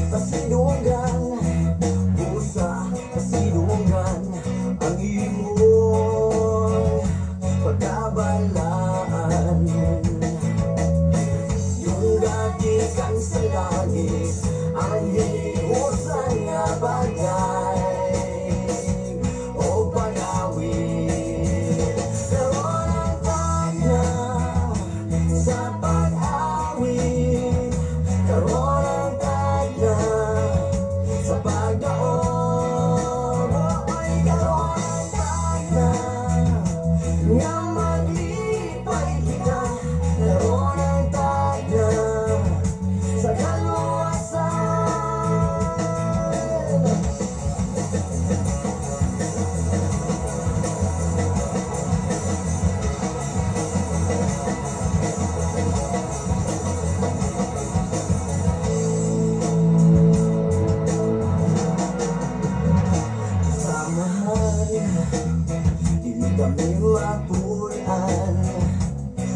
pasidungan, busa pasidungan ang imong pagkabalaan. Yung gagikan sa langit ang hiusan nga bagay o pag-awit. Karon ang tagna sa pag-awit, karon ang tagna sa pagdaog. Oy, karon ang tagna nga maglipay kita, karon ang tagna sa kaluwasan. Samahan, dili kami mapunan,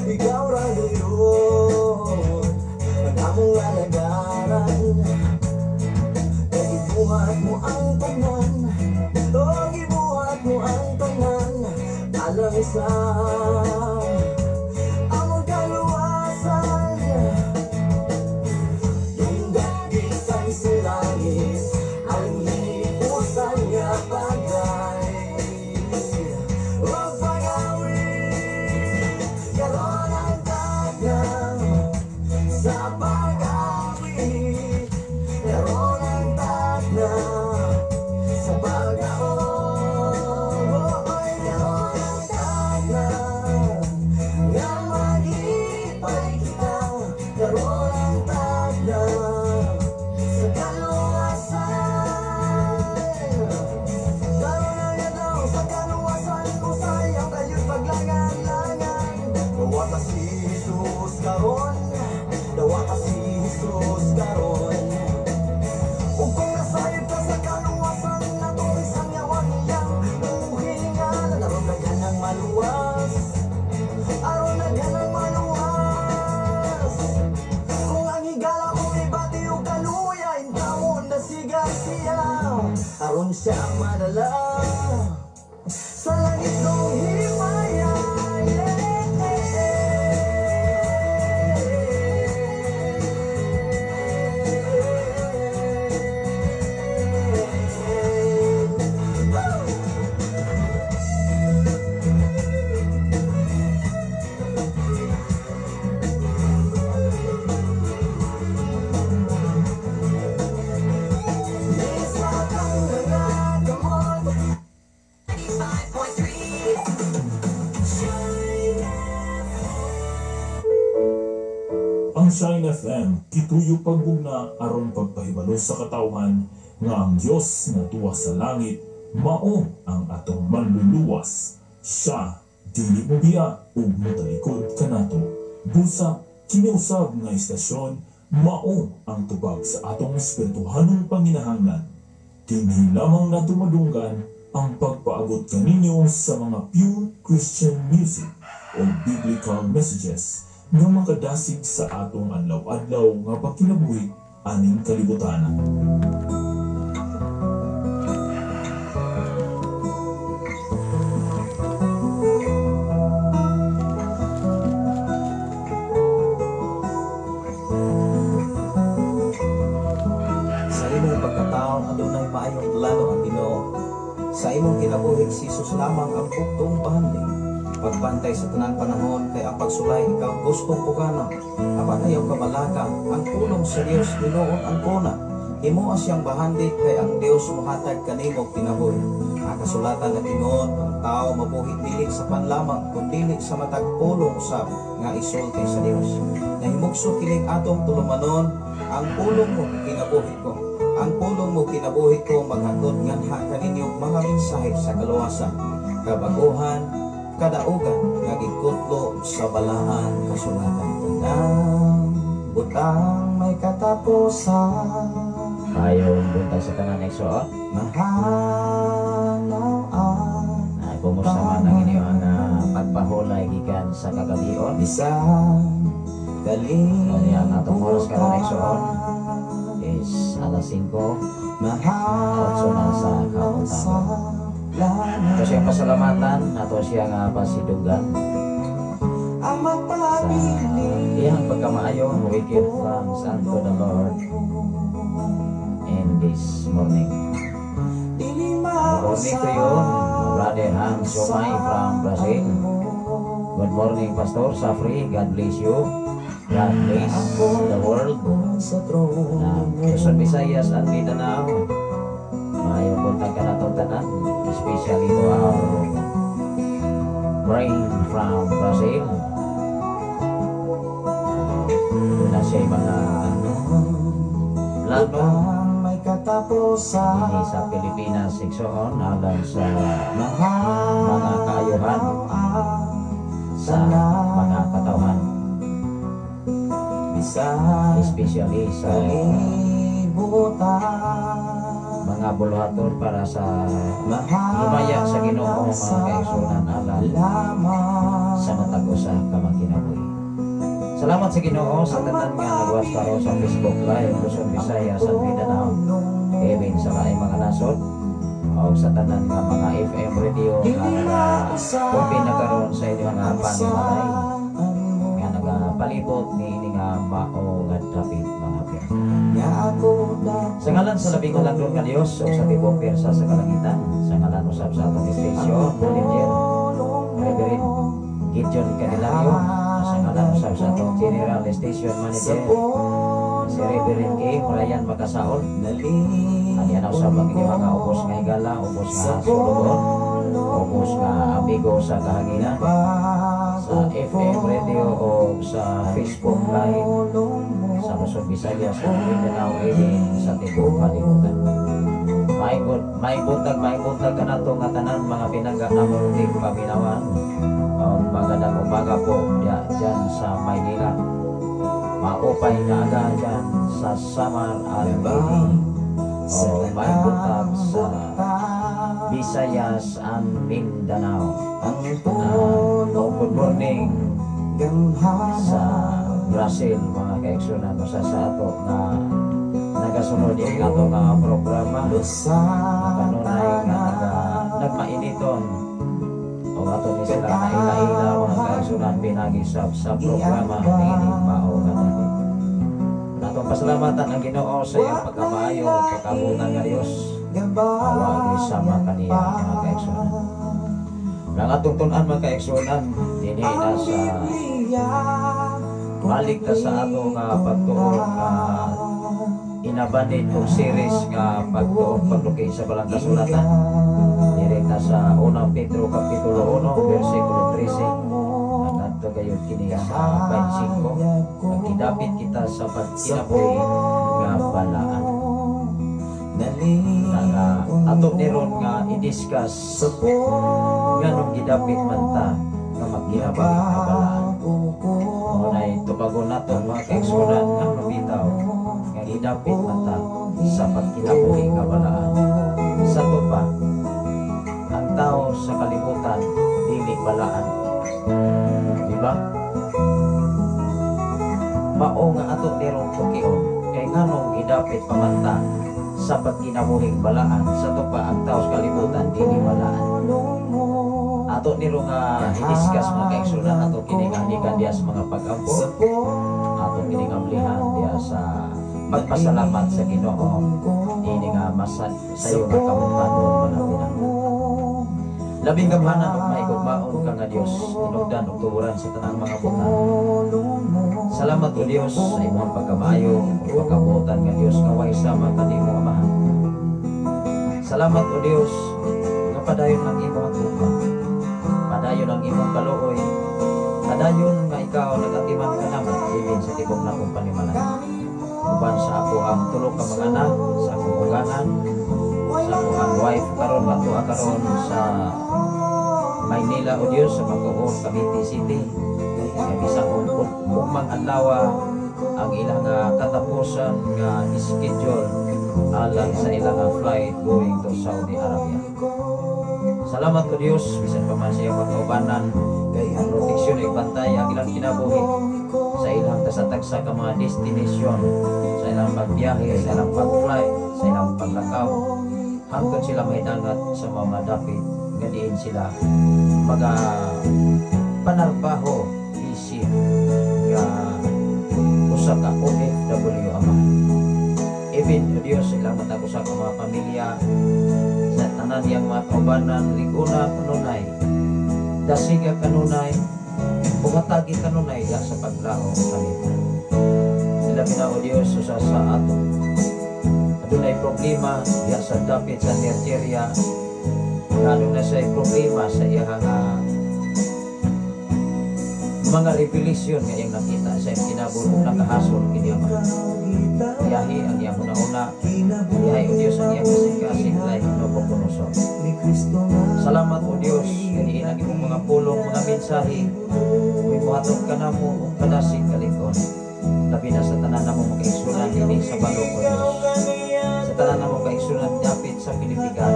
ikaw ra gayon ang among alagaran. Ibuhat mo ang tanan, ibuhat mo ang tanan, alang sa among kaluwasan. Yung gagikan sa langit ang hiusan nga bagay o pag-awit. Karon ang tagna sa pag-awit, karon ang tagna sa pagdaog. Oy, karon ang tagna nga maglipay kita, karon ang tagna sa kaluwasan. Karon ang adlaw sa kaluwasan, usay ang kayong paglangan-langan. Dawa ka si Jesus karon, dawa ka si Jesus karon. Ug kung nasayod ka sa kaluwasan, natong isang yawang iyang buhingan. Aron na ganang maluwas, aron na ganang maluwas. Kung ang higala mo ibati o kaluya, intawon na siga siya, aron siya madala sa langit kong himaya. Ang Shine FM kituyo pagbugna aron pagpahibalo sa katawhan nga ang Dios nga tuwa sa langit mao ang atong manluluwas. Siya dili mo biya ug motalikod kanato. Busa kini usab nga istasyon mao ang tubag sa atong espirituhanong panginahanglan. Dinhi lamang nato madunggan ang pagpaabot kaninyo sa mga pure Christian music o biblical messages nga makadasig sa atong adlaw-adlaw nga pagkinabuhi aning kalibutan. Sa imong pagkataon adunay maayong plano ang Ginoo. Sa imong kinabuhi si Jesus lamang ang buktong pahandling. Pagbantay sa tanang panahon kay ang pagsulay ikaw gustong pugana. Apan ayaw kabalaka, ang pulong sa Dios tinuon ang kuna. Imo siyang bahandit kay ang Dios mohatag kanimo kinabuhi. Ang kasulatan nga tinuon ang tao mabuhi dili sa panlamang kundi sa matag pulong usab nga isulti sa Dios. Nahimugso kining atong tulumanon, ang pulong mo kinabuhi ko. Ang pulong mo kinabuhi ko maghatod nganha kaninyong mga mensahe sa kaluwasan, kabaguhan, kadaugan nga gikutlo sa balahan kasulatan. Tanang butang may katapusan, Ayaw buntag sa tanan igsoon. mahanawaan. Kumusta man ang inyong pagpahulay gikan sa kagabion? Isang Kani ang atong oras karon igsoon kalibutan is alas 5 mahal na sa kamuntahan. Ito siyang pasalamatan, ato siya nga pasidugan ang sa mapapili iyang pagkamaayong wicked thanks unto the Lord in this morning. Dili Good morning to you, Brother Hans Somay from Brazil. Good morning, Pastor Safri. God bless you. God bless the world. sa trono Luzon, Visayas, and Mindanao. Maayong buntag ka na itong tanan, especially to our brain from Brazil. Doon na siya mga plano ang may katapusan hindi sa Pilipinas, seksyon alang sa mahal mga kaayuhan sa mga katawan, bisan especially sa kalibutan mga buluhaton para sa mahal himaya sa Ginoo mga kaigsunan alang lamang sa matag usa ka makinabuhi. Salamat sa Ginoo sa tanan nga nagwas karon sa Facebook Live Luzon, Visayas, at Mindanao, even sa laing mga nasod o sa tanan nga mga FM radio nga nag-open na karon sa inyong mga panimalay nga nagapalibot ni ini nga mao nga dapit mga piyang. nga ako na Sa ngalan sa labing halandon nga Dios o sa tibok persa sa kalangitan, sa ngalan usab sa atong station manager Reverend Gideon Canilario, sa ngalan usab sa atong general station manager si Reverend K. Ryan Makasaon, ang yan usab ang inyong mga ubos nga higala, ubos nga sulubon, ubos nga amigo sa kahanginan, sa FM radio o sa Facebook Live sa Luzon, Visayas, at Mindanao, sa tibok kalibutan. May buntag ka na ito nga tanan mga pinangga na munting paminawan. Magandang umaga po dyan sa Maynila. Maupay na aga dyan sa Samar Alabini. May buntag sa Visayas and Mindanao. Good morning sa Brazil mga kaigsunan sa ato nga nagasunod yung ato nga programa kanunay nga nagmainiton o ato ni sila na ila-ila mga kaigsunan pinagi sa programa ni mao nga dapit. Atong pasalamatan ang Ginoo sa iyang pagkamaayo pagkabutan nga Dios awagi sama kaniya mga kaigsunan. Nang atong tun-an mga kaigsunan dinhi na sa balik ta sa ato nga pagtuon nga inabanid og series nga pagtuon pagluki sa balang kasulatan direkta sa 1 Pedro kapitulo 1 bersikulo 13 ang adto gayud kini sa 25 nagkidapit kita sa pagkinabuhi nga balaan nga ato niron nga i-discuss nganong gidapit man ta nga magkinabuhi nga balaan. Muna'y tubagon nato mga kaigsunan nga lumitaw nga gidapit mata sa pagkinabuhi nga balaan. Sa tupa, ang tao sa kalibutan dili balaan. Diba? Mao nga ato nirong tukion kay nganong gidapit pamanta sa pagkinabuhi balaan. Sa tupa, ang tao sa kalibutan dili balaan. Ato niro nga i-discuss mga kaigsunan ato kininganikan diya sa mga pag-ampo ato kiningamlihan diya sa pagpasalamat sa Ginoo ini nga sayo nga kamuntanon mga pinang labing gamhanan ug maigugmaon ka nga Dios inugdan ug tuburan sa tanang mga butang. Salamat o Dios sa imong pagkamaayo ug pagkabutan nga Dios nga way sama kanimo Amahan. Salamat o Dios nga padayon ang imong tupa, padayon ang imong kaluoy, padayon nga ikaw nagatiman ka naman ibig sa tibok na kong panimalan. Uban sa ako ang tulog ka mga anak, sa akong uganan, sa ako ang wife karon nga tuwa karon sa Maynila o Dios sa Bacoor, Cavite City. Kaya bisang umang adlaw ang ilang katapusan nga schedule alang sa ilang flight going to Saudi Arabia. Salamat ko Dios bisan pa man siya pagkaubanan kay ang proteksyon ay bantay ang ilang kinabuhi sa ilang tasatagsa ka mga destination, sa ilang pagbiyahe, sa ilang pag-fly, sa ilang paglakaw, hangtod sila may dangat sa mga dapit, gadiin sila mga panarbaho isip nga usa ka OFW amahan. Even o Diyos ilang matag usa ka mga pamilya sa tanan yang mga kaubanan liguna kanunay, dasiga kanunay, buhatagi kanunay ya sa paglaho kami. Ilabi na o Diyos sa ato adunay problema ya sa dapit sa Nigeria, lalo na sa problema sa iyang mga revelation nga iyang nakita sa iyang kinabuhi nakahasol kini Ama. Iyahi ang iyang una-una, iyahi o Diyos ang iyang kasing-kasing lahi nobokonoso. Salamat o Diyos kaniin ang imong mga pulong, mga mensahe, may buhaton ka na mo o kadasig kalikon, labi na sa tanan na mo makaigsunan ini sa balok o Diyos, sa tanan na mo makaigsunan dapit sa Pilipigan,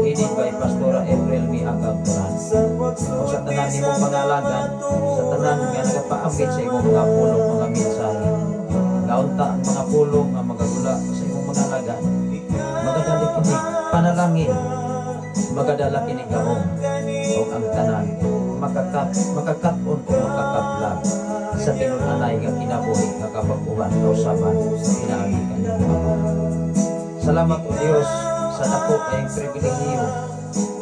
hidin by Pastora April mi Agagturan, o sa tanan ni mong mga alagan, sa tanan nga nagapaambit sa imong mga pulong, mga mensahe, kaunta ang mga pulong nga magagula sa imong mga alagan, magadali kini panalangin, magadala kini gahom, o ang tanan makakaton o makakaplag sa tinunanay nga kinabuhi nga kabaguhan kausaban inaagi kanimo. Salamat o Diyos sa dako kayong pribilehiyo,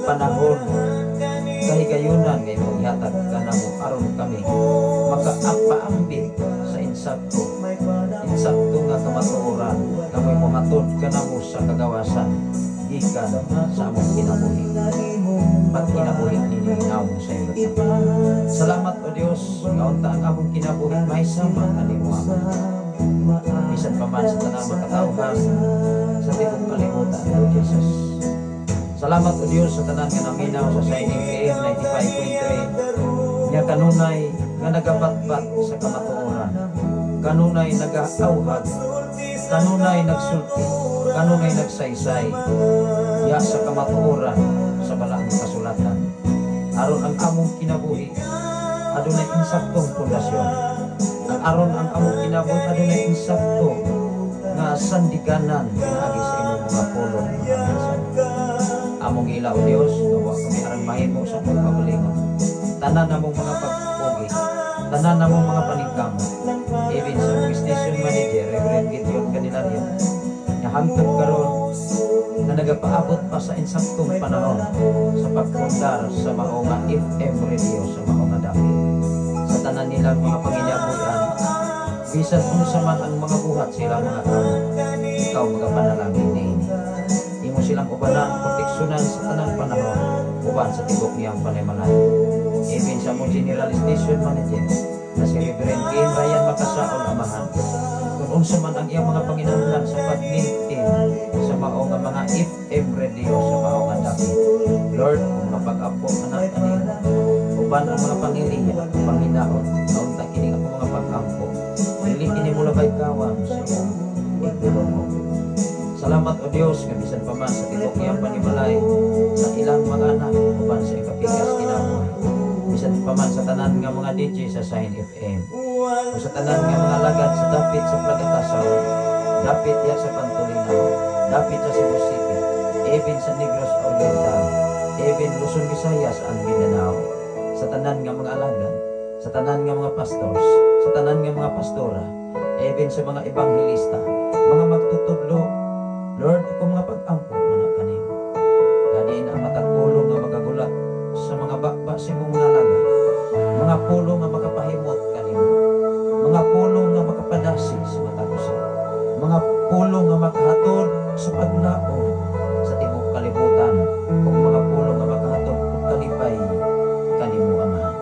panahon, kahigayunan nga imong ihatag kanamo aron kami makapaambit sa insakto nga kamatuoran kamoy mohatod kanamo sa kagawasan gikan sa among kinabuhi. Pagkinabuhi nininaw sa iyo. Salamat o Diyos, kaunta ang among kinabuhi may sama kanimo. Bisan pa man sa tanang makatauhan sa tibok kalimutan o Jesus. Salamat o Diyos sa tanan nga naminaw sa Shining FM 95.3 nga kanunay nga nagabatbat sa kamatuoran, kanunay nagaawhag, kanunay nagsulti, kanunay nagsaysay ya sa kamatuoran sa balaang kasulatan aron ang among kinabuhi adunay insaktong pundasyon, aron ang among kinabuhi adunay insakto nga sandiganan pinaagi sa imong mga pulong among ilaw Dios wa kami aron mahimo sa pagkabulingon tanan namong mga pagpugi, tanan namong mga paningkam, even sa mga station manager Reverend Gideon Canilaria nga hangtod karon na nagapaabot pa sa insaktong panahon sa pagpundar sa mga FM radio sa mga dapit sa tanan nilang mga panginabuhian, bisan unsa man ang mga buhat sila mga kamo, ikaw magapanalangin niini imo silang ubanan proteksyonan sa tanang panahon uban sa tibok niyang panaymalay. Even sa mong general station manager na si Reverend Kim Ryan Makasaol amahan, kung unsa man ang iyang mga panginahanglan sa pag-maintain sa mga mga FM radio sa mga dapit, Lord, kung mapag-apo anak kanin uban ang mga pangiliya panginaon kaunta kini ang mga pag-ampo dili kini mo labay kawam sa iyong igulong mo. Salamat o Diyos nga bisan pa man sa tibok niyang panimalay sa ilang mga anak uban sa ikapigas kinabuhi, bisan pa man sa tanan nga mga DJ sa Shine FM o sa tanan nga mga lagad sa dapit sa Plagatasaw, dapit ya sa Pantulinaw, dapit sa Cebu City, even sa Negros Oriental, even Luzon, Visayas ang Mindanao, sa tanan nga mga alagad, sa tanan nga mga pastors, sa tanan nga mga pastora, even sa mga ebanghelista, mga magtutudlo, Lord, ako mga pag-ampo manak kanimo. Gadiin ang matag pulong nga magagula sa mga bakba sa imong mga alagad, mga pulong nga makapahimot kanimo, mga pulong nga makapadasi sa matag usa, mga pulong nga makahatod sa paglaom sa tibok kalibutan, o mga pulong nga makahatod og kalipay kanimo amahan.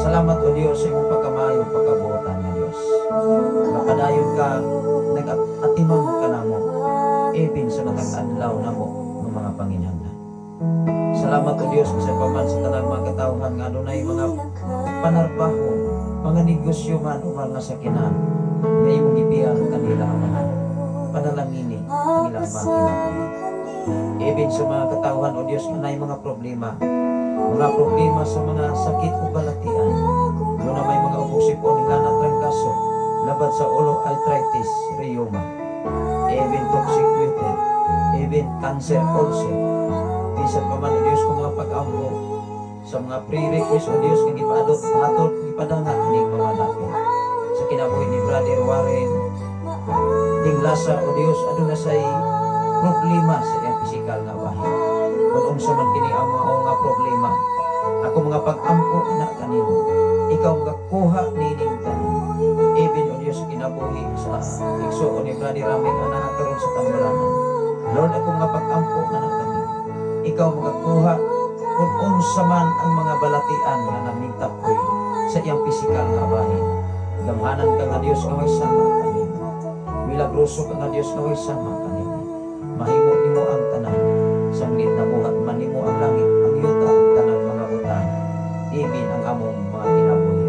Salamat o Diyos sa imong pagkamayo pagkabuotan nga Diyos. Napadayon ka, nag-atimang ka namo, even sa matag adlaw namo ng mga panginahanglan. Salamat o Diyos sa paman sa tanang mga katawhan nga adunay mga panarbaho, mga negosyo man o mga sakinan nga imong gibiyan kanila amahan. Panalangini ang ilang mga kinabuhi. Even sa mga katawhan o Diyos nga nay mga problema sa mga sakit o balatian, Doon na may mga ubog sipon, hilanat trangkaso, labat sa ulo, arthritis, rheuma, even toxic water, even cancer ulcer. Bisan pa man o Diyos kung mga pag-ampo sa mga prerequisites o Diyos kung ipaadot, hatod, ipadangat ning mga dapit. Sa kinabuhi ni Brother Warren, ding lasa o Diyos, adun na say problema sa iyang pisikal nga bahin. Kung unsa man kini ang mga nga problema, ako mga pag-ampo na kanimo, ikaw magkuha nining tanan. Even o Diyos kinabuhi sa igsuon ni Brother Raming na nakakaroon sa tambalanan. Lord, ako mga pag-ampo na kanimo, ikaw magkuha kung unsa man ang mga balatian nga namingtapoy sa iyang pisikal nga bahin. Gamhanan ka nga Diyos nga way sama kanimo. Milagroso ka nga Diyos nga way sama kanimo. Mahimo nimo ang tanan. Sanglit na buhat man nimo ang langit, ang yuta, ang tanang mga butang. Ibin ang among mga kinabuhi.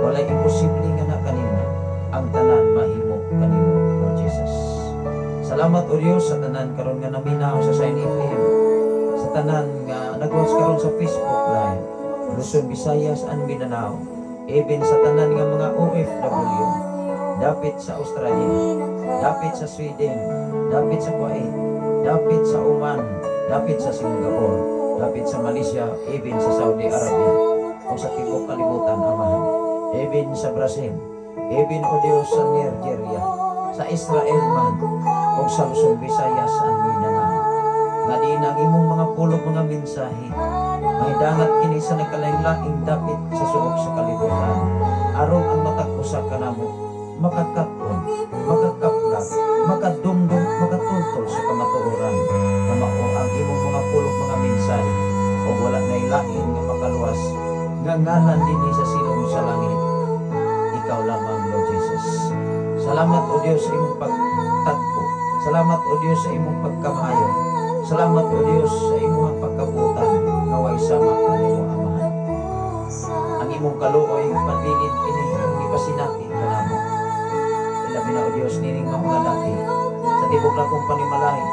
Walay imposible nga na kanimo. Ang tanan mahimo kanimo, Lord Jesus. Salamat o Diyos sa tanan karon nga naminaw sa Sign FM. Sa tanan nga nag-watch karon sa Facebook Live. Luzon, Visayas, and Mindanao. Even sa tanan nga mga OFW. Dapit sa Australia, dapit sa Sweden, dapit sa Kuwait, dapit sa Oman, dapit sa Singapore, dapit sa Malaysia, even sa Saudi Arabia, o sa tibok kalibutan, Amahan, even sa Brazil, even o Diyos sa Nigeria, sa Israel man, o sa Luzon, Visayas, and Mindanao. Nga di nang imong mga pulog mga mensahe, may dangat kini sa nagkalain-laing dapit sa suok sa kalibutan, aron ang matag-usa ka namo, makakapon, makakaplag, makadumdum, makatultol sa kamatuoran na mao ang imong mga pulong mga mensahe o wala na ilain nga makaluwas nga ngalan din sa silong sa langit. Ikaw lamang, Lord Jesus. Salamat o Diyos sa imong pagtagpo. Salamat o Diyos sa imong pagkamaayo. Salamat o Diyos sa imong pagkabutan kaway sama kanimo Amahan. Ang imong kaluoy pabilin kini ang ipasinati kanamo. Ilabi na o Diyos nining mga dati sa tibok na kong panimalahi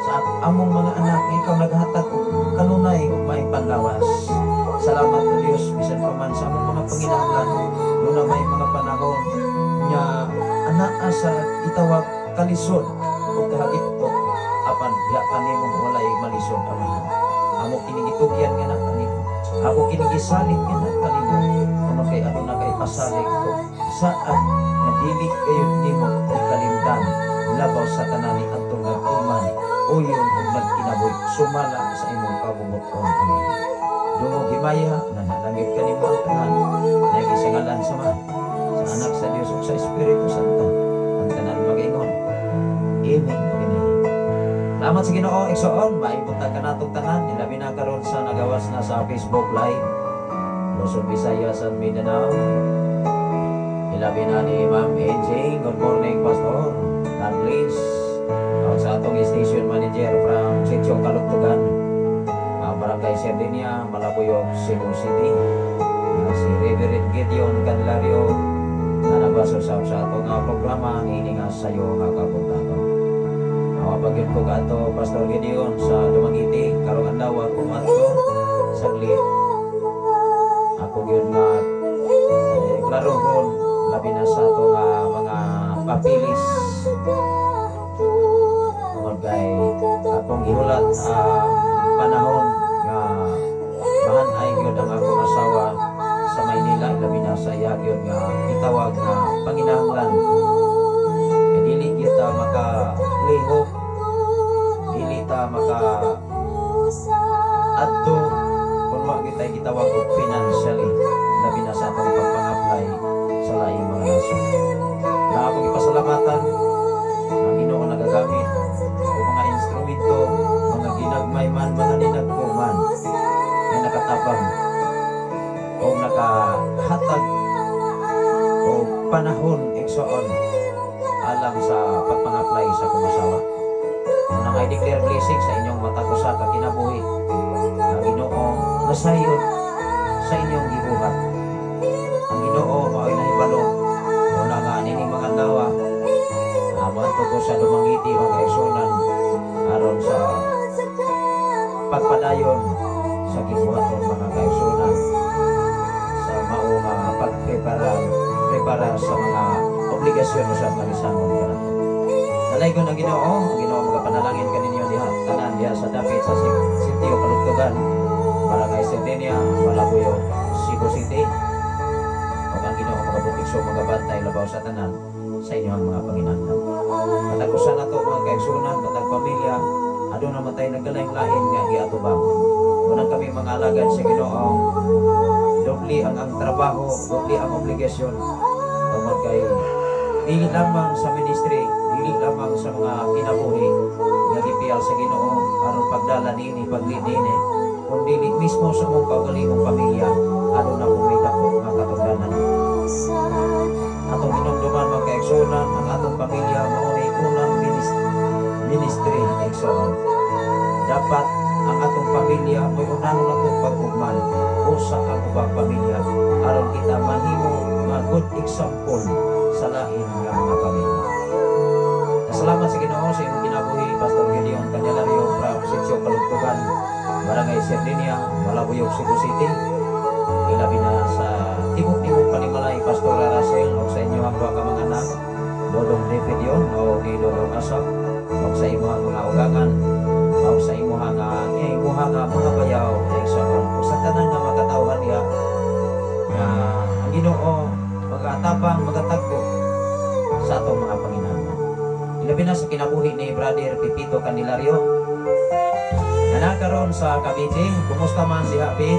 sa among mga anak ikaw naghatag o kanunay o may panlawas. Salamat o Diyos bisan pa man sa among mga panginahanglan doon na may mga panahon nga anaa sa itawag kalisod o kahagipot apan ya kanimo walay malisod Amahan. Amo kinigitugyan nga na kanimo, ako kinigisalig nga na kanimo kung kay ano na kay pasalig ko saan nga dili kayo nimo ikalimtan labaw sa tanan ni atong nagtuman uyon ug nagkinabuhi sumala sa imong kabubuton Amahan. Dungog himaya na nalangit kanimo ang tanan dahil sa ngalan sa Ama, sa Anak, sa Dios ug sa Espiritu Santo ang tanan mag-ingon. Amen. Salamat sa Ginoo. Igsoon maibutan ka natong tanan ilabi na karon sa nagawas na sa Facebook Live Luzon, Visayas, and Mindanao. Ilabi na ni Ma'am Enjing. Good morning, Pastor. God bless. Sa atong station manager from Sitio Kalugtugan, Barangay Sardinia, Malabuyog, Cebu City. Si Reverend Gideon Candelario na nabaso sa atong programa ini nga sayo nga kabutagon. Mapagin ko ka ito, Pastor Gideon, sa Dumangiti, karong andaw ako ato saglit. Ako yun nga klarohon labi na sa ito nga mga papilis tungod kay akong ihulat panahon nga bahan ay yun ang akong asawa sa Maynila labi na sa iya yun nga itawag nga panginahanglan e dili kita makalihok, dili ta maka adto kung wa kita gitawag og financially labi na sa atong pagpang-apply sa laing mga nasod. Na akong ipasalamatan ang Ginoo nagagamit o mga instrumento, mga ginagmay man, mga dinagkuman na nakatabang o nakahatag o panahon igsoon alang sa pagpang-apply sa kumasawa. Nang I declare blessing sa inyong matag usa ka kinabuhi. Ang Ginoo nasayod sa inyong gibuhat. Ang Ginoo mao'y nahibalo una nga nining mga dawa amanto ko sa Dumangiti mga isunan aron sa pagpadayon sa gibuhaton mga kaisunan sa mao nga pagprepara sa mga obligasyon sa magisangon kana. Dalay ko ng Ginoo, ang Ginoo magapanalangin kaninyo diha tanan diha sa dapit sa sitio Kalugtugan, Barangay Sardenia, Malabuyo, Cebu City. O ang Ginoo magabutikso magabantay labaw sa tanan sa inyong mga panginahanglan. Katapusan nato mga kaigsunan, katag pamilya, adto naman tayo nagkalain-lain nga giatubang. Unang kami mga alagad sa Ginoo, dobli ang trabaho, dobli ang obligasyon. Tungod kay dili lamang sa ministry, dili lamang sa mga kinabuhi nga gipiyal sa Ginoo aron pagdala niini paglidini, kundi mismo sa mong kaugalingong pamilya ano na may dako nga katungdanan. Atong hinumduman mga kaigsunan, ang atong pamilya maunay unang ministry igsoon. Dapat ang atong pamilya mo'y unang natong pagugman usa ang ubang pamilya aron kita mahimo nga good example sa lain nga mga pamilya. Salamat sa Ginoo sa imong kinabuhi, Pastor Gideon Candelario from Sitio Kalugtugan, Barangay Sardenia, Malabuyo, Cebu City. Ilabi na sa tibok-tibok panimalay, Pastor Russell, o sa inyo ang mga anak, Dodong David yun, o ni Dodong Asap, o sa imo ang mga ugangan, o sa imo ang mga bayaw, o sa tanan nga magkatawhan niya, ang Ginoo, mag-atapang, magatagpo sa atong mga Panginoon. Ilabi na sa kinabuhi ni Brother Pipito Candelario, na nakaroon sa Cavite. Kumusta man diha, Pit?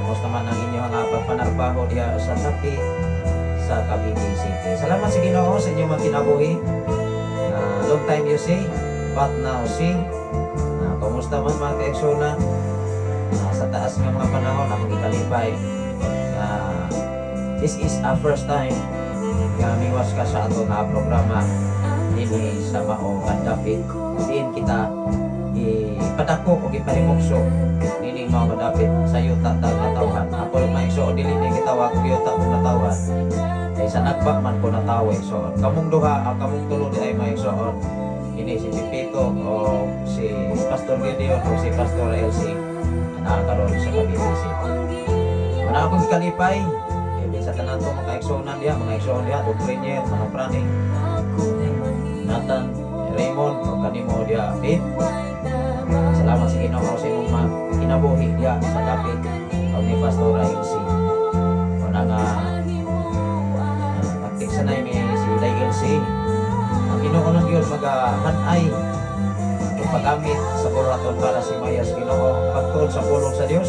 Kumusta man ang inyong pagpanarbaho diha sa Tapi sa Cavite City? Salamat sa Ginoo sa inyong mga kinabuhi. Long time you see, but now see. Kumusta man mga kaigsunan? Sa taas ng mga panahon na magikalipay. This is our first time nga miwas ka sa ato nga programa dinhi sa Maong Kadapit. Diin kita ipadako o iparimukso nining mga madapit sa yuta tag natawhan. Ako lang maigsuon dili ni gitawag og yuta og natawhan. Kay sa nagbak man ko natawe. So kamong duha ang kamong tulo di ay maigsuon. Ini si Pipito o si Pastor Gideon o si Pastor LC nakakaroon sa Cavite City. Mana akong kalipay sa tanan to mga igsuonan diha, mga igsuon diha, Duprenier, mga Prani, Nathan, Raymond, o kanimo diha, Pit. Salamat sa Ginoo sa imong mga kinabuhi diha sa dapit o ni Pastor LC. Wala nga nagtiksanay ni si LC. Ang Ginoo lang yun mag-hanay ang paggamit sa buraton para si Mayas Ginoo pagtuon sa pulong sa Dios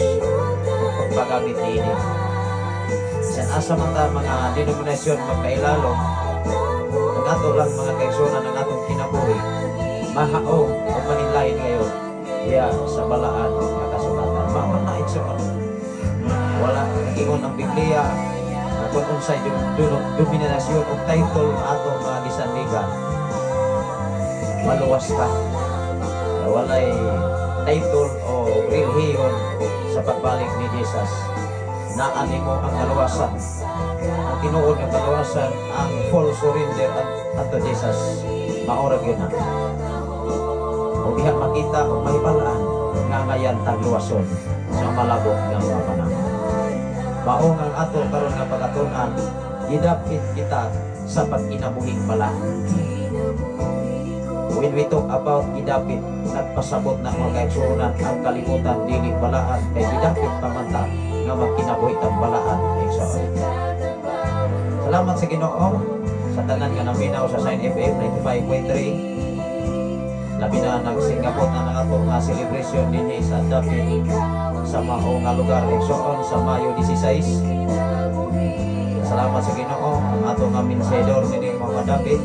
o paggamit niini. San asa man ta mga denominasyon magkailalo, ang ato lang mga kaigsunan ng atong kinabuhi, mahaong o mahinlain ngayon diya sa balaan nga kasulatan. Maon na igsuon. Wala nagingon ang Biblia kung unsay dominasyon o title ng atong mga gisandigan. Maluwas ka. Walay title o relihiyon sa pagbalik ni Jesus. Naani mo ang kaluwasan, ang tinuod ng kaluwasan, ang full surrender at Jesus, maorag yun na. O diha makita o mahibalaan nga ngayon tagluwason sa malabok ng mga panahon. Maong ang ato karon nga pagatunan, gidapit kita sa pagkinabuhing bala. When we talk about gidapit, nagpasabot na mga kaigsuonan ang kalimutan dili balaan kay gidapit pamanta nga magkinabuhi tang balaan igsoon. Salamat sa Ginoo sa tanan nga naminaw sa Sign FM 95.3. Labi na nagsingabot na ato nga celebration dinhi sa Dapit sa mao nga lugar igsoon sa Mayo 16. Salamat sa Ginoo ang ato nga minsedor dinhi mga Dapit,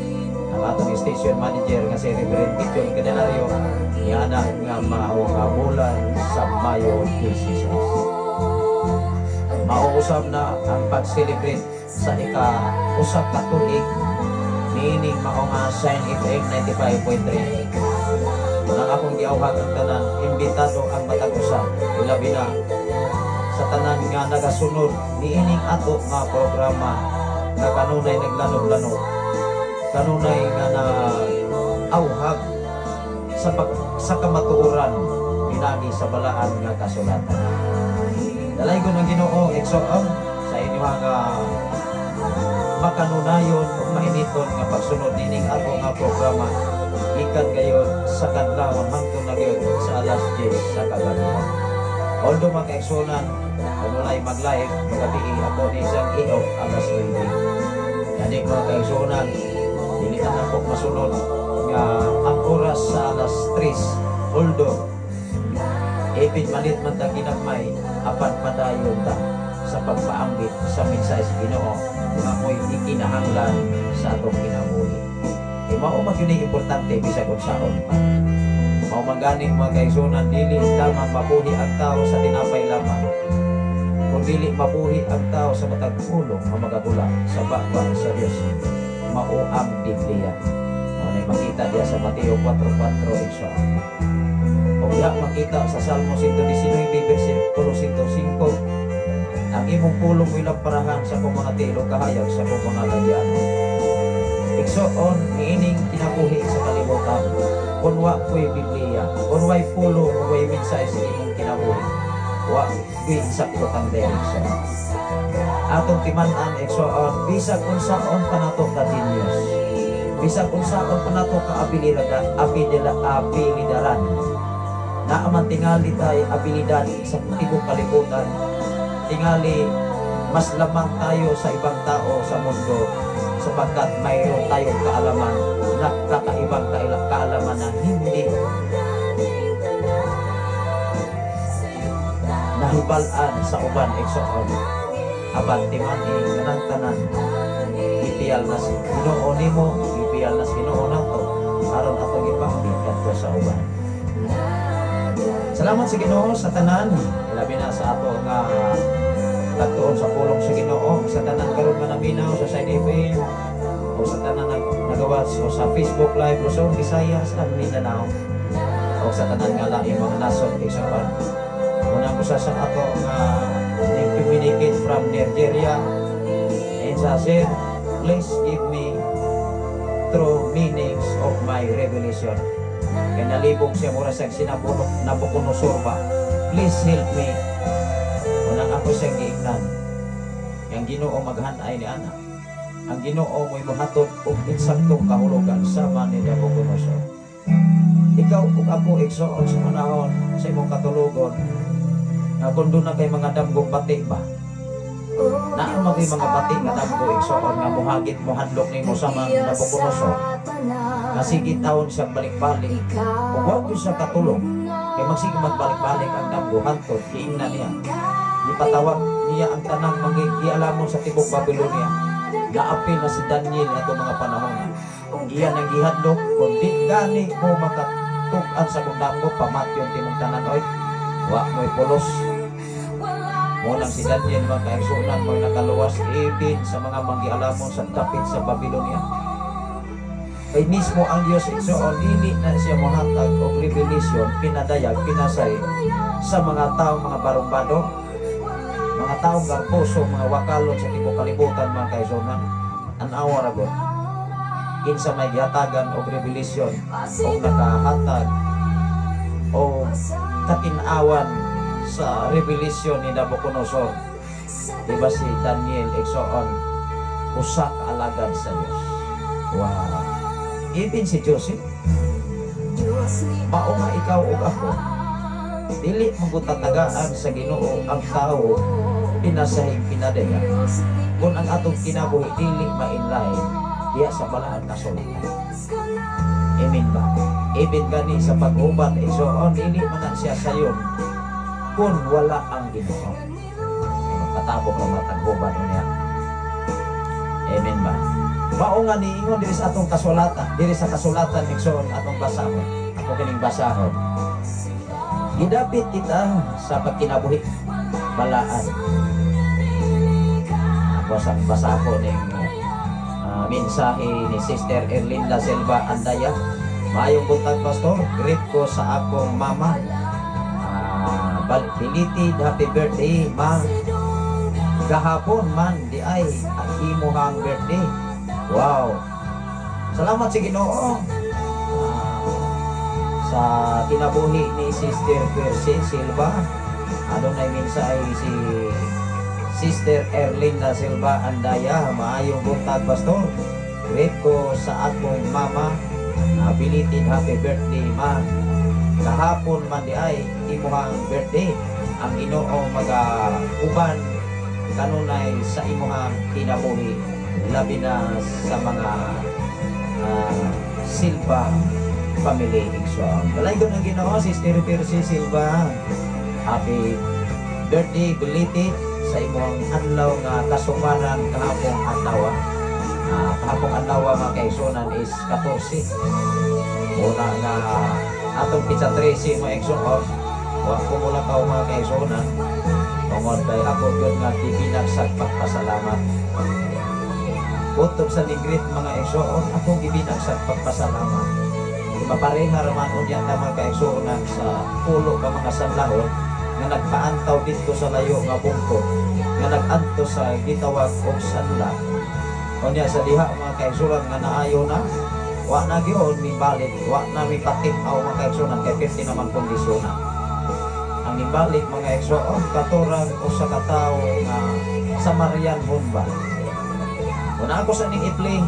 ang atong station manager nga si Reverend Gideon Candelario, niana nga mao nga bulan sa Mayo 16. Mauusap na ang pag-celebrate sa ika-usap ka tuig niining mao nga Sign FM 95.3. Nang akong giawhag ang tanan, imbitado ang matag usa, ilabi na sa tanan nga nagasunod niining ato nga programa na kanunay naglanog-lanog, kanunay nga na-awhag sa kamatuoran pinagi sa balaan nga kasulatan. Dalay ko ng Ginoo igsoon sa inyo imuha nga makanunayon o mainiton nga pagsunod nining ato nga programa ikan gayon sa kadlawon hangtod na gayon sa alas 10 sa kagabi. Although mga kaigsunan, kung wala'y mag-live, magabi ako ni isang i-off alas 9. Yan mga kaigsunan, dili na ako masunod nga ang oras sa alas 3. Although, ipin malit man ta ginagmay, apan padayon ta sa pagpaambit sa mensahe sa Ginoo nga mo'y ikinahanglan sa atong kinabuhi. Mao man yun ang importante bisag unsaon pa. Mao man ganing mga kaigsunan, dili lamang mabuhi ang tao sa tinapay lamang, kung dili mabuhi ang tao sa matag pulong nga magagula sa bakwa sa Dios. Mao ang Biblia. Mao na makita diya sa Mateo 4:4 isa. O ya makita sa Salmo 119 versikulo 105. Ang imong pulong ilang parahan sa kong mga tilog kahayag sa kong mga lagyan. Iksoon niining kinabuhi sa kalibutan. Kung wa ko'y Biblia, kung wa'y pulong, kung wa'y mensahe sa imong kinabuhi, wa ko'y sakot ang direksyon. Atong timan-an iksoon, bisag kung saan panato ka dinyos, bisag kung saan panato ka abilidaran, naaman tingali tayo abilidad sa tibok kalibutan, tingali mas lamang tayo sa ibang tao sa mundo sapagkat mayroon tayong kaalaman na kakaibang kaalaman na hindi nahibalaan sa uban eksoon. Aban timani kanang tanan ipiyal na si Ginoo nimo, ipiyal na si Ginoo nato aron atong ipahambit kadto sa uban. Salamat sa Ginoo sa tanan, labi na sa ato nga kadtuon sa pulong sa Ginoo, sa tanan karon nga naminaw sa Side FM o sa tanan nagawas o sa Facebook Live Luzon, Visayas, at Mindanao o sa tanan nga laing mga nasod isapan. Unang usa sa ato nga communicate from Nigeria and sa sir, please give me true meanings of my revelation. Kaya nalibog siya mura sa sinabunok Nabucodonosor ba, please help me. Unang ako siyang giingnan, yang Ginoo maghanay ni ana, ang Ginoo mo'y mahatod og insaktong kahulugan sama ni Nabucodonosor. Ikaw ug ako igsoon sa panahon sa imong katulugon na kung doon na kay mga damgong bati ba, naamag kay mga bati nga damgo igsoon nga muhagit mo handok nimo sama Nabucodonosor nga sige taon siyang balik-balik kung wag ko siya katulog kay magsige magbalik-balik ang damgo hantod giingnan niya, ipatawag niya ang tanang magigialamon sa tibok Babylonia. Gaapil na si Daniel ato mga panahon iyan ang gihadlok kung di gani mo makatugan sa kundang mo pamatyon tinong tanan oy wa mo'y pulos. Munang si Daniel mga kaigsunan mo'y nakaluwas ibin sa mga manggialamon sa dapit sa Babylonia. Kay mismo ang Diyos igsoon dili na siya mohatag og revelation pinadayag pinasay sa mga tao mga barumbado, mga taong garposo, mga wakalon sa tibok kalibutan mga kaigsunan. An-awa ra gud kinsa may gihatagan og revelation o nakahatag o katinawan sa revelation ni Nabucodonosor, diba si Daniel igsoon usa ka alagad sa Dios. Wow, even si Joseph mao nga ikaw ug ako dili magutatagaan sa Ginoo ang tao pinasahing pinadaya kung ang atong kinabuhi dili mainlay diya sa balaan kasulatan. Amen ba? Even gani sa pag-uban igsoon dili man na siya sayon kung wala ang Ginoo. Katabok na matag-uban niya. Amen ba? Mao nga niingon diri sa atong kasulatan, diri sa kasulatan igsoon atong basahon. Ako kining basahon. Gidapit kita sa pagkinabuhi balaan. Ako sa basahon ning mensahe ni Sister Erlinda Silva Andaya. Mayong buntag pastor, greet ko sa akong mama. Belated happy birthday ma. Gahapon man di ay ang imuhang birthday. Wow. Salamat sa Ginoo. Sa kinabuhi ni Sister Percy Silva, ano na mensahe si Sister Erlinda Silva Andaya, maayong buntag pastor. Great ko sa akong mama, belated happy birthday ma. Kahapon man di ay imuhang birthday, ang Ginoo mag-uban kanunay sa imuhang kinabuhi, labi na sa mga Silva family. So, balay ko ng Ginoo, Sister Percy Silva, happy birthday belated sa imong adlaw nga kasumaran kahapong adlaw. Kahapong adlaw mga kaigsunan is 14. Una nga atong pizza 13 mga kaigsunan. Wa ko mula ka mga kaigsunan. Tungod kay ako gyud nga gibinagsag pagpasalamat. Kutob sa ligrit mga kaigsunan, ako gibinagsag pagpasalamat. Mapareha raman unya ta mga kaigsunan sa pulo ka mga sanlahon nga nagpaantaw dito sa layo nga bungkod, nga nag-adto sa gitawag og sanla. Unya sa diha mga kaigsunan nga naayo na, wa na gyud mi balik, wa na mi patin-aw mga kaigsunan kay perti naman kondisyon na. Ang ibalik mga kaigsunan katurang usa ka tawo nga sa Marian Humba. Una ako sa ning Italy,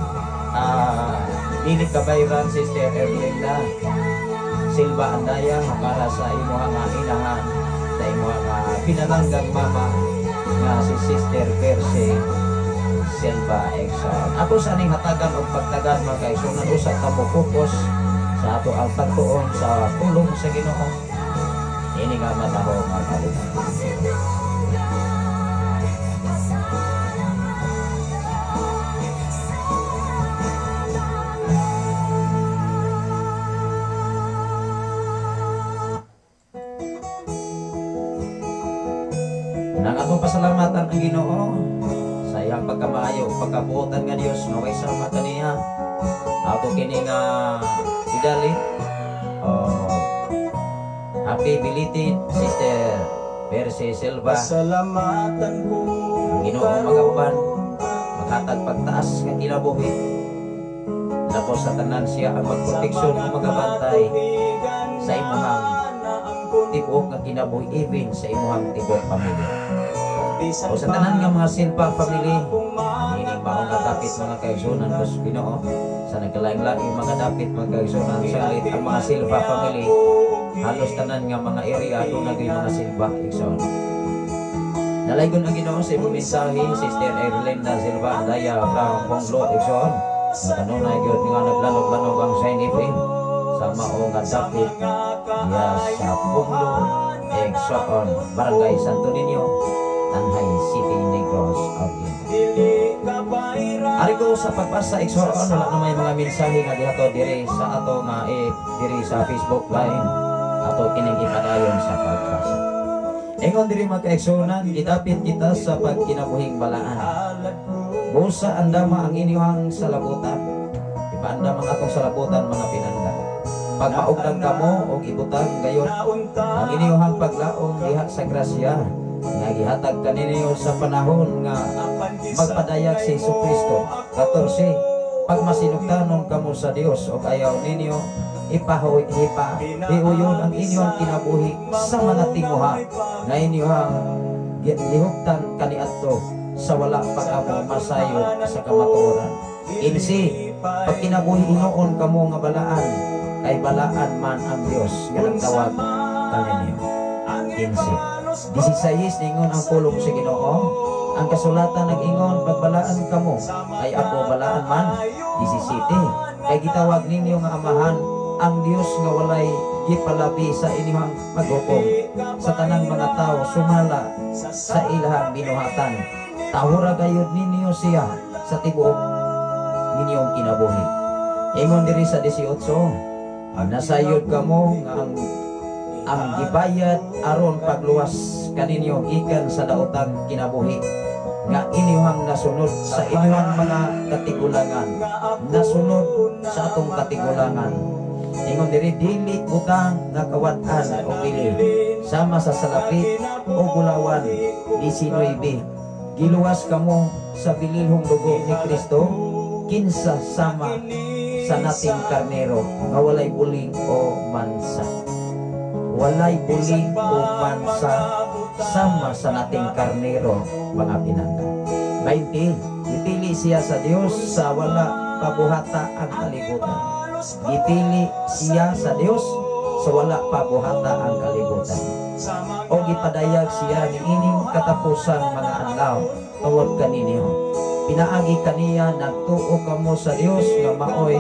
Dinig kabayran Sister Erlinda Silva Andaya para sa imuhang inahan, sa imuhang pinalanggang mama nga si Sister Percy Silva Exxon. Ako sa ning hatagan o pagtagan mga kaigsunan, usa ka mo focus sa ato ang pagtuon sa pulong sa Ginoo. Ini nga mataho mga kaigsunan. Nang atong pasalamatan ang Ginoo sa iyang pagkamaayo, pagkabuotan nga Dios nga way sama kaniya. Ato kini nga idali. Happy belated Sister Percy Silva. Pasalamatan ko Ang Ginoo magaban, maghatag pagtaas nga kinabuhi. Lapos sa tanan siya ang magproteksyon ug magabantay sa imong tibok nga kinabuhi, even sa imong tibok pamilya. O sa tanan nga mga Silva family, hining maong dapit mga kaigsunan kus Ginoo, sa nagkalain-laing mga dapit mga kaigsunan salit ang mga Silva family, halos tanan nga mga area dunay mga Silva igsoon. Nalaygon ang Ginoo sa imong mensahe Sister Erlinda Silva Andaya from Ponglo igsoon. Kanunay gyud nga naglanog-lanog ang Saint-Efrem sa maong dapit diya sa Ponglo igsoon, Barangay Santo Niño, Tanhay City, Negros Oriental. Ari ko sa pagbasa igsoon, wala na may mga mensahe nga dihato diri sa ato nga diri sa Facebook Live ato kining ipadayon sa pagbasa. Ingon diri mga kaigsunan, gidapit kita sa pagkinabuhing balaan. Busa andama ang inyong salabutan. Ipaandam ang atong salabutan mga pinanda. Pag maugdag kamo o ibutang gayon ang inyong paglaong diha sa grasya nga gihatag kaninyo sa panahon nga magpadayag si Jesucristo. 14, pag masinugtanon kamo sa Dios o ayaw ninyo iuyon ang inyong kinabuhi sa mga tinguha nga inyong gihugtan kaniadto sa wala pag-amo masayod sa kamatuoran. Insi, pag kinabuhi inoon kamo nga balaan, kay balaan man ang Dios nga nagtawag kaninyo. Insi, 16 ningon ang pulong sa Ginoo. Ang kasulatan nag-ingon, pagbalaan kamo, kay ako balaan man. 17, kay gitawag ninyo nga amahan ang Dios nga walay gipalabi sa inyong paghukom sa tanang mga tao sumala sa ilahang binuhatan. Tahura gayud ninyo siya sa tibuok ninyong kinabuhi. Ingon diri sa 18, nasayod kamo nga ang gibayad aron pagluwas kaninyo gikan sa daotang kinabuhi nga inyong nasunod sa inyong mga katigulangan, nasunod sa atong katigulangan. Ingon diri dili butang nga kawat-an o pili sama sa salapit o gulawan. 19, giluwas kamo sa bililhong dugo ni Kristo kinsa sama sa nating karnero nga walay buling o mansa. Walay buling o mansa sama sa nating karnero mga pinangga. 20. Gipili siya sa Dios sa wala pabuhata ang kalibutan. Gipili siya sa Dios sa wala pabuhata ang kalibutan. O gipadayag siya ni ining katapusan mga adlaw tungod kaninyo. Pinaagi kaniya nagtuo kamo sa Dios nga maoy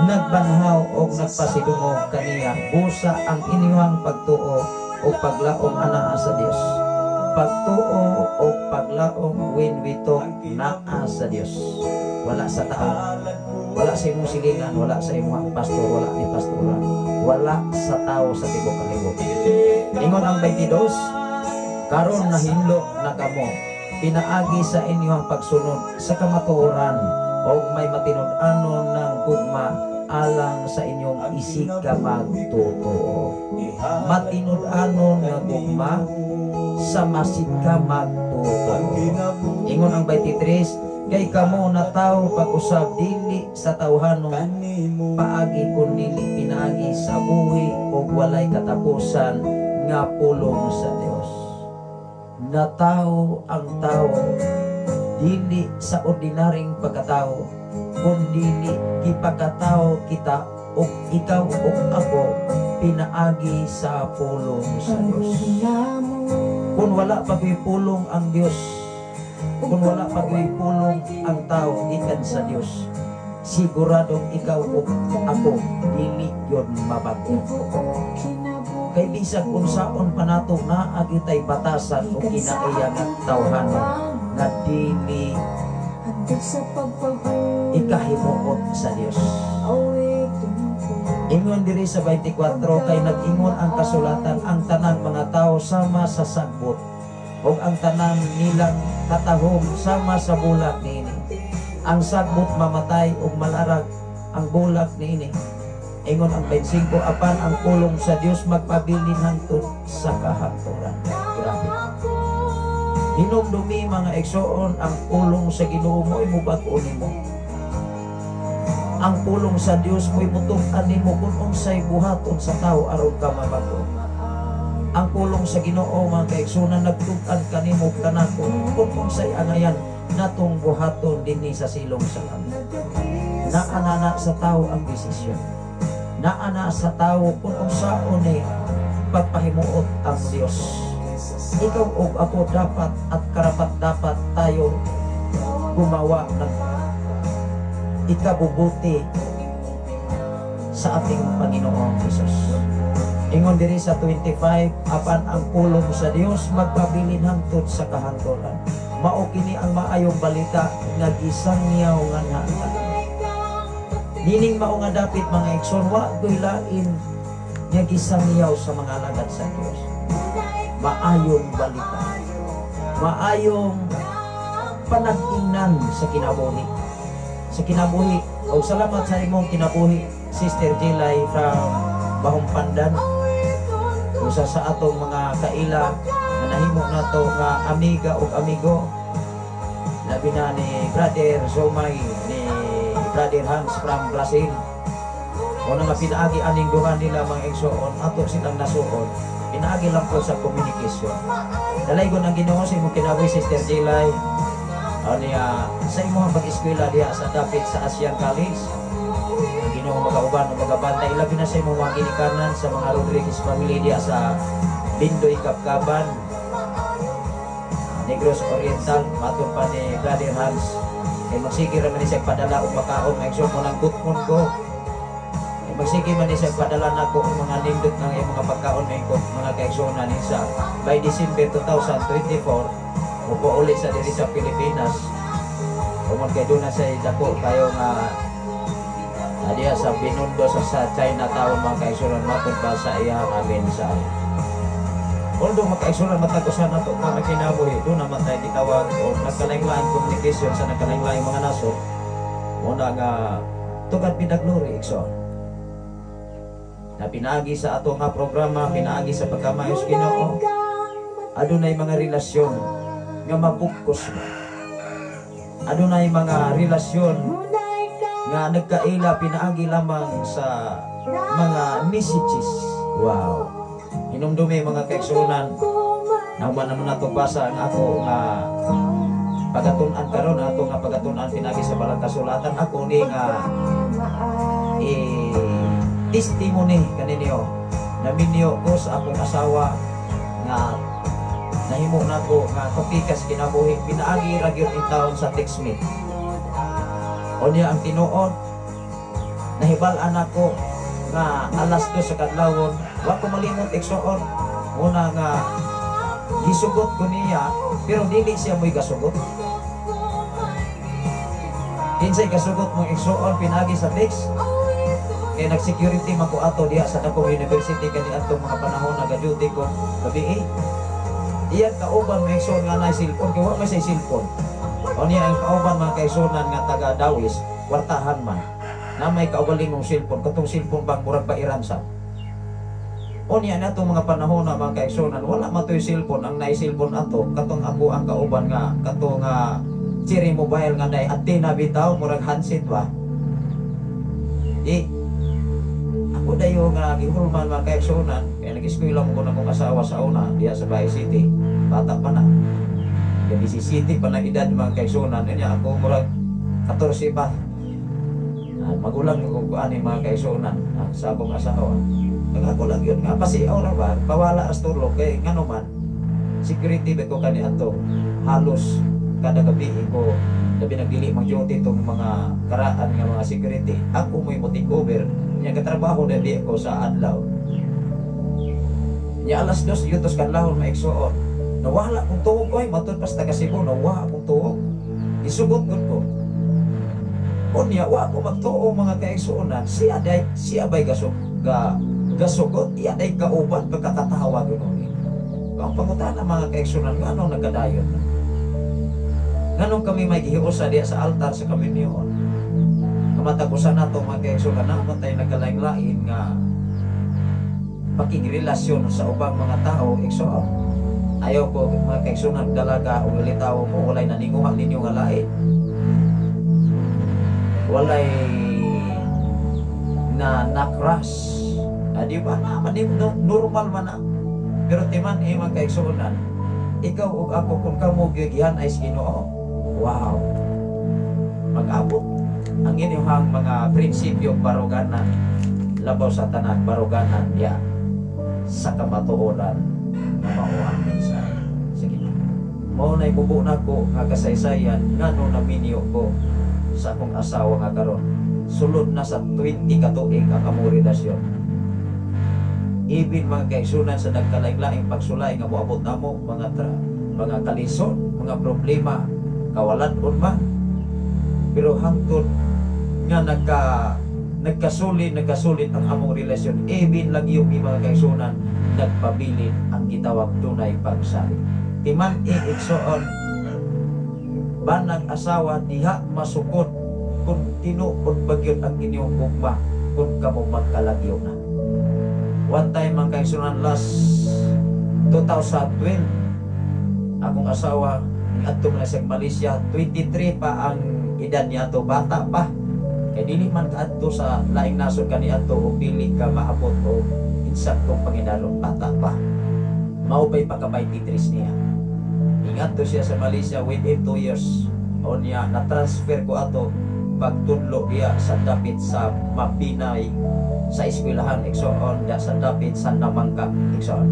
nagbanhaw o nagpasidungog kaniya busa ang inyong pagtuo o paglaom anaa sa Dios. Pagtuo o paglaom winwito naa sa Dios. Wala sa tao, wala sa imong silingan, wala sa imong pastor, wala ni pastora, wala sa tao sa tibok kalibutan. Ingon ang 22, karon nahinlo na kamo, pinaagi sa inyong pagsunod sa kamatuoran o may matinud-anon ng gugma alang sa inyong isig ka magtutuo. Matinud-anon ng gugma sa masig ka magtutuo. Ingon ang 23, kay kamo na tao pag-usab dili sa tawhanon paagi kun dili pinaagi sa buhi o walay katapusan nga pulong sa Dios. Na tao ang tao dili sa ordinaryong pagkatao kundi gipagkatao kita o ikaw o ako pinaagi sa pulong sa Dios. Kung wala pagpulong ang Dios, kung wala pagpulong ang tao ikan sa Dios, siguradong ikaw o ako dili yon mabago. Kay bisag unsaon pa nato na agitay batasan o kinaiya nga tawhanon nga dili ikahimuot sa Dios. Ingon diri sa 24, kay nag-ingon ang kasulatan ang tanang mga tao sama sa sagbot o ang tanang nilang katahom sama sa bulak niini. Ang sagbot mamatay o malarag ang bulak niini. Ingon ang 25, apan ang pulong sa Dios magpabilin hangtod sa kahaturan. Grabe. Hinumdumi mga igsoon, ang pulong sa Ginoo mo imubag-o nimo. Ang pulong sa Dios mo imutukan nimo kung unsay buhaton sa tao aron ka mabago. Ang pulong sa Ginoo mga kaigsunan nagtukan kanimo kanako kung unsay angayan natong buhaton dinhi sa silong sa langit. Naanana sa tao ang desisyon. Naana sa tao kung unsaon ni pagpahimuot ang Dios. Ikaw o ako dapat at karapat dapat tayo gumawa ng ikabubuti sa ating Panginoong Jesus. Ingon diri sa 25, apan ang pulong sa Dios magpabilin hangtod sa kahangturan. Mao kini ang maayong balita nga gisangyaw nga nata. Dining mao nga dapit mga igsoon wa doy lain nga gisangyaw sa mga alagad sa Dios. Maayong balita. Maayong panag-ingnan sa kinabuhi. Sa kinabuhi, o salamat sa imong kinabuhi, Sister Jilay from Bahong Pandan. Usa sa atong mga kaila na nahimo nato nga amiga o amigo. Labi na ni Brother Zomay, ni Brother Hans from Brazil. O nga pinaagi aning duha nila mga igsoon, ato silang nasuon. Pinaagi lang po sa communication. Dalaygon ang Ginoo sa imong kinabuhi, Sister Jilay. Sa imong pag-eskwela diha sa dapit sa Asian College, ang Ginoo magauban o magabantay labi na sa imong mga ginikanan sa mga Rodriguez family diha sa Bindoy, Kapkaban, Negros Oriental, matun pa ni Brother Hans. Kay magsige ra man siya padala og makaon, maigsoon mo ng gutmon ko. Kay magsige man siya padala nako og mga nindot ng mga pagkaon ko, mga kaigsuonan sa by December 2024. Upo ulit sa diri sa Pilipinas. Umon kay doon na sa dako kayo nga diya sa Binondo sa Chinatown mga kaigsunan matod ba sa iya nga mensahe. Although makaigsunan matagusan nato ka makinabuhi, doon naman tayo gitawag o nagkalain-laing communication sa nagkalain-laing mga nasod. Muna nga tugad pinaglory igsoon. Na pinaagi sa ato nga programa, pinaagi sa pagkamayos Ginoo. Adunay mga relasyon nga mabukos mo. Adunay mga relasyon nga nagkaila pinaagi lamang sa mga messages. Wow. Hinumdumi mga kaigsunan Nauman naman nato basa ang ako nga pagatunan karon, ato nga pagatunan pinagi sa balang kasulatan, ako ni nga testimony kaninyo naminyo ko sa akong asawa nga nahimo nako nga kapikas kinabuhi pinaagi ra gyud in taon sa Texmeet. Unya ang tinuod nahibal-an ako nga alas 2 sa kadlawon wa ko malimot igsuon una nga gisugot ko niya pero dili siya mo'y gasugot. Kinsay gasugot mo igsuon pinagi sa text kay nag-security man ko ato diha sa Dakong University kani atong mga panahon nagaduty ko gabi iya kauban may igsuon nga na cellphone kay wa may say cellphone. O niya ang kauban mga kaigsuonan nga taga Dawis kwartahan man na may kaugaling mong cellphone katong cellphone bang murag pa iransa. O niya na itong mga panahon na mga kaigsuonan wala man to'y cellphone ang nai-cellphone ato katong ako ang kauban nga katong Cherry Mobile nga nai antenna bitaw murag handset ba. Ako dayo nga gihulman mga kaigsuonan kaya nag-eskwela mo ko na kong asawa sa una diya sa Bahay City bata pa na kaya City pa na edad mga kaigsuonan niya ako murag 14 pa magulang ko ani mga kaigsuonan sa akong asawa ako lang yun nga pasiaw na ba pawala as tulog kay ngano man security ba ko kani ato halos kada gabi ko labi nagdili mag duty itong mga karaan nga mga security ako mo'y take over niya katrabaho na di ko sa adlaw niya alas 2 yutos kanlahon maigsuon nawala kong tuog ko ay matod pas taga Cebu nawala akong tuog isugot ko o niya wa ko magtuo mga kaigsuonan siya bay gasugot iya day kauban pagkakatawa gano'n ang pangutana mga kaigsuonan ngano nagkadayon nganong kami may gihiusa diya sa altar sa komunyon kamatagusan nato mga kaigsuonan naman tayo nagkalain-lain nga pakingrelasyon sa ubang mga tao igsuon ayaw ko mga kaigsuonan dalaga o ilitaw mo walay naninguha ninyo nga lain walay na nakras di ba naman normal man na pero timan mga kaigsuonan ikaw ug ako kung kamo gigihan ay Ginoo wow mag-abot ang inyong mga prinsipyo baruganan labaw sa tanan baruganan diya sa kamatuoran na mao ang mensahe. Sige mao na ibubo na ko nga kasaysayan ngano naminyo ko sa akong asawa nga karon sulod na sa 20 ka tuig ang among relasyon. Ibig mga kaigsuonan sa nagkalain-laing pagsulay nga moabot namo mga kalisod, mga problema, kawalan-on man. Pero hangtod nga nagkasulit ang among relasyon. Ibig lang yung mga kaigsuonan nagpabilin ang gitawag tunay pagsali. Timan igsuon banang asawa diha masukod kung tinuod bagyon ang inyong ugma kung kamo magkalagyo na. One time ang kaigsuonan last 2012 akong asawa adto na sa Malaysia 23 pa ang edad niya to bata pa kay dili man kaadto sa laing nasod kani adto og dili ka maabot og insaktong panginalong bata pa mao pay pagka 23 niya ingadto siya sa Malaysia within 2 years o niya na-transfer ko ato pagtudlo diya sa dapit sa Mapinay sa eskwelahan igsoon diya sa dapit sa Namangka igsoon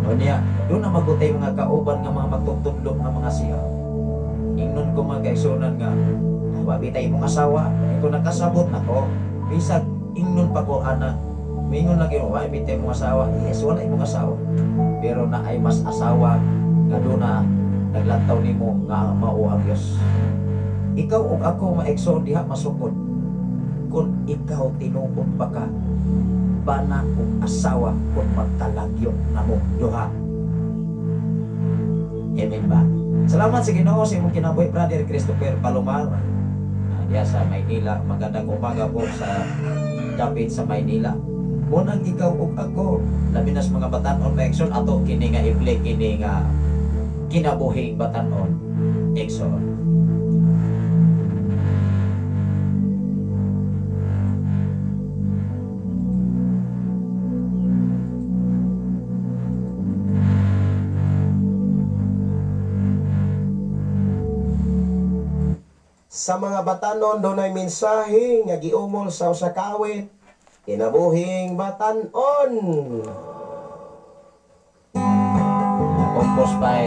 o niya doon na magutay mga kauban nga mga magtutudlo nga mga siya ingnon ko mga kaigsuonan nga wabitay mong asawa kung nakasabot nako bisag ingnon pa ko ana mingon lagi mo wabitay mong asawa yes wala imong asawa pero na ay mas asawa nga doon na naglantaw nimo nga mao ang Dios ikaw ug ako maigsoon diha masukod kung ikaw tinuod pa ka bana ug asawa kung magkalagyo namo duha. Amen ba? Salamat sa Ginoo sa imong kinabuhi Brother Christopher Palomar diya sa Maynila. Magandang umaga po sa dapit sa Maynila. Munang ikaw ug ako labi na sa mga batan-on maigsoon ato kini nga i-play kini nga kinabuhing batan-on igsoon. sa mga batanon dunay mensahe nga giumol sa usa ka awit kinabuhing batan-on. Composed by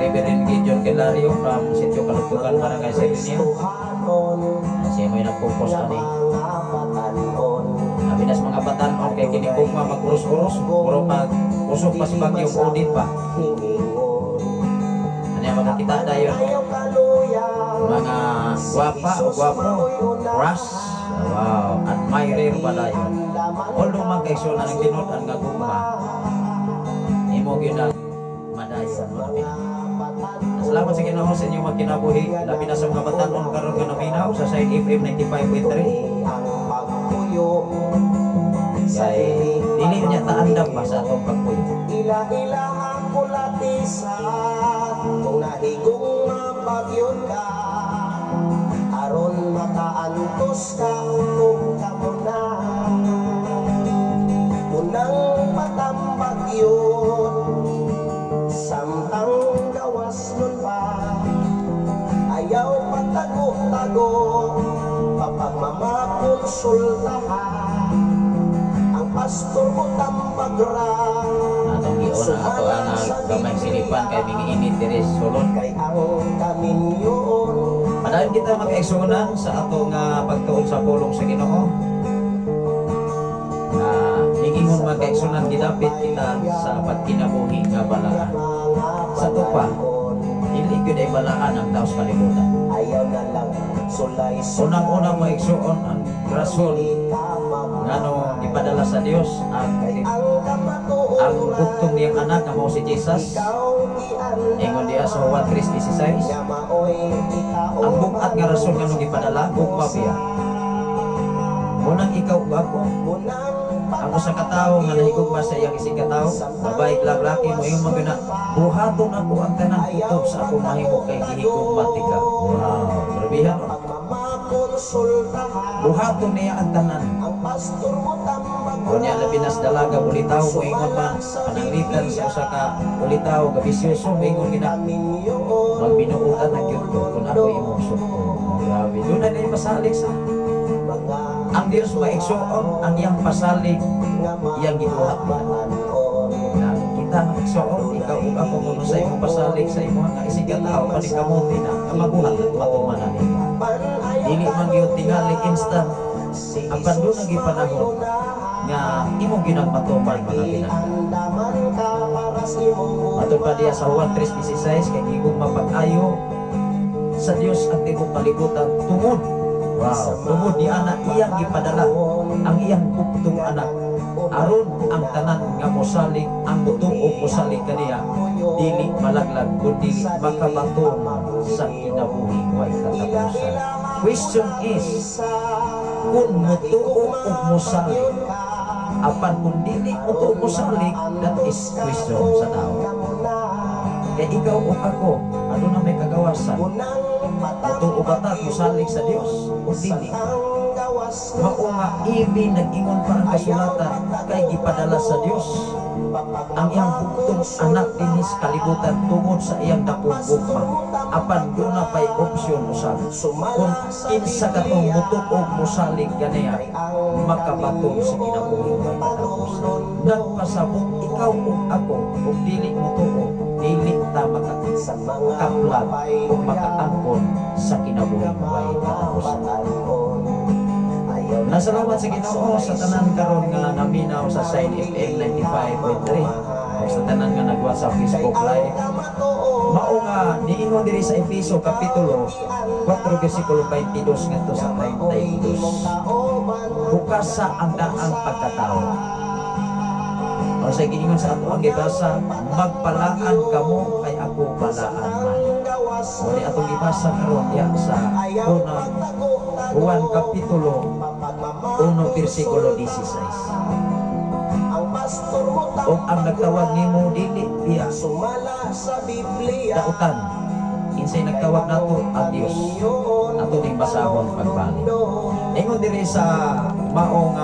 Reverend Gideon Gelario from Sitio Kalugtugan, Barangay Serenio. Siya mo yung nag-compose kani. Abinas mga batan-on kay kinikugma mag-urus-urus, puro pag usok pa si bagyong udit pa. Ano yung makakita dayon? Mga guwapa o guwapo, crush, wow, admirer pala yun. Although magkaisyo na ng tinudan nga gugma, imo ginag madayon mga pinag. Salamat sa Ginoo sa inyong magkinabuhi, labi na sa mga batanon karon nga naminaw sa Side FM 95.3. Kay dili niya taandam ba sa atong pagpuyo. Ila-ilahan ko latisan kung nahigong mapagyon ka aron makaantos ka kung kamuna unang patambag yun samtang gawas nun pa ayaw patago-tago papagmamakonsultahan ang pastor mo tambagra Atong giuna ato ang gamay silipan kay mingiinit diri sulod. kay ang kaminyon. Madayon kita mag-eksunan sa atong pagtuon sa pulong sa Ginoo. Na hingingon mag-eksunan gidapit kita sa pagkinabuhi nga balaan. Sa tupa, dili gyud ay balaan ang taos kalibutan. Ayaw na lang sulay Unang-unang maigsuon ang rason ngano ipadala sa Dios ang bugtong niyang anak nga mao si Jesus. Ingon diha sa Juan 3:16. Ang bukat nga rason nga nung ipadala gugma biya. Unang ikaw ug ako. Ang usa ka tawo nga nahigugma sa iyang isig ka tawo, babae ug lalaki mo yung magana. Buhaton ako ang tanan kutob sa akong mahimo kay gihigugma tika. Wow, grabihan. Buhaton niya ang tanan. Kunya labinas dalaga ulitaw mo ingon man pananglitan sa usa ka ulitaw gabisyoso mo ingon gina magbinuutan na gyud ko kun ako imong suko. Grabe, doon na niya pasalig sa ang Diyos maigsuon ang iyang pasalig iyang gibuhat na kita maigsuon ikaw ug ako kuno sa imong pasalig sa imong nga isig ka tao panikamuti na nga mabuhat at matumanan nimo. Dili man gyud tingali instant apan doon ang gipanahon nga imong ginagmatuman mga pinag. Matod pa diya sa Juan 3:16 kay gigong mapag-ayo sa Dios ang tibok kalibutan tungod. Wow, tungod ni anak iyang gipadala ang iyang bugtong anak aron ang tanan nga mosalig ang mutuo mosalig kaniya dili malaglag kundi makabaton sa kinabuhing way katapusan. Question is kung mutuo o mosalig apan kung dili mutuo mosalig, that is question sa tao. Kaya ikaw o ako ano na may kagawasan mutuo ba ta mosalig sa Dios o dili? Mao nga ibi nag-ingon pa ang kasulatan kay gipadala sa Dios ang iyang bugtong anak dinis kalibutan tungod sa iyang dakong gugma apan doon na pa'y opsyon usab kung kinsa katong mutuo mosalig ganiya makabaton sa kinabuhing may katapusan. Nagpasabot ikaw ug ako ug dili mutuo dili ta makakaplag ug makaangkon sa kinabuhing may katapusan. Nasalamat sa Ginoo sa tanan karon nga naminaw sa Side FM 95.3 o sa tanan nga nagwa sa Facebook Live. Mao nga niingon diri sa Efeso kapitulo 4 bersikulo 22 ngadto sa 32. Bukas sa ang daang pagkatao. O sa giingon sa ato ang gibasa, magpalaan kamo kay ako balaan man. Muli atong gibasa karon diha sa unang Juan kapitulo 1 bersikulo 16. O ang nagtawag nimo dili biya dautan kinsay nagtawag nato ang Dios ato ning basahon pagbalik. Ingon diri sa maong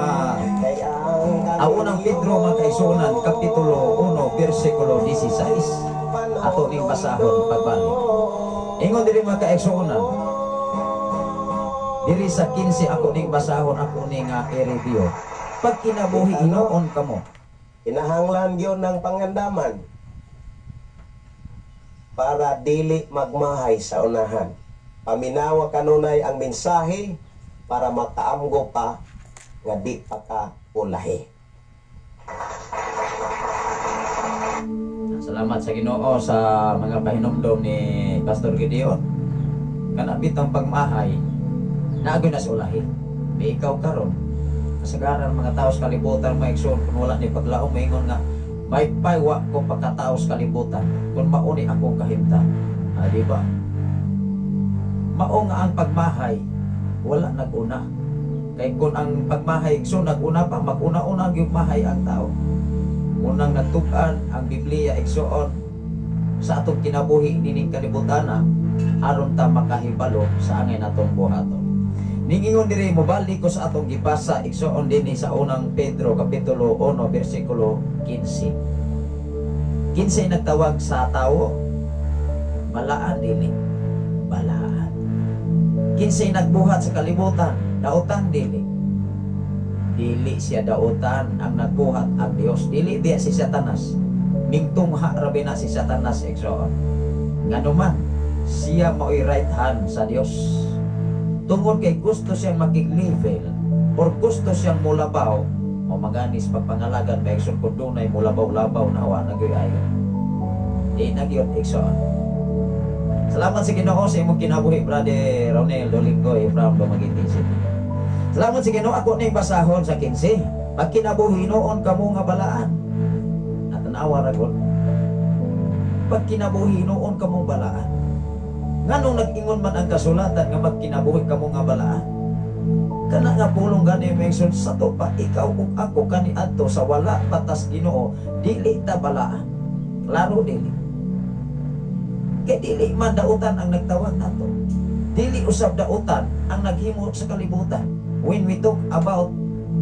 unang Pedro mga kaigsuonan kapitulo 1 bersikulo 16 ato ning basahon pagbalik. Ingon diri mga kaigsuonan Diri sa 15 ako ning basahon, ako ning i-review. Pag kinabuhi inoon kamo, Kinahanglan gyud ng pangandaman para dili magmahay sa unahan. Paminawa kanunay ang mensahe para makaamgo pa nga di pa ka ulahi. salamat sa Ginoo sa mga pahinomdom ni Pastor Gideon. Kana bitang pagmahay, naagoy na sa ulahi. Di ikaw karon, kasagaran mga tao sa kalibutan maigsoon kung wala ni paglaom maingon nga may paywa ko pagkatao sa kalibutan kung mauni akong kahimtang. Di ba? Mao nga ang pagmahay wala naguna. Kay kung ang pagmahay so naguna pa, maguna-una gyud mahay ang tao. Unang natug-an ang Biblia igsoon sa atong kinabuhi nining kalibutan aron ta makahibalo sa angay natong buhaton. Ningingon diri mo balik ko sa atong gibasa igsoon dinhi sa unang Pedro kapitulo 1 bersikulo 15. 15 nagtawag sa tao balaan dili, balaan. 15 nagbuhat sa kalibutan, dautan dili. Dili siya dautan ang nagbuhat ang Dios, dili diya si Satanas. Mingtungha rabi na si Satanas igsoon. Nganuman siya mao'y right hand sa Dios. Tungod kay gusto siyang makig-level or gusto siyang mulabaw o maganis pagpangalagan may igsoon kung dunay mulabaw-labaw na awa nagyoy-ayo. Di nagyot igsoon. Salamat sa Ginoo sa imong kinabuhi, Brother Ronel Dolingoy from Dumaguete City. Salamat sa Ginoo, ako ning basahon sa 15. Pag kinabuhi noon kamo nga balaan. At tanawa ra gud. Pag kinabuhi noon kamo balaan. Nganong nag-ingon man ang kasulatan nga magkinabuhi kamo nga balaan? Kana nga pulong gani mention sa to pa ikaw ug ako kaniadto sa wala batas Ginoo, dili ta balaan. Klaro dili. Kay dili man dautan ang nagtawag nato. Dili usab dautan ang naghimo sa kalibutan. When we talk about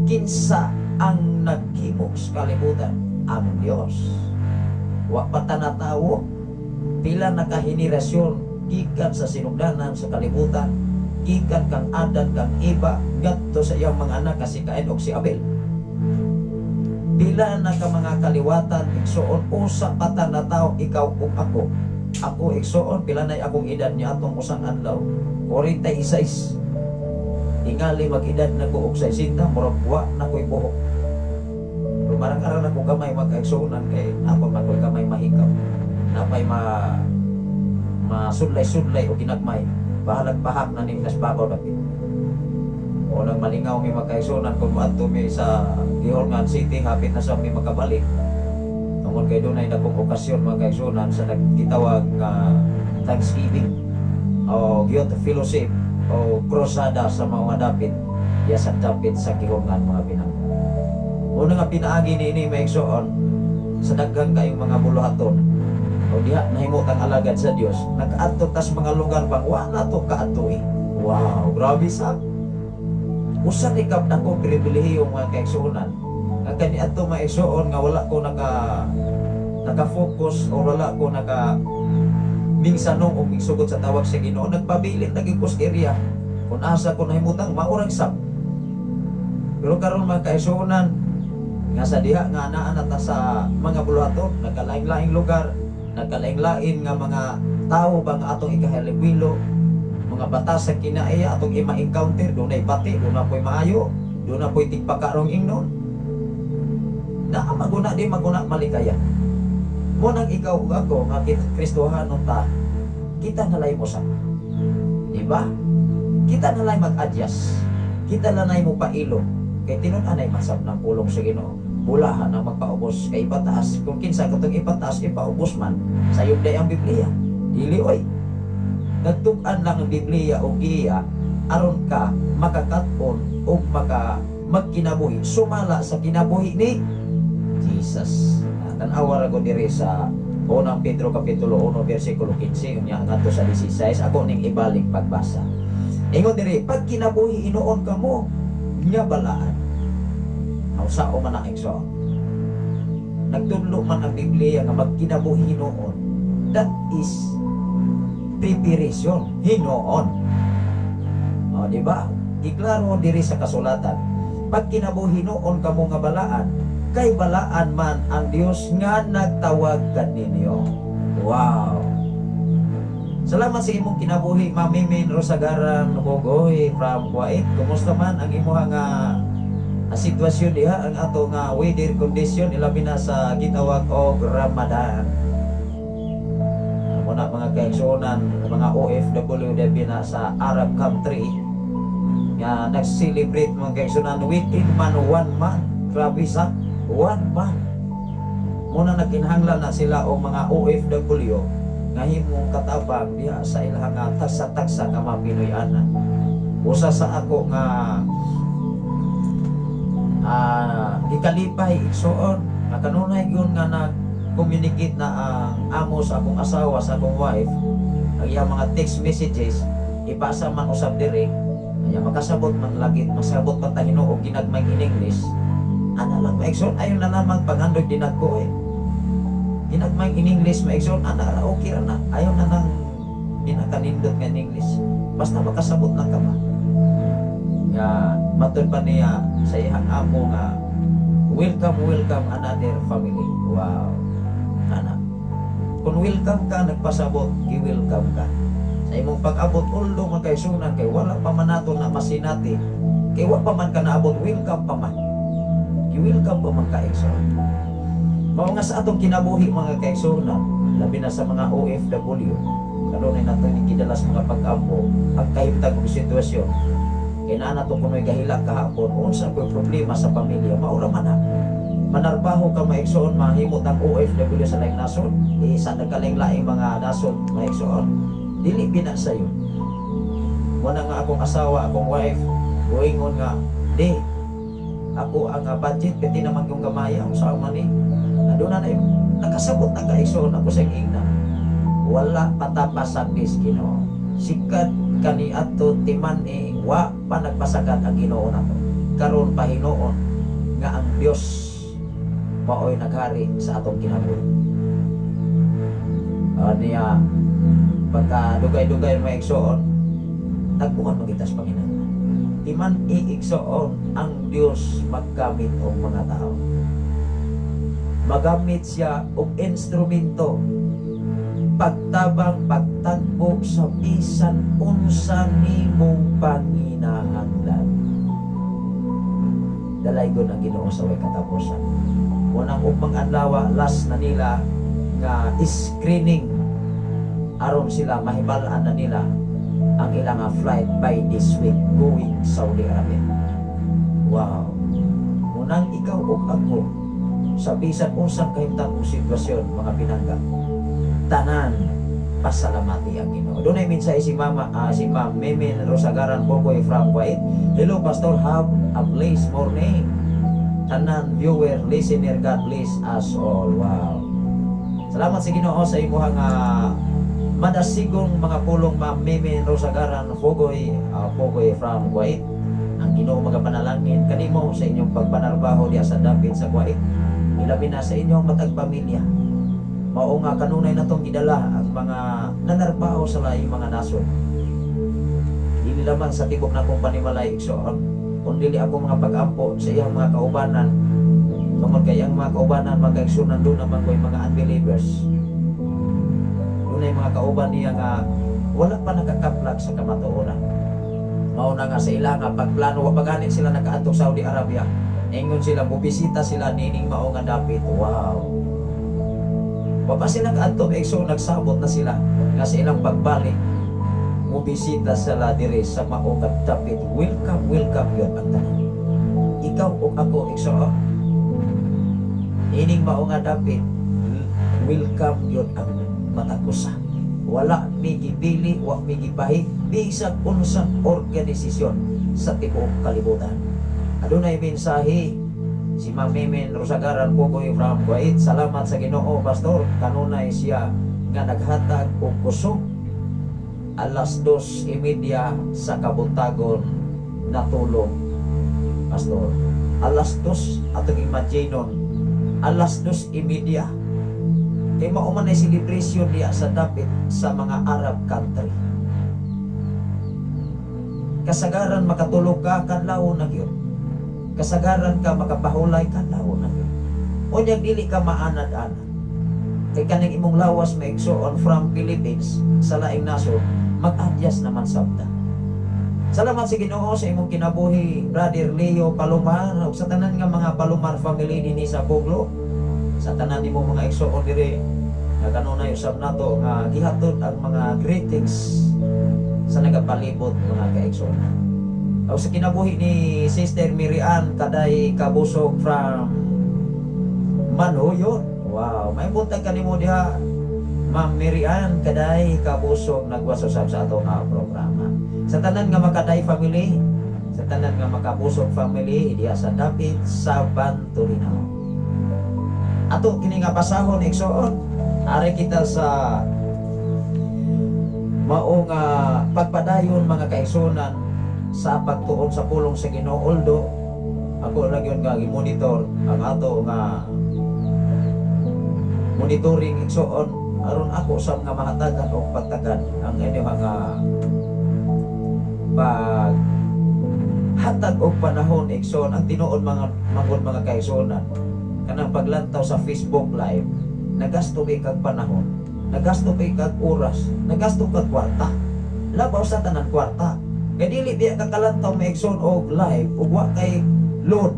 kinsa ang naghimo sa kalibutan, ang Dios. Wa pa ta natawo pila na ka henerasyon gikan sa sinugdanan sa kalibutan, gikan kang Adan kang Eva ngadto sa iyang mga anak si Cain ug si Abel. Pila na ka mga kaliwatan igsoon usa pa ta natawo ikaw ug ako. Ako igsoon pila nay akong edad ni atong usang adlaw 46. Tingali mag-edad na ko og 60 murag wa na ko'y buhok. Marang araw na ko gamay mag-igsuonan kay apa man ko'y gamay mahikaw. Napay masudlay-sudlay o ginagmay. Bahalag pahak na ning nasbabaw dapit. O nang malingaw mi mag-igsuonan kung maadto mi sa Gihorngan City hapit na sa mi makabalik. Tungod kay dunay dakong okasyon mag-igsuonan sa nagtitawag nga Thanksgiving o Youth Fellowship o krusada sa mga dapit ya sa dapit sa Gihorngan mga pinang. Una nga pinaagi ni maigsoon sa daghang kayong mga buluhaton o diha nahimutang alagad sa Dios nakaadto tas mga lugar bang wa na to kaadto eh. Wow, grabe sa usa ni kap nako pribilehiyo mga kaigsuonan nga kaniadto maigsoon nga wala ko naka-focus o wala ko mingsanong o mingsugod sa tawag sa Ginoo, nagpabilin naging kus area kung asa ko nahimutang maurang sap. Pero karon mga kaigsuonan nga sa diha nga anaa nata sa mga buluhaton, nagkalaing-laing lugar, nagkalaing-lain nga mga tao bang atong ikahalibwilo, mga batas sa kinaiya atong ima-encounter, dunay pati, doon na po'y maayo, doon na po'y tigpakarong ingnon. Na maguna di maguna malikaya. Munang ikaw ug ako nga Kristohanon ta, kita nalay mo sa. Di ba? Kita nalay mag-adjust. Kita nalay mo pailo. Kay tinud-anay masab ng pulong sa Ginoo. Bulahan ang magpaubos kay ipataas. Kung kinsa katong ipataas ipaubos man, sayod day ang Biblia. Dili oy. Nagtug-an lang ang Biblia o giya aron ka makakat-on o magkinabuhi sumala sa kinabuhi ni Jesus. Tanawa ra ko diri sa unang Pedro kapitulo 1 bersikulo 15 unya ngadto sa 16 ako ning ibalik pagbasa. Ingon diri pag kinabuhi inoon kamo nya balaan. Sao man ang igsoon. Nagtudlo man ang Biblia nga magkinabuhi noon. That is preparation hinoon. Di ba? Giklaro diri sa kasulatan. Pag kinabuhi noon kamo nga balaan, kay balaan man ang Dios nga nagtawag kaninyo. Wow. Salamat sa imong kinabuhi, Ma'am Mimin Rosagaran Bogoy from Kuwait. Kumusta man ang imong sitwasyon diha, ang ato nga weather condition ilabi na sa gitawag og Ramadan. Muna mga kaigsunan, mga OFW debi na sa Arab country nga nag-celebrate mga kaigsunan within man 1 month. Grabe sa 1 month. Muna nagkinahanglan na sila o mga OFW nga himong katabang diha sa ilang tagsa-tagsa nga mga Pinoy-ana. Usa sa ako nga gikalipay igsuon nga kanunay gyud nga nag-communicate na ang amo sa akong asawa, sa akong wife, ang iyang mga text messages ipasa man usab diri, aya makasabot man lagi, masabot pa ta Ginoo ginagmay in English. Ana lang maigsoon, ayon na naman panghandog din ako ginagmay in English maigsoon, ana ra okay ra na, ayon na nang ginakanindot nga in English, basta makasabot lang ka ba. Nga matud pa niya sa iyang amo nga welcome another family. Wow. Ana, kung welcome ka, nagpasabot, i-welcome ka sa imong pag-abot. Uldo man kay sunan kay wala pa man nato na masinati, kay wa pa man ka naabot, welcome pa man, i-welcome pa man ka igsoon. Mao nga sa atong kinabuhi mga kaigsunan, labi na sa mga OFW, kanunay nato ni gidalas mga pag-ampo ang kahimtang og sitwasyon. Kaya to kuno'y gahilak kahapon, unsa ko'y problema sa pamilya, maura man na. Manarbaho ka maigsoon, mahimot ang OFW sa laing nason, sa nagkalaing-laing mga nason maigsoon, dili bina sa'yo. Muna nga akong asawa, akong wife, buingon nga, di, ako ang budget, piti naman yung gamaya, ang sama ni, doon na yung nakasabot na kaigsoon, ako sa ingna. Wala patapas ang Ginoo. Sikat kani ato timan wa pa nagpasagat ang Ginoo nato. Karon pa hinuon nga ang Dios maoy naghari sa atong kinabuhi. Niya pagka dugay-dugay maigsoon, nagbukan magitas Panginoon. Timan iigsoon ang Dios maggamit og mga tao. Magamit siya og instrumento pagtabang pagtagbo sa bisan unsa nimong panginahanglan. Dalaygon ang Ginoo sa way katapusan. Unang upang adlaw last na nila nga screening aron sila mahibalaan na nila ang ilang flight by this week going Saudi Arabia. Wow. Unang ikaw ug ako sa bisan unsang kahimtang sitwasyon mga pinangga, tanan pasalamati ang Ginoo. Doon ay minsan si Ma'am Mimin Rosagaran Bogoy from Kuwait. Hello Pastor, have a blessed morning. Tanan viewer, listener, God bless us all. Wow. Salamat sa Ginoo sa imuhang madasigong mga pulong Ma'am Mimin Rosagaran Bogoy from Kuwait. Ang Ginoo magapanalangin kanimo sa inyong pagpanarbaho diya sa dapit sa Kuwait. Ilabi na sa inyong matagpamilya. Mao nga kanunay natong gidala ang mga nanarbaho sa laing mga nason. Dili lamang sa tibok na kong panimalay igsoon, kundi ako mga pag-ampo sa iyang mga kaubanan. Tungod kay ang mga kaubanan magkaigsunan doon naman ko'y mga unbelievers. Doon ay mga kauban niya nga wala pa nakakaplag sa kamatuoran. Mao na nga sa ilang pagplano, pagganit sila nakaadtog sa Saudi Arabia. Ingon sila, bubisita sila nining mao nga dapit. Wow. Wapa sila kaadto ekso nagsabot na sila nga sa ilang pagbalik. Mubisita sila diri sa mao nga dapit. Welcome yun ang tanan. Ikaw o ako ekso. Ining mao nga dapit. Welcome yun ang matakusa. Wala mi gipili, wa mi gipahi bisag unsang organisasyon sa tibuok kalibutan. Adunay mensahe si Ma'am Mimin Rosagaran Bogoy from Kuwait. Salamat sa Ginoo Pastor, kanunay siya nga naghatag og kusog alas 2:30 sa kabuntagon natulog Pastor. Alas 2 atong imaginon alas 2:30 kay mao man ay celebration diya sa dapit sa mga Arab country. Kasagaran makatulog ka kadlaw na gyud. Kasagaran ka makapahulay kadlaw na gyud. Unya dili ka maanad-anad. Kay kanang imong lawas maigsuon from Philippines sa laing nasod, mag-adjust naman sabta. Salamat sa Ginoo sa imong kinabuhi, Brother Leo Palomar, ug sa tanan nga mga Palomar family dinhi sa Buglo. Sa tanan nimo mga igsuon diri nga kanunay usab nato nga gihatod ang mga greetings sa nagapalibot mga kaigsoon. Ug sa kinabuhi ni Sister Miriam Kaday Kabusog from Manuyo. Wow, may buntag kanimo diha, Ma'am Miriam Kaday Kabusog nagwasosab sa atong programa. Sa tanan nga Makaday family, sa tanan nga Makabusog family diha sa Dapit sa Banturinaw. Ato kini nga pasahon igsoon, ari kita sa maong pagpadayon mga kaigsunan sa pagtuon sa pulong sa Ginoo. Although ako lang yun nga monitor ang ato nga monitoring igsoon aron ako sa mga mahatagan o pagtagan ang inyong nga pag hatag og panahon igsoon ang tinuod mga kaigsunan kanang paglantaw sa Facebook live. Nagasto kay kag panahon, nagasto kay kag oras, nagasto kag kwarta. Labaw sa tanan kwarta. Kay dili biya kakalantaw maigsoon og live ug wa kay load.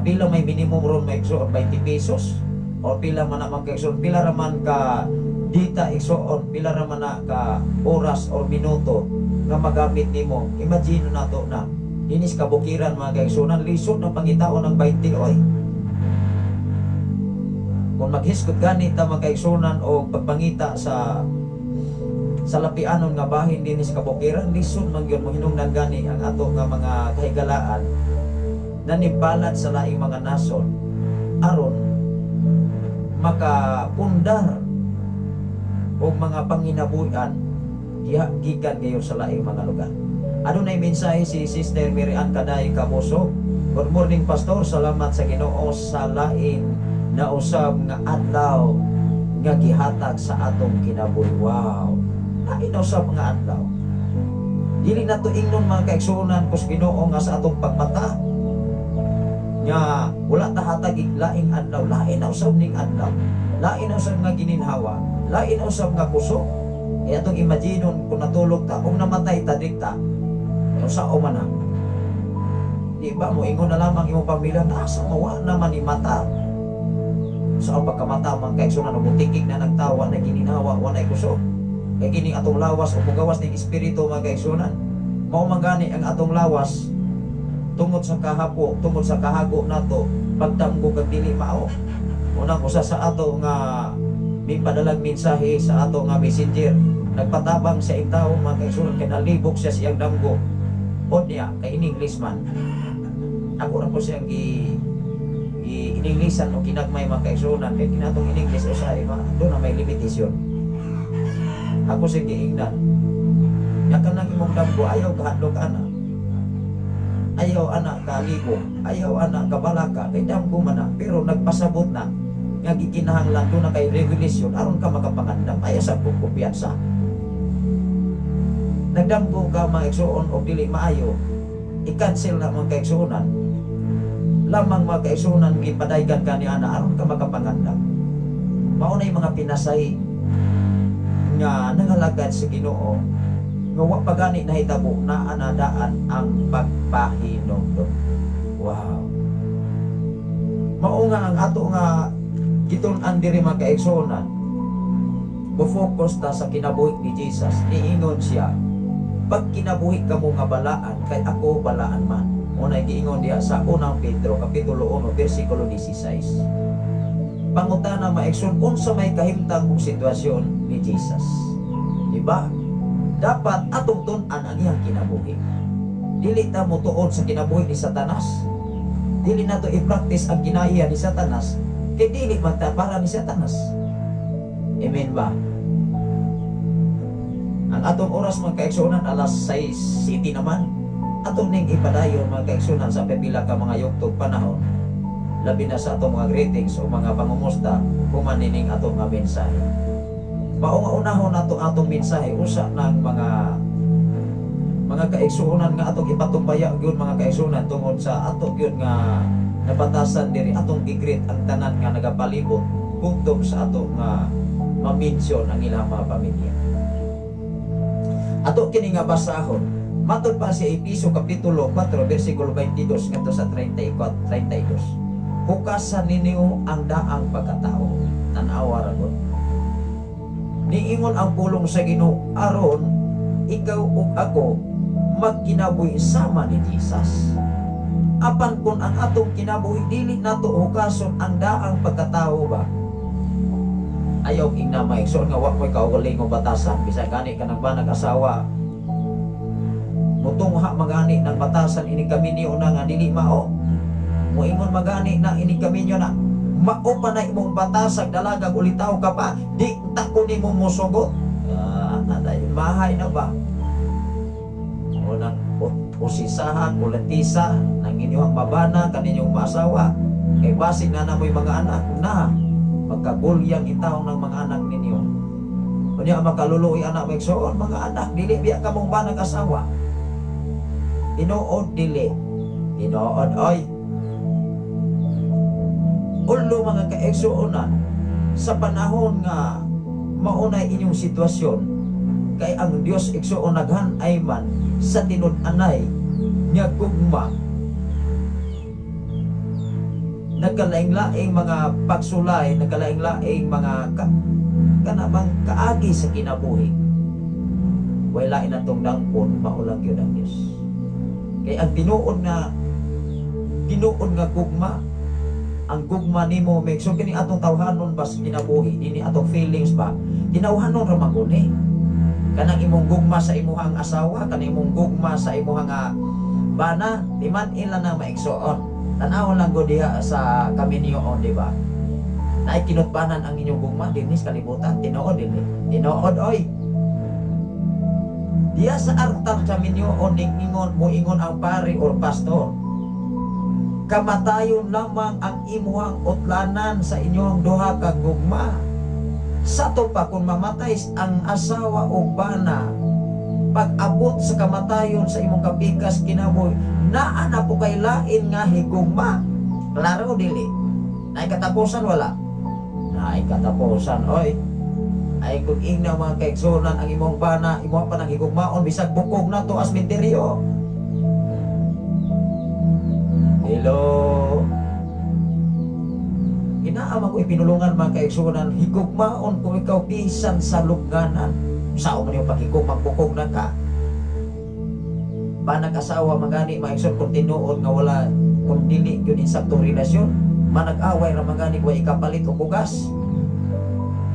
Pila may minimum ron maigsoon 20 pesos o pila man na magkaigsoon, pila ra man ka data igsoon, pila ra man na ka oras o minuto nga magamit nimo. Imagine nato na dinis kabukiran mga kaigsunan, lisod na pangitaon ng 20 oy. Kung maghiskot ganit ta mga kaigsunan o pagpangita sa lapianon nga bahin dinis kabukiran, lisod man gyud mahinungdan gani ang ato nga mga kahigalaan na nibalad sa laing mga nason aron makapundar o mga panginabuhian gikan kayo sa laing mga lugar. Adunay mensahe si Sister Miriam Kaday Kabusog. Good morning Pastor, salamat sa Ginoo sa laing na usab nga adlaw nga gihatag sa atong kinabuhi. Wow, lain usab nga adlaw. Dili na to ingnon mga kaigsunan kus Ginoo nga sa atong pagmata nga wala ta hatag laing adlaw, lain usab ning adlaw, lain usab nga gininhawa, lain usab nga kusog. E atong imaginon kung natulog ta, kung namatay ta dikta, yung sao man na. Di ba mo ingon na lamang imong pamilya, asa mawa naman ni mata. Sa pagkamata man kaigsunan o mutikig na nagtawa na gininhawa, wanay kusog. Kay kini atong lawas o mugawas ning espiritu mga kaigsunan. Mao man gani ang atong lawas tungod sa kahapo, tungod sa kahago nato, pagtamgo kag dili mao. Unang usa sa ato nga mipadalag mensahe sa ato nga messenger, nagpatabang sa tawo mga kaigsunan kay nalibog siya siyang damgo. O niya kay in English man. Ako ra po siyang in-Englishan o kinagmay mga kaigsunan kay kinatong in English usahay doon na may limitasyon. Ako siya giingnan. Yakan nang imong damgo ayaw kahadlok ana. Ayaw anak kalibo, ayaw anak kabalaka, kay damgo man na, pero nagpasabot na nga gikinahanglan doon na kay revelation aron ka makapangandam, ayaw sa kumpiyansa. Nagdamgo ka mga igsuon o dili maayo, i-cancel na mga kaigsunan. Lamang mga kaigsunan gipadaygan ka ni ana aron ka makapangandam. Maunay mga pinasay nga nangalagad sa Ginoo nga wa pa gani nahitabo na anadaan ang pagpahinumdom. Wow. Mao nga ang ato nga gitun-an diri mga kaigsunan, mo-focus ta sa kinabuhi ni Jesus. Niingon siya, pag kinabuhi ka mo nga balaan, kay ako balaan man. Unay giingon diha sa 1 Pedro kapitulo 1 bersikulo 16. Pangutana maigsoon unsa may kahimtang og sitwasyon ni Jesus. Diba? Dapat atong tun-an ang iyang kinabuhi. Dili ta mo tuon sa kinabuhi ni Satanas. Dili na to i-practice ang kinaiya ni Satanas. Kay dili man ta para ni Satanas. Amen ba? Ang atong oras mga kaigsunan alas 6:00 naman. Atong ning ipadayon mga kaigsunan sa pipila ka mga yugtog panahon. Labi na sa atong mga greetings o mga pangumusta kumanining atong mga mensahe. Maunahon nato atong mensahe usa ng mga mga kaigsuonan nga atong ipatubaya gyud mga kaigsuonan tungod sa ato gyud nga nabatasan diri atong gigreet ang tanan nga nagapalibot bugtong sa ato nga ma-mention ang ilang mga pamilya. Ato kini nga basahon matud pa si Episo kapitulo 4 bersikulo 22 ngadto sa 32. Hukasan ninyo ang daang pagkatao. Tan-awa ra gud. Niingon ang pulong sa Ginoo aron ikaw ug ako magkinabuhi sama ni Jesus. Apan kun ang atong kinabuhi dili nato hukason ang daang pagkatao ba? Ayaw ing na maigsoon nga wa ko'y kaugaling o batasan bisag gani ka nang ba nag-asawa mutungha magani ng batasan ini kami niyo na nga dili mao moingon magani na ini kami niyo na mao pa na imong batasag dalaga ulitaw ka pa di ta ko nimo mosugot nadayon mahay na ba o nang usisahan ulatisa nang inyong mabana kaninyong maasawa kay basig na namoy mga anak na magkagulyang itaw ng mga anak ninyo. Kunya makaluluoy anak magsoon mga anak dili biya ka mong banag asawa. Tinuod dili. Tinuod oy. Ulo mga kaigsuonan sa panahon nga maunay inyong sitwasyon kay ang Dios igsuon naghan ay man sa tinud-anay nga gugma nagkalaing-laing mga pagsulay, nagkalaing-laing mga kanabang kaagi sa kinabuhi. Wala inatong dangpon, maulang yun ang Diyos. Kaya ang tinuod nga gugma, ang gugma ni mo, so kini atong tawhanon ba sa kinabuhi, dini atong feelings ba, tinawhanon ramang guni. Kanang imong gugma sa imuhang asawa, kanang imong gugma sa imuhang bana, di man ila na maigsoon. Tanaw lang go diha sa kami niyo di ba? Na kinutbanan ang inyong gugma dinis kalibutan tinuod dinhi. Tinuod oy. Diya sa altar kami niyo ingon mo ingon ang pari or pastor. Kamatayon lamang ang imuhang utlanan sa inyong duha ka gugma. Sa to pa kung mamatay ang asawa o bana pag-abot sa kamatayon sa imong kapikas kinabuhi naa na po kay lain nga higugma. Klaro dili. Naay katapusan wala. Naay katapusan oy. Ay kung ingna mga kaigsuonan ang imong bana, imo pa nang higugmaon bisag bukog na to as menteryo. Hello. Inaama ko ipinulungan mga kaigsuonan higugmaon kung ikaw bisan sa lugnanan. Sao man yung pagigugma bukog na ka. Manag-asawa magani maigsoon kung tinuod nga wala kung dili yun insaktong relasyon. Manag-away ra magani wa ikapalit og bugas.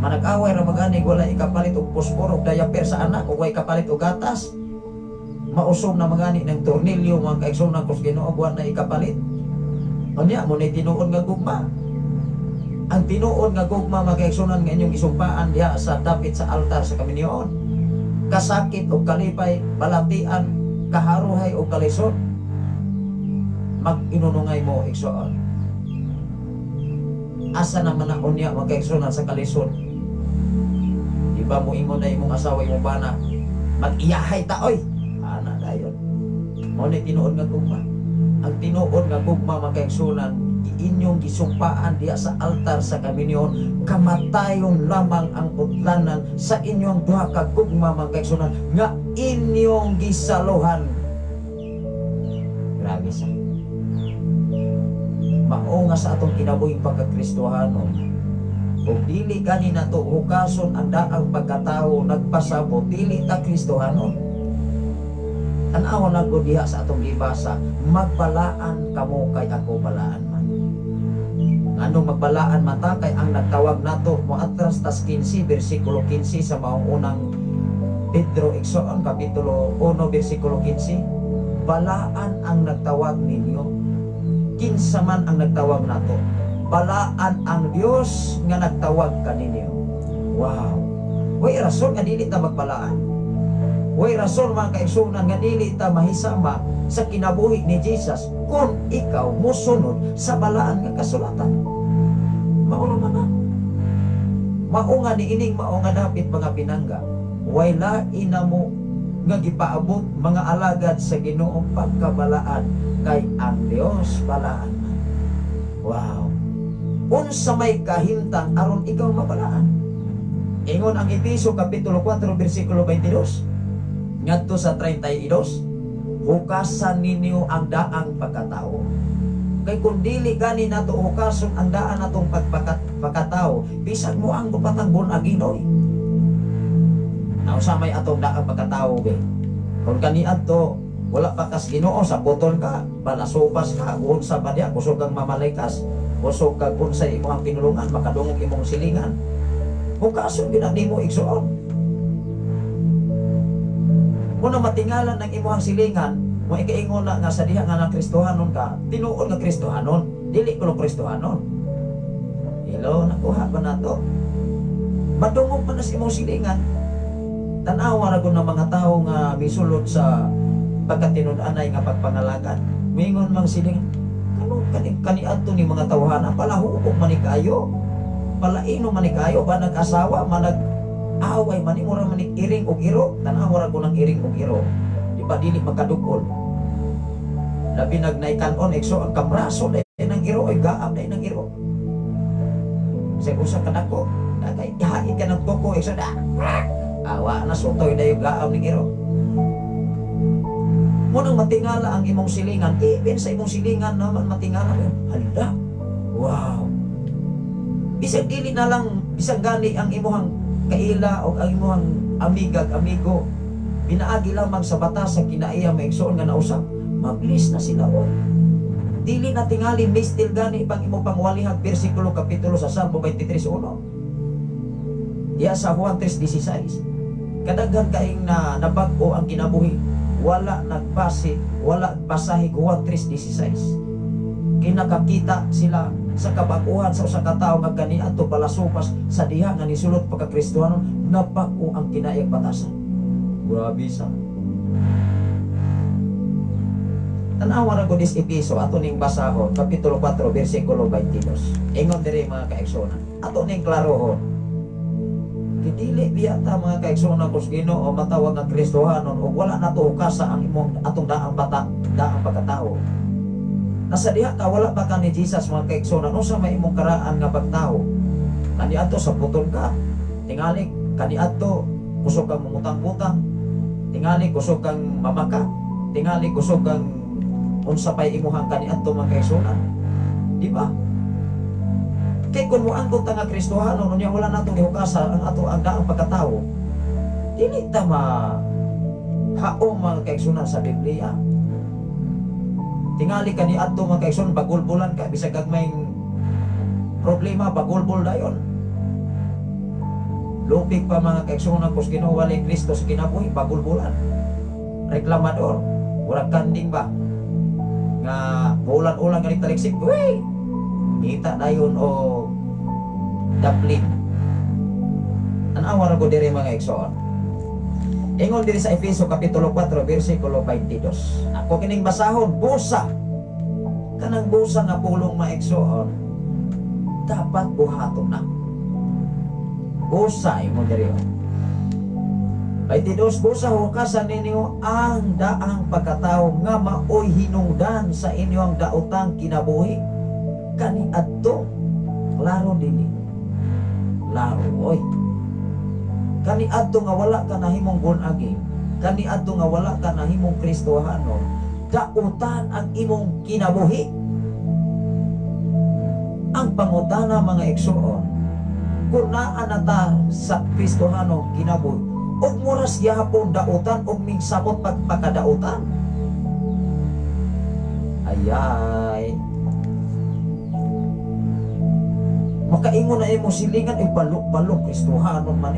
Manag-away ra magani wala ikapalit og pospor og diaper sa anak ug wa ikapalit og gatas. Mausom na magani ng tornilyo mga kaigsuonan kung Ginoo buwan na ikapalit. Unya mo ni tinuod nga gugma. Ang tinuod nga gugma mga kaigsuonan nga inyong isumpaan diha sa dapit sa altar sa kaminyoon. Kasakit o kalipay, balatian, kaharuhay o kalisod, mag-inunungay mo igsoon. Asa naman na unya mga kaigsuonan sa kalisod. Di ba mo ingon na imong asawa imong bana, mag-iyahay ta oy. Ana dayon. Mo ni tinuod nga gugma. Ang tinuod nga gugma mga kaigsuonan inyong gisumpaan diya sa altar sa kaminyoon kamatayon lamang ang utlanan sa inyong duha ka gugma mga kaigsuonan nga inyong gisaluhan. Grabe sa mao nga sa atong kinabuhing pagkakristohano kung dili gani nato hukason ang daang pagkatao nagpasabot dili ta kristohano. Tanaw na ko diha sa atong libasa magbalaan kamo kay ako balaan man. Anong magbalaan mata kay ang nagtawag nato mo atras tas 15 bersikulo 15 sa maong unang Pedro igsoon kapitulo 1 bersikulo 15 balaan ang nagtawag ninyo kinsa man ang nagtawag nato balaan ang Dios nga nagtawag kaninyo. Wow, way rason nga dili ta magbalaan. Way rason mga kaigsuonan nga dili ta mahisama sa kinabuhi ni Jesus kung ikaw musunod sa balaan nga kasulatan. Mao naman na. Mao nga niining mao nga dapit mga pinangga. Way lain na mo nga gipaabot mga alagad sa Ginoo pagkabalaan kay ang Dios balaan. Wow. Unsa may kahimtang aron ikaw mabalaan? Ingon ang Efeso kapitulo 4 bersikulo 22 ngadto sa 32, hukasan ninyo ang daang pagkatao. Kay kung dili gani nato hukason ang daan natong pagkatao, bisag mo ang bupatang bunaginoy. Nausa may atong daang pagkatao be. Kung kani adto wala pa kas Ginoo, sa putol ka, palasupas ka, unsa pa diya, kusog kang mamalaikas, kusog kang unsay imong pinulungan, makadungog imong silingan. Hukason ginani mo igsuon. Kung matingalan ng imong silingan, mo ikaingon na nga sa diha nga na Kristohanon ka, tinuod nga Kristohanon, dili ko Kristohanon. Hello, nakuha ba nato? Madungog man na sa imong silingan. Tanawa ra gud ng mga tawo nga misulod sa pagkatinud-anay nga pagpangalagan. Mingon mang silingan, kaniadto ni mga tawhana pala hukom man ni kayo. Palaino man ni kayo ba nag-asawa man nag-away man imo ra man iring og iro. Tanawa ra ko ng iring og iro. Di ba dili magkadugol. Labi nagnaykanon ekso ang kamraso dai nang iro ay gaam dai nang iro. Sa usa kadako, dagay ihait ka ng toko ekso da. Awa na sutoy dayo gaam ning iro. Munang matingala ang imong silingan, even sa imong silingan naman matingala mo. Halida. Wow. Bisag dili na lang, bisag gani ang imong kaila o ang imong amigag, amigo, pinaagi lamang sa batas sa kinaiya maigsoon nga nausap, mabilis na sila o. Dili na tingali, mistil gani pang imong pangwalihag bersikulo kapitulo sa Salmo 23:1. Diya sa Juan 3:16. Kadaghan kaing na nabag-o ang kinabuhi. Wala nagpasi, wala pasahig. Juan 3:16. Kinakakita sila sa kabaguhan sa usa ka tawo nga kaniadto palasupas sa diha nga nisulot pagka-Kristohanon, napag-o ang kinayang batasan. Grabe sa. Tanawa ra ko dis Efeso ato ning basahon kapitulo 4 bersikulo 22. Ingon diri mga kaigsoon. Ato ning klarohon. Dili biyata mga kaigsoon kus Ginoo matawag nga Kristohanon ug wala nato ukasa ang imong atong daang pagkatao. Nasa diha ka wala pa ka ni Jesus mga kaigsoon, ano sa may imong karaan nga pagtao? Kaniadto sa putol ka. Tingali kaniadto kusog kang mumutang-utang. Tingali kusog kang mamaka. Tingali kusog kang unsa pay imuhang kaniadto mga kaigsoon. Di ba? Kay kung mo angkot nga Kristohanon unya wala natong gihukasa ang ato ang daang pagkatao, dili ta haom mga kaigsunan sa Biblia. Tingali ka ni adto mga kaigsunan, bagulbulan ka bisag gagmayng problema, bagulbul dayon. Lupig pa mga kaigsunan kus Ginoo walay Kristo sa kinabuhi, bagulbulan. Reklamador, wala kanding ba nga ulan-ulan ganit taliksik, uy! Kita dayon o daplin. Tanawa ra ko diri mga igsoon. Ingon diri sa Efeso kapitulo 4 bersikulo 22. Ako kining basahon, busa. Kanang busa nga pulong mga igsoon, dapat buhaton na. Busa ingon diri. 22 busa hukasan ninyo ang daang pagkatao nga maoy hinungdan sa inyong daotang kinabuhi. Kani adto laro dili laro oy kani adto nga wala ka nahimong gunagi, kani adto nga wala ka nahimong Kristohanon, dautan ang imong kinabuhi. Ang pangutana mga igsoon, kung naa na ta sa Kristohanon kinabuhi og moras gihapon dautan og migsabot pagpakadautan, ayay makaingon na imo silingan ay balok-balok Kristohanon man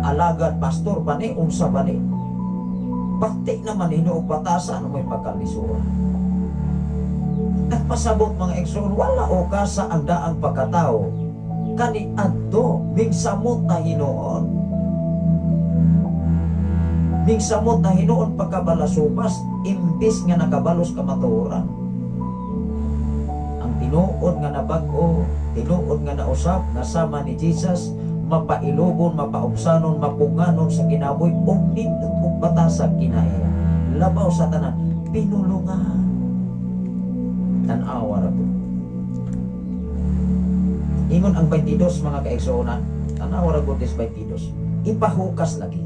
alagad pastor pa unsa ba bakti naman hinuog batasan may pagkalisuran. Nagpasabot mga igsoon, wala o kasa ang daang pagkatao kani adto mingsamot na Hinoon, mingsamot na Hinoon pagkabalasupas imbis nga nakabalos kamatuoran. Ang tinuod nga nabag-o, tinuod nga nausap nasama ni Jesus, mapailogon, mapaubsanon, mapunganon sa kinabuhi ug nindot ug batasag kinaiya. Labaw sa tanan pinulungan. Tan-awa ra po. Ingon ang 22 mga kaigsuonan, tan-awa ra po des 22. Ipahukas lagi.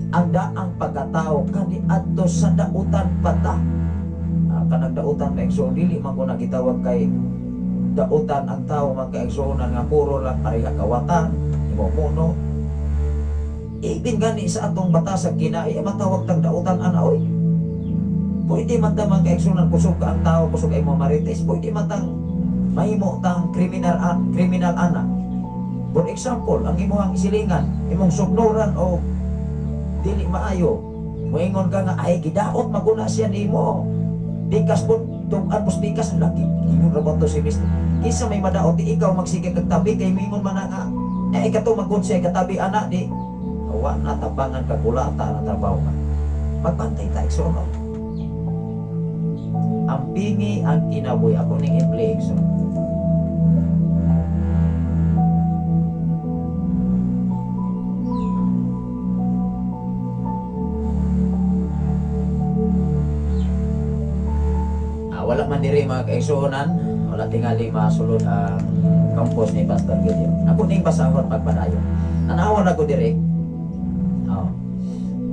Ang daang pagkatao kaniadto sa dautan pata. Kanang dautan kaigsuon dili man ko nagitawag kay dautan ang tao man kaigsuonan nga puro lang pareha kawatan, imo Ibin gani sa atong batasag kinaiya matawag tang dautan ana oy. Pwede man ta man kaigsuonan kusog ka ang tao, kusog ay mo marites, pwede man tang mahimo tang kriminal ana. For example, ang imong isilingan, imong sugnoran o dili maayo, moingon ka nga ay gidaot maguna siya nimo. Dikas po, tugan po dikas ang laki. Ingon ra ba to si Mister? Kisa may madaot, di ikaw magsigig kagtabi, kay mingon man nga, ikaw magkon siya katabi, anak, di. Awa na, tabangan ka, kulata na trabaho ka. Magbantay tayo, sunod. Ang pingi, ang kinabuhi, ako ning i-play, so. Wala man diri mga kaigsuonan, wala tingali masulod ang campus ni Pastor Gideon. Ako ning basahon pagpadayon. Tanawa na ko diri.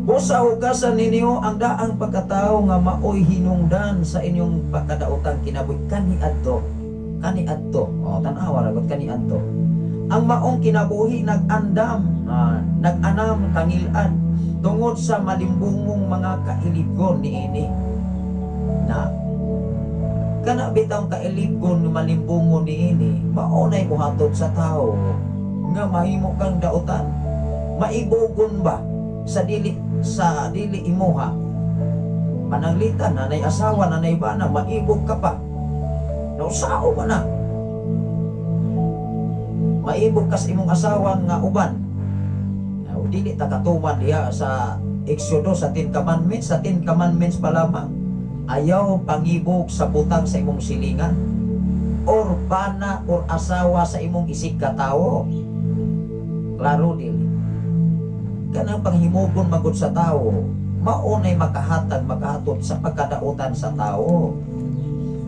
Busa hugasan ninyo ang daang pagkatao nga maoy hinungdan sa inyong pagkadaotang kinabuhi kaniadto. Kaniadto. Tanawa ra gud kaniadto. Ang maong kinabuhi nag-anam, nag-anam kangil-an tungod sa malimbungong mga kailigon niini. Na kana bitaw kailigon malimbungon niini maunay buhaton sa tao nga mahimo kang dautan. Maibugon ba sa dili imuha? Pananglitan nanay asawa nanay bana maibog ka pa. Nausao man na. Maibog kas imong asawa nga uban. Dili ta katuman diha sa Exodus sa 10 Commandments, sa 10 Commandments pa lamang. Ayaw pangibog sa butang sa imong silingan or bana or asawa sa imong isig katawo. Klaro dili. Kanang panghimugon magud sa tao, maunay makahatod sa pagkadautan sa tao.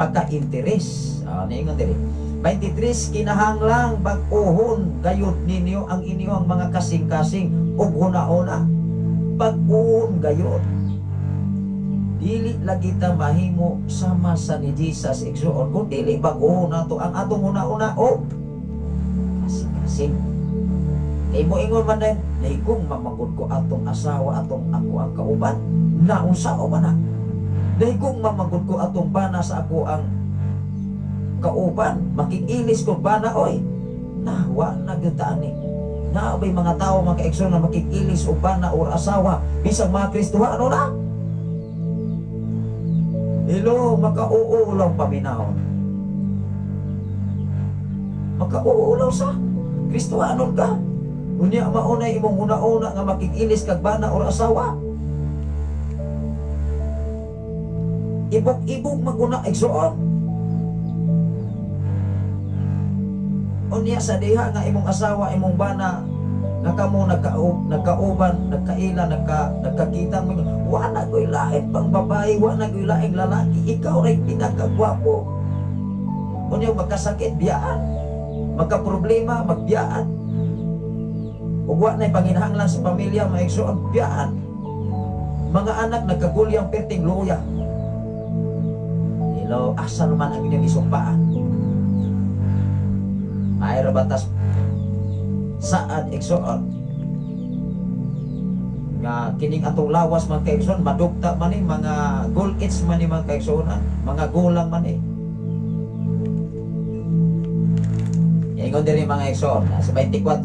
Pagka-interes. Niingon dili. 23 kinahanglang bag-uhon gayud ninyo ang inyong mga kasing-kasing ug huna-una. Pag-uhon gayud. Dili lagi ta mahimo sama sa ni Jesus igsuon kung dili bag-o nato ang atong una-una o kasing-kasing. Kay mo ingon man din, kung mamangkod ko atong asawa atong ako ang kauban, naunsa o man na. Kung mamangkod ko atong bana sa ako ang kauban, makikilis ko bana oy. Wa na gyud ta ani. Naabay mga tao mga kaigsoon na makikilis og bana or asawa bisang mga Kristohano na. Hello, makauulaw paminahon. Makauulaw sa Kristohano ka. Unya maunay imong una-una nga makikilis kag bana or asawa. Ibog-ibog maguna igsuon. Unya sa diha nga imong asawa, imong bana nga kamo nagkauban, nagkaila, nagkakita mo, wala ko'y lain pang babae, wala ko'y laing lalaki, ikaw rin pinakagwapo. Kung yung magkasakit, biyaan. Magkaproblema, magbiyaan. Kung wala na'y panginahanglan sa pamilya, maigsuon, biyaan. Mga anak, nagkagulyang perting luya. Hello, asa naman ang inyong isumpaan? Mayroon batas saad igsuon nga kining atong lawas man kaigsuon madugta man ni mga goal its man ni mga kaigsuonan, mga gulang man ni. Ingon diri mga igsuon sa 24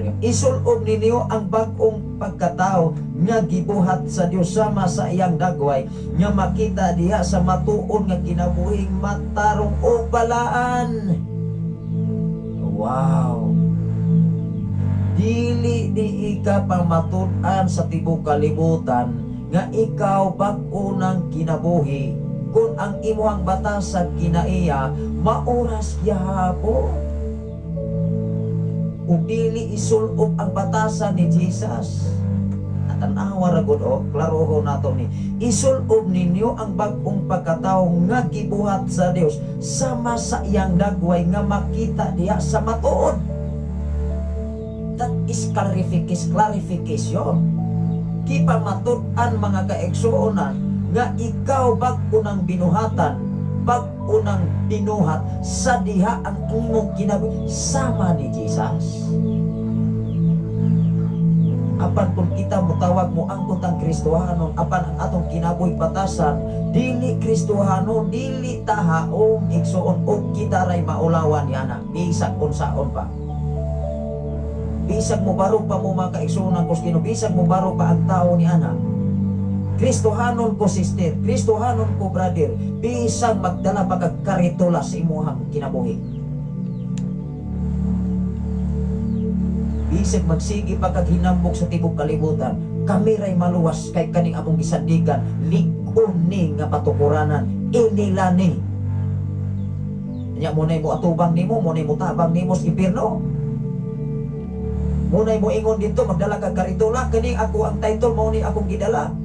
niyo. Isul-og ninyo ang bag-ong pagkatao nga gibuhat sa Dios sama sa iyang dagway nga makita diha sa matuon nga kinabuhing matarong o balaan. Wow. Dili di ika pamatud-an sa tibok kalibutan nga ikaw bag-o ng kinabuhi kung ang imuhang batasag kinaiya mauras gyapon. ug dili isulob ang batasan ni Jesus. Tanawa ra gud klaro ho nato ni isulob ninyo ang bag-ong pagkatawo nga gibuhat sa Dios sama sa iyang dagway nga makita diha sa matuod. That is clarification. Kipa matud-an mga kaigsuonan nga ikaw bag-o nang binuhatan, bag-o nang binuhat sa diha ang imong kinabuhi sama ni Jesus. Apan kung kita mutawag mo ang utang Kristohanon, apan ang atong kinabuhi batasan dili Kristohanon, dili tahaong igsuon og kita ray maulawan yana bisag unsaon pa. Bisag mo baro pa mo mga kaigsuonan kuskino, bisag mo baro pa ang tao ni ana. Kristohanon ko sister, Kristohanon ko brother, bisag magdala pa kag karitola sa imong kinabuhi. Bisag magsigi pagkaghinambok sa tibok kalibutan, kami ray maluwas kay kaning among gisandigan, lig-on ni nga patukuranan, inilani. Nya mo nay mo atubang nimo, mo nay mo tabang nimo sa impierno. Mo nay mo ingon dito magdala ka karitola, kani ako ang title mo ni akong gidala.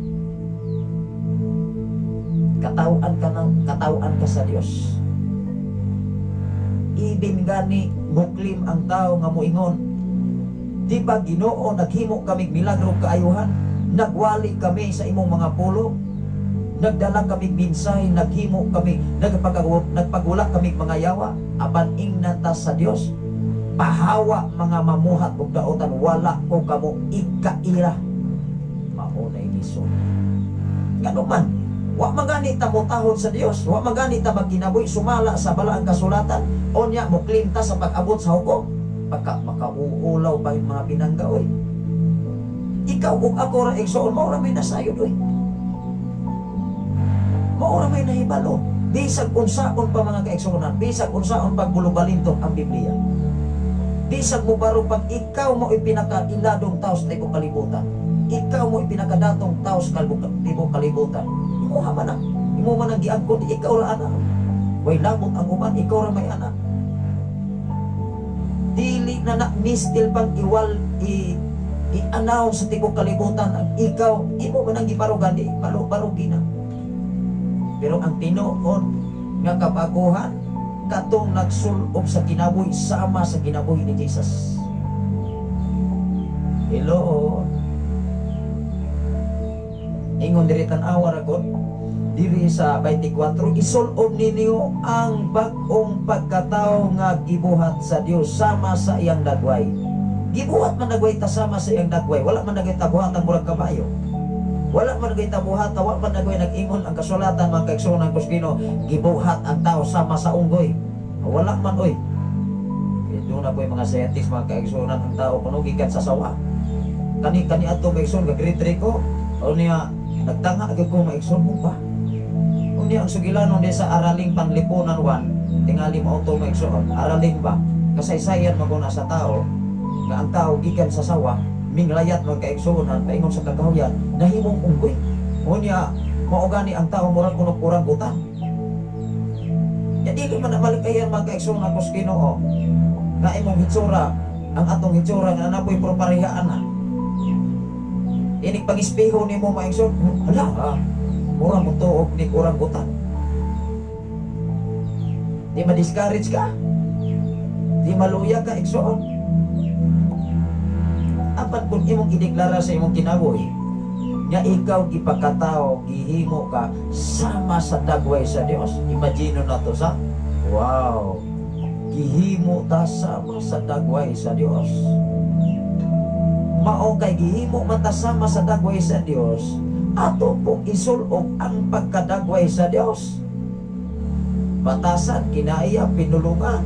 Katawan ka sa Dios. Ibin gani muklim ang tao nga moingon, di ba Ginoo naghimo kami milagro kaayuhan, nagwali kami sa imong mga pulo, nagdala kami minsay, naghimo kami, nagpagula kami mga yawa, apan ingnan ta sa Dios, pahawa mga mamuhat ug daotan, wala ko kamo ikaira. Maunay lisod. Ngano man, wa magani ta motahon sa Dios, wa magani ta magkinabuhi sumala sa balaang kasulatan, onya mo klimta sa pag-abot sa hukom. Makauulaw pa yung mga pinangga, oy. Ikaw ug ako ra igsoon, mao ra may nasayod, oy. Mao ra may nahibalo. Bisag unsaon pa mga kaigsuonan, bisag unsaon pagbulubalintok ang Biblia. Bisag mo baro pag ikaw mo ipinakailadong tao sa tibok kalibutan, ikaw mo ipinakadatong tao sa tibok kalibutan, imo man ang giangkon, ikaw ra anak. Way labot ang uban, ikaw ra may anak. Dili na mistil pang i-announce sa tibok kalibutan ang ikaw, imo man ang giparugan, di parugi na. Pero ang tinuod nga kabaguhan, katong nagsulob sa kinabuhi sama sa kinabuhi ni Jesus. Hello. Ingon diri tan-awa ra gud diri sa 24, isulob ninyo ang bag-ong pagkatao nga gibuhat sa Dios sama sa iyang dagway. Gibuhat man dagway ta sama sa iyang dagway, wala man dagway tabuhat ang murag kabayo. Wala man dagway tabuhat, wala man dagway nag-ingon ang kasulatan mga kaigsuonan kuskino, gibuhat ang tao sama sa unggoy. Wala man oy. Ito na po yung mga scientist mga kaigsuonan, ang tao kuno gikan sa sawa. Kani ato kaigsuon ka grade 3 ko, o niya nagtanga gyud ko maigsuon mo ba? Unya ang sugilanon di sa araling panlipunan 1, tingali mo auto maigsuon, araling ba? Kasaysayan maguna sa tao, nga ang tao gikan sa sawa, minglayat magkaigsuonan, paingon sa kakahuyan, nahimong unggoy. Unya, mao gani ang tao murag kunok orangutan. Ya dili man namalikayan magkaigsuonan kus Ginoo, nga imong hitsura, ang atong hitsura nga napoy proparehaan na. Inig pag-espeho ni mo maigsuon, hala murang mo tuog ni orangutan. Di ma-discourage ka, di maluya ka igsuon. Apan kung imong ideklara sa imong kinabuhi nga ikaw gipakatao, gihimo ka sama sa dagway sa Dios. Imagine na to sa wow, gihimo ta sama sa dagway sa Dios. Mao kay gihimo man ta sama sa dagway sa Dios, ato pong isulob ang pagkadagway sa Dios. Batasan kinaiya pinulungan,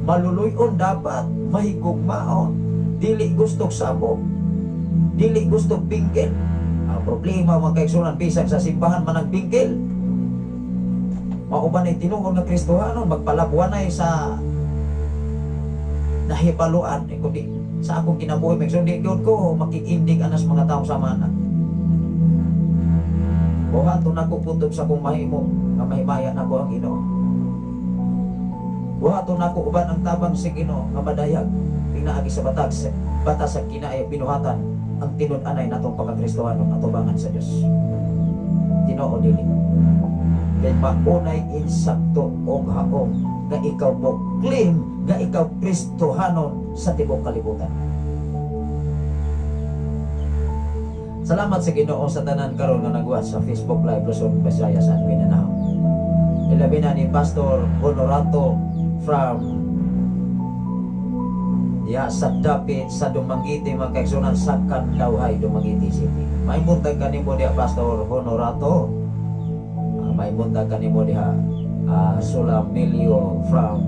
maluluyon dapat mahigugmaon, dili gustong sabog, dili gustong bingkil. Ang problema mga kaigsuonan, bisag sa simbahan man ang bingkil, mauban ay tinuod nga Kristohano magpalabuanay sa nahibaluan. Kundi sa akong kinabuhi maigsuon, di gyud ko makikindig anas mga taong sama na. Buhaton ako putob sa kong mahimo nga mahimaya na ko ang Ginoo. Buhaton nako uban ang tabang sa Ginoo nga madayag pinaagi sa batas sa kinaay binuhatan ang tinud-anay natong pagkakristohanon atubangan sa Dios. Tinoo dili. Kay maunay insakto og haom nga ikaw mo claim nga ikaw Kristohanon sa tibuok kalibutan. Salamat sa Ginoo sa tanan karon nga nagwas sa Facebook Live Luzon, Visayas and Mindanao. Ilabi na ni Pastor Honorato from sa Dapit sa Dumaguete mga kaigsunan sa Canlawhay, Dumaguete City. May buntag kanimo diha Pastor Honorato. May buntag kanimo diha Sulamilio from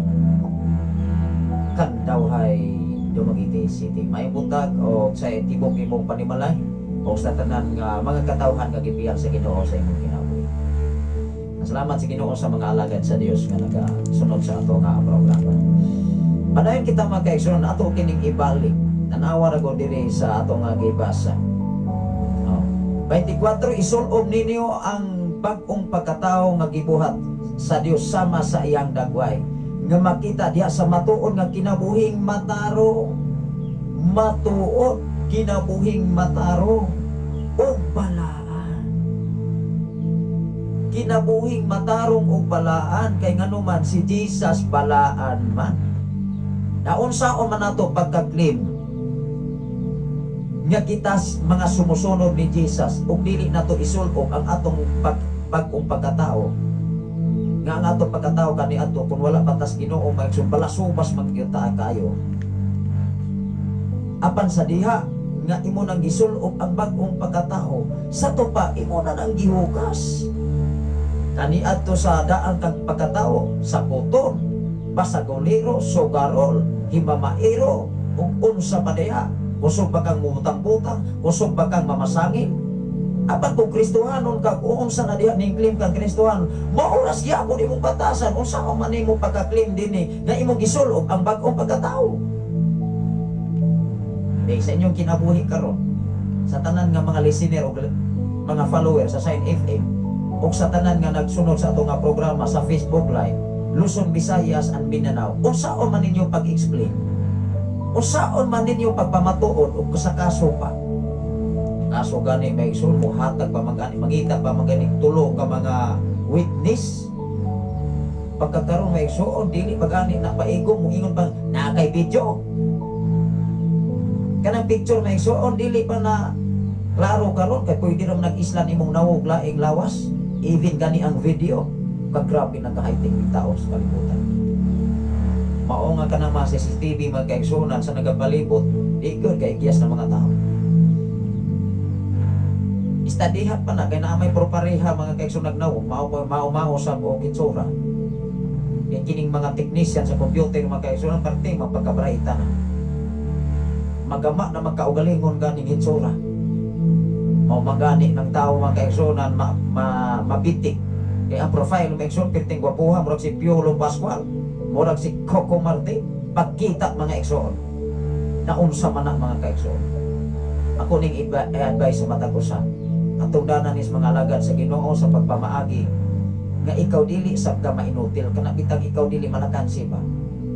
Canlawhay, Dumaguete City. May buntag o sa tibok imong panimalay o sa tanan nga mga katawhan nga gipiyang sa Ginoo sa imong kinabuhi. Salamat sa Ginoo sa mga alagad sa Dios nga nagasunod sa ato nga programa. Padayon kita mga kaigsunan ato kining ibalik. Tanawa ra ko diri sa ato nga gibasa. 24 isul-ob ninyo ang bag-ong pagkatao nga gibuhat sa Dios sama sa iyang dagway nga makita diha sa matuod nga kinabuhing mataro. Matuod kinabuhing mataro ug balaan. Kinabuhing matarong ug balaan kay nganuman si Jesus balaan man. Naunsaon man nato pagka-claim nga kita mga sumusunod ni Jesus ug dili nato isulog ang atong bag-ong pagkatao nga ang atong pagkatao kani ato kung wala patas Ginoo magsubalas-subas magyuta kayo apan sa diha nga imo nang gisulog ang bag-ong pagkatao sa tupa imo na nang gihugas kani adto sa daan kang pagkatao sa puton basagolero, sogarol, himamaero, ug unsa pa diha, kusog ba kang mutang-butang, kusog ba kang mamasangin. Apan kung Kristohanon ka, kung unsa na diha ning claim kang Kristohanon, mauras gyapon imong batasan, unsa man imong pagka-claim dinhi nga imong gisulog ang bag-ong pagkatao. Dahil sa inyong kinabuhi karon, sa tanan nga mga listener o mga follower sa Sign FM, o sa tanan nga nagsunod sa ato nga programa sa Facebook Live, Luzon, Visayas and Mindanao, unsaon man ninyo pag-explain, unsaon man ninyo pagpamatuod o sa kaso pa, kaso gani may isul mo hatag pa magani mangita pa maganing tulo ka mga witness pagkakaroon may igsuon dili pagani na paigong mo ingon pa na kay video kanang picture may igsuon dili pa na klaro karon kay pwede ra nag-islan imong nawog laing lawas even gani ang video kagrabe na kahaiting tao sa kalibutan. Mao nga kanang mga CCTV magkaigsunan sa nagapalibot, di good kay giyas ng mga tao. Istadihat pa na kay na may propareha mga kaigsunan nagnaw, mao sa buong kitsura. Yan kining mga technician sa computer mga kaigsunan parte mapagkabraita na. Magama na magkaugalingon ganing hitsura. Mao magani ng tao mga kaigsunan mabitik. Kaya ang profile may ekson pirting gwapuha murag si Piolo Pascual murag si Coco Marte pagkita mga ekson na unsa man mga kaekson ako ning i-advise sa matag usa atong danan is mga alagad sa Ginoo sa pagpamaagi nga ikaw dili sab ka mainutil kana bitang ikaw dili malakansi ba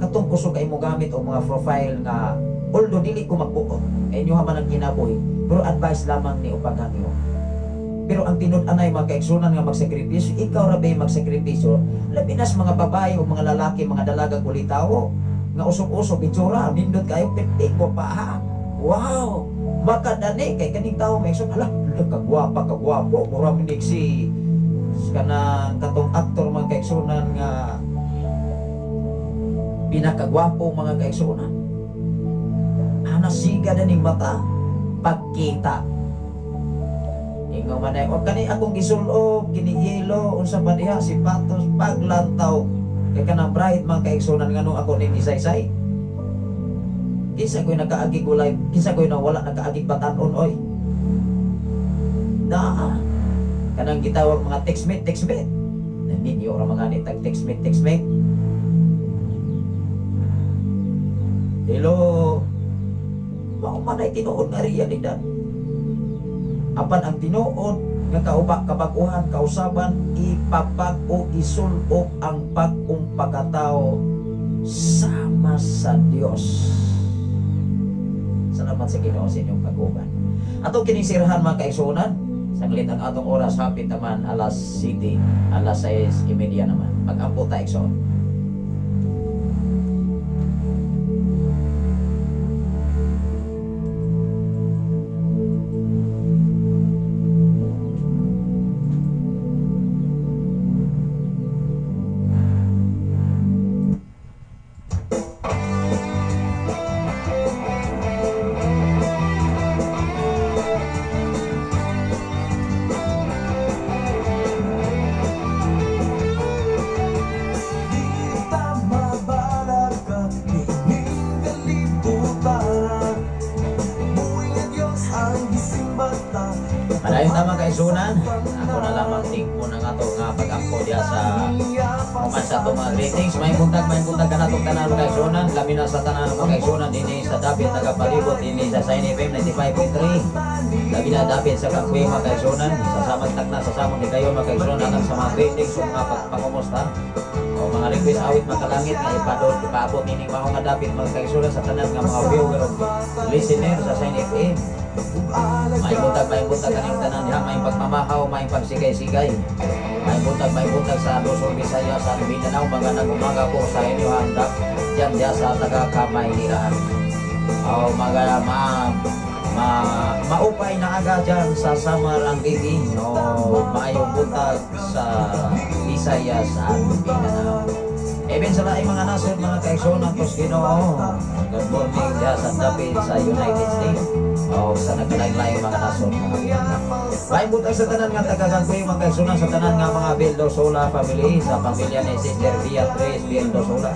katong kusog ay mo gamit og mga profile nga although dili ko magbuot inyo man ang kinabuhi pero advice lamang ni upang hangyo. Pero ang tinud-anay mga kaigsunan nga magsakripisyo, ikaw ra bay magsakripisyo. Labi nas mga babae o mga lalaki, mga dalagang kulitaw nga usog-usog itsura, nindot kayo pitik ko pa ha. Wow! Makadani kay kaning tawo maigsoon, ala, kagwapo, mura minig si kanang katong aktor mga kaigsunan nga pinakagwapo mga kaigsunan. Anasiga daning mata, pagkita. Ingaw manay o kani akong gisulob ginihilo unsa pa diha sipatos paglantaw kay kanang bright mga kaigsunan ngano ako ning isaysay kinsa ko'y nakaagi gulay kinsa ko'y nawala nakaagi batanon oy na kanang gitawag mga textmate ninyo ra mga ni tag textmate hello mao manay tinuod nga riya ni dan apan ang tinuod nga kaubak kabaguhan kausaban ipapag o isulog ang bag-ong pagkatao sama sa Dios. Salamat sa Ginoo sa inyong pag-uban. Atong kinisirahan mga kaigsunan, saglit ang atong oras, hapit naman alas 7, alas 6:30 naman. Mag-ampo ta igsoon. Madayon tama kaigsunan, ako na lamang tingpo ng ato nga pag-ampo diya sa kuman sa itong mga greetings. May buntag ka na itong tanan kaigsunan, lamin na sa tanan mga kaigsunan, dini sa David nagapalibot, dini sa Sign FM 95.3, labi na David sa Kangway mga kaigsunan, sasamantag na sasamon ni kayo mga kaigsunan hanggang sa mga greetings o mga pagpangumusta o mga request awit makalangit nga ipaabot nining mga nga David mga kaigsunan sa tanan nga mga viewer o listener sa Sign FM. May buntag kanang tanan diha, may pagmamahaw, may pagsigay-sigay. May buntag sa Luzon, Visayas, sa Mindanao, mga nag-umaga po sa inyo handak diyan diya sa taga Kamayniran. O mga maupay na aga diyan sa Samarang Biging o maayong buntag sa Visayas at Mindanao. Even sa laing mga nasod, mga kaigsunan kos Ginoo, good morning diya sa David sa United States o sa naglain-laing mga nasod. May butang sa tanan nga taga-Kangway mga kaigsunan, sa tanan nga mga Vildosola family, sa pamilya ni Sister Beatrice Vildosola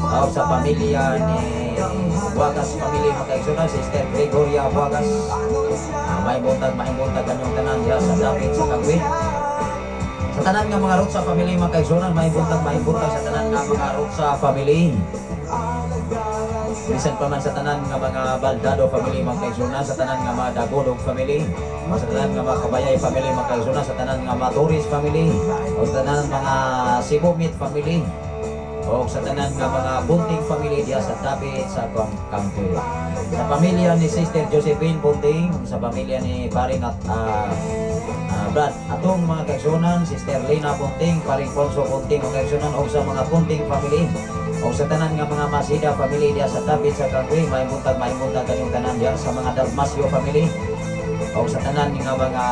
o sa pamilya ni Buagas family mga kaigsunan, Sister Gregoria Buagas. May buntag kanyang tanan diya sa David sa Kangway. Sa tanan nga mga Rutsa family mga kaigsunan, may buntag sa tanan nga mga Rutsa family. Bisan pa man sa tanan nga mga Baldado family mga kaigsunan, sa tanan nga mga Dagodog family, sa tanan nga mga Kabayay family mga kaigsunan, sa tanan nga mga Torres family, o sa tanan mga Sibomit family, o sa tanan nga mga Bunting family diya sa David sa Kangway. Sa pamilya ni Sister Josephine Bunting, sa pamilya ni Paring Brad atong mga kaigsunan, Sister Lina Bunting, Paring Ponso Bunting mga kaigsunan, o sa mga Bunting family, o sa tanan nga mga Masida family diya sa David sa Kangway. May buntag kanyang tanan diya sa mga Dalmasio family, o sa tanan nga mga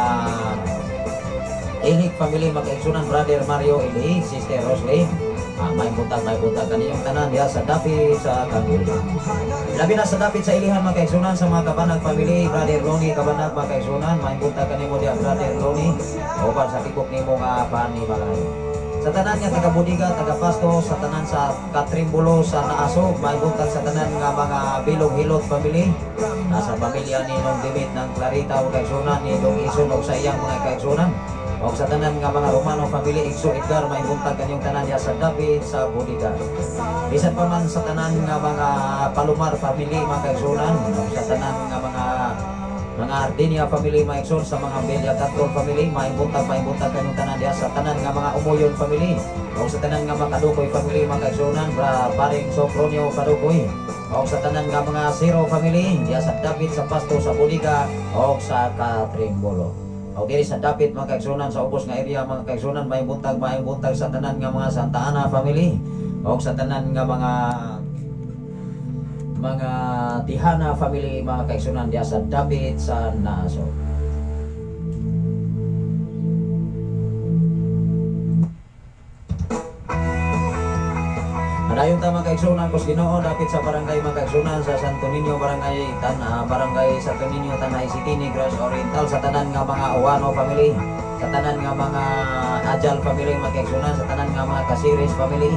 Ilik family mga kaigsunan, Brother Mario Ilik, Sister Roslyn. May buntag kanyang tanan diya sa David sa Kangway. Labi na sa David sa ilihan mga kaigsunan, sa mga Kabanag family, Brother Loni Kabanag mga kaigsunan, may buntag kanimo diya Brother Loni o pa sa tikok nimo nga pani balay. Sa tanan nga taga Budiga, taga Pasto, sa tanan sa Katrimbulo sa Naasog, may buntag sa tanan nga mga Bilog Hilot family, nasa pamilya ni Nong Dimit ng Clarita mga kaigsunan, ni Dong Ison o sa iyang mga kaigsunan. O sa tanan nga mga Romano family, Igso Edgar, may buntag kanyang tanan diya sa David sa Budiga. Bisan pa man sa tanan nga mga Palomar family mga kaigsunan, o sa tanan nga mga Ardinia family mga igsoon, sa mga Belia Catol family, may buntag kanyang tanan diya sa tanan nga mga Umoyon family, o sa tanan nga mga Kadukoy family mga kaigsunan, Paring Sopronio Kadukoy, o sa tanan nga mga Zero family diya sa David sa Pasto sa Budiga o sa Katrimbulo. O diri sa David mga kaigsunan, sa ubos nga area mga kaigsunan, may buntag sa tanan nga mga Santa Ana family, o sa tanan nga mga Tihana family mga kaigsunan diya sa David sa Naasog. Madayon ta mga kaigsunan kos Ginoo, dapit sa barangay mga kaigsunan sa Santo Niño, barangay Santo Niño, Tanay City, Negros Oriental, sa tanan nga mga Owano family, sa tanan nga mga Ajal family mga kaigsunan, sa tanan nga mga Casiris family,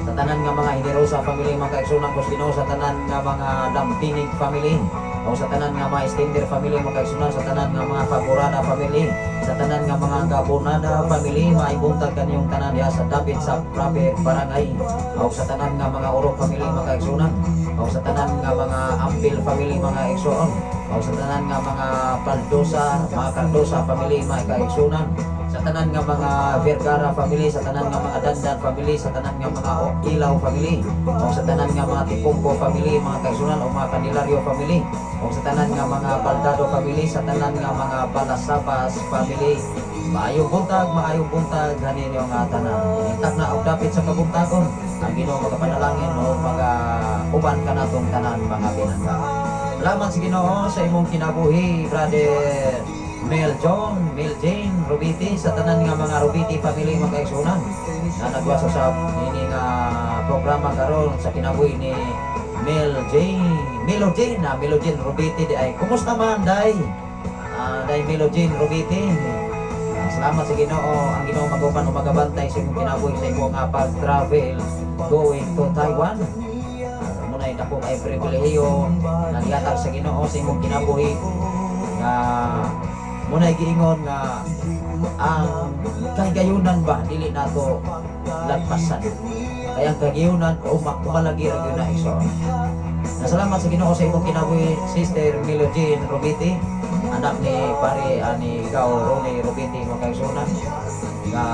sa tanan nga mga Hiderosa family mga kaigsunan kos Ginoo, sa tanan nga mga Damtinig family, o sa tanan nga mga Stender family mga kaigsunan, sa tanan nga mga Favorada family, sa tanan nga mga Gabonada family, maibuntag kanyong tanan diha sa David sa Prabe barangay, o sa tanan nga mga Oro family mga kaigsunan, o sa tanan nga mga Ampil family mga kaigsunan, o sa tanan nga mga Paldosa, mga Cardosa family mga kaigsunan, sa tanan nga mga Vergara family, sa tanan nga mga Dandan family, sa tanan nga mga Ilaw family, o sa tanan nga mga Tipongko family, mga kaigsunan, o mga Candelario family, o sa tanan nga mga Baldado family, sa tanan nga mga Balasabas family. Maayong buntag ganin yung tanan. Intak na og dapit sa kabuntagon. Ang Ginoo magapanalangin o uban ka natong tanan mga binangga. Salamat sa Ginoo sa imong kinabuhi, brother Mel Jane Robiti, sa tanan nga mga Robiti family mga kaigsunan na nagwaso sa ini nga programa karon sa kinabuhi ni Melo Jane Robiti di ay. Kumusta man day? Day Melo Jane Robiti. Salamat sa Ginoo. Ang Ginoo magupan o magabantay sa imong kinabuhi sa imong pag-travel going to Taiwan. Munay dako kay pribilehiyo na gihatag sa Ginoo sa imong kinabuhi nga munay giingon nga ang kagayunan ba dili nato lagpasan. Kaya ang kagayunan o makumalagi ra gyud na iso. Salamat sa Ginoo sa imong kinabuhi, Sister Melo Jane Robiti, anak ni pare ani ikaw Ronnie Robiti mga kaigsunan, nga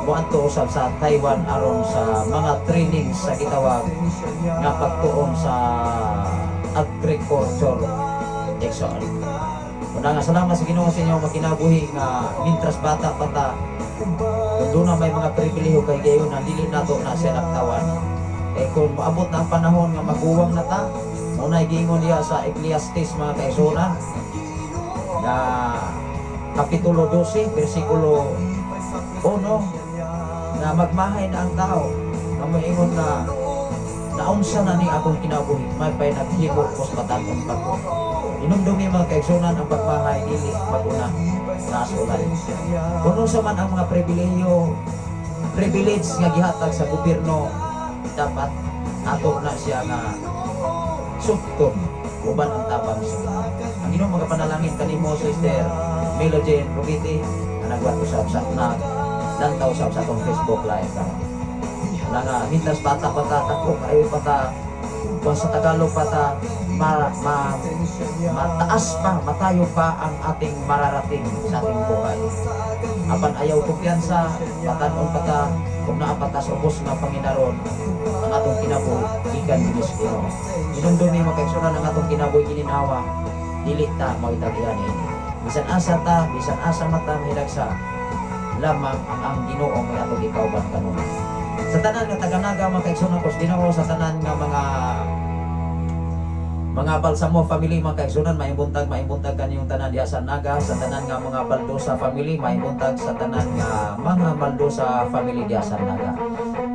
moadto usab sa Taiwan aron sa mga training sa gitawag nga pagtuon sa agriculture exon. Una nga salamat sa Ginoo sa inyong makinabuhi nga mintras bata pa ta, kung na may mga pribilehiyo kay gayon na dili nato na siya nagtawan. Kung maabot na ang panahon nga maguwang na ta, unay gingon niya sa Ecclesiastes mga kaigsunan na Kapitulo 12, versikulo 1, na magmahay na ang tao, na maingon na naunsa na ni akong kinabuhi, may pa'y naghimo kos mataton pa ko. Inumdumi mga kaigsunan ang pagmahay dili maguna na asulan. Kuno sa man ang mga privilege nga gihatag sa gobyerno, dapat ato na siya nga sukton uban ang tabang siya. Ang Ginoo magapanalangin kanimo Sister Melo Jane Robiti na nagwat usab sa lantaw usab sa atong Facebook live ka. Wala nga mintas bata pa ta tako kayo pa ta sa Tagalog pa ta mataas pa, matayo pa ang ating mararating sa ating buhay. Apan ayaw kumpiyansa, patanon pa ta kung naapatas ubos nga Panginoon ang atong kinabuhi gikan dinis Ginoo. Inumdumi mo kaigsunan ang atong kinabuhi gininawa, dili ta magitagian ini. Bisan asa ta, bisan asa mata mahilagsa, lamang ang Ginoo may atong ikauban kanunay. Sa tanan nga taga-Naga mga kaigsunan ko Ginoo, sa tanan nga mga Balsamo family mga kaigsunan, maibuntag kaniyong tanan diha sa Naga, sa tanan nga mga Baldosa family, maibuntag sa tanan nga mga Baldosa family diha sa Naga.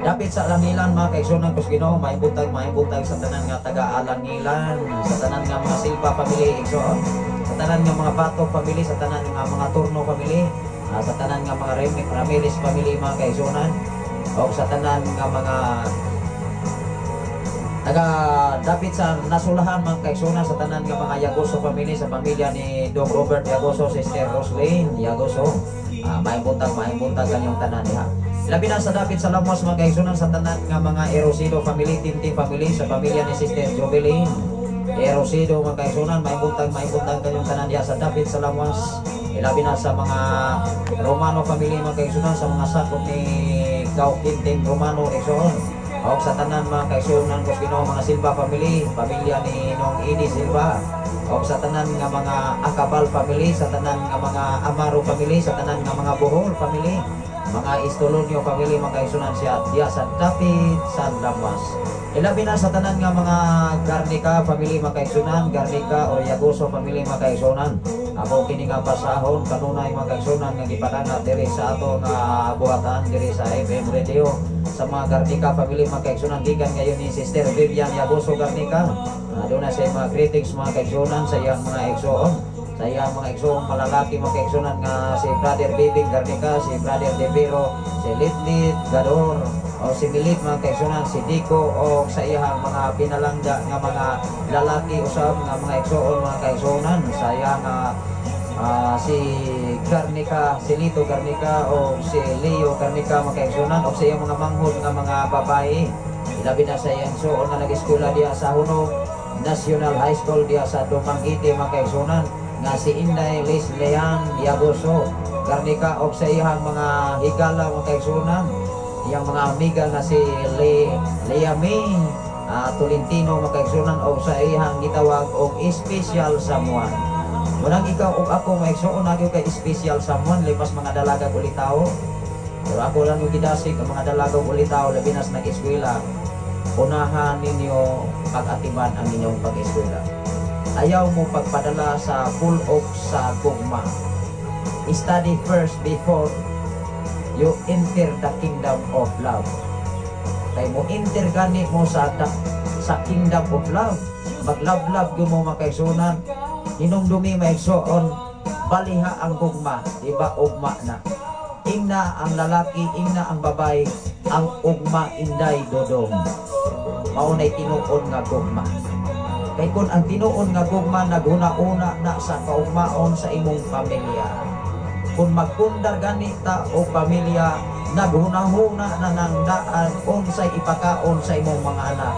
Dapit sa Alangilan mga kaigsunan ko Ginoo, maibuntag sa tanan nga taga Alangilan, sa tanan nga mga Silva family igsoon, sa tanan nga mga Bato family, sa tanan nga mga Turno family, sa tanan nga mga Ramirez family mga kaigsunan, o sa tanan nga mga dapit sa nasulahan mga kaigsunan, sa tanan nga mga Yagoso family, sa pamilya ni Dong Robert Yagoso, Sister Roslyn Yagoso, maibuntag kanyang tanan diha. Labi na sa dapit sa Lamos mga kaigsunan, sa tanan nga mga Erosido family, Tinti family, sa pamilya ni Sister Jovelyn Erosido mga kaigsunan, maibuntag kanyang tanan diha sa dapit sa Lamos. Labi na sa mga Romano family mga kaigsunan, sa mga sakop ni Gao Quinting Romano igsoon. O sa tanan mga kaigsunan ko Ginoo, mga Silva family, pamilya ni Nong Edi Silva. O sa tanan nga mga Acabal family, sa tanan nga mga Amaro family, sa tanan nga mga Bohol family, mga Istolonio family mga kaigsunan siya diya sa dapit sa Lamas. Ilabi na sa tanan nga mga Garnica family mga kaigsunan, Garnica o Yagoso family mga kaigsunan. Ako kini nga basahon kanunay mga kaigsunan nga gipadana diri sa ato nga buhatan diri sa FM radio sa mga Garnica family mga kaigsunan, gikan ngayon ni Sister Vivian Yagoso Garnica. Doon na sa mga greetings mga kaigsunan sa iyang mga igsoon, sa iyang mga igsoon malalaki mga kaigsunan nga si Brother Bibing Garnica, si Brother Devero, si Litlit Gador, o si Milit mga kaigsunan, si Dico, o sa iyang mga pinalangga nga mga lalaki usab nga mga igsoon mga kaigsunan, sa iyang si Garnica, si Lito Garnica o si Leo Garnica mga kaigsunan, o sa iyang mga manghod nga mga babae. Ilabi na sa iyang igsoon nga nag-eskwela diya sa Huno National High School diya sa Dumangiti mga kaigsunan, nga si Inday Leslean Yagoso, Garnica o sa iyang mga higala mga kaigsunan, iyang mga amiga nga si Liaming Tolentino mga kaigsunan o sa iyang gitawag og special someone. Munang ikaw og ako maigsuon na kay special someone lipas mga dalaga ulitaw. Pero ako lang yung gidasig ang mga dalaga ulitaw labi na sa nag-eskwela. Unahan ninyo pag-atiman ang inyong pag-eskwela. Ayaw mo pagpadala sa full of sa gugma. Study first before you enter the kingdom of love. Kay mo enter gani mo sa kingdom of love. Mag-love-love mo makaigsunan. Hinumdumi maigsuon baliha ang gugma, diba ugma na. Ingna ang lalaki, ingna ang babae, ang ugma inday dodong. Maunay tinuon nga gugma. Kay kun ang tinuon nga gugma naguna-una na sa kaugmaon sa imong pamilya. Kung magpundar ganita o pamilya, naghuna-huna na ng daan unsay ipakaon sa imong mga anak.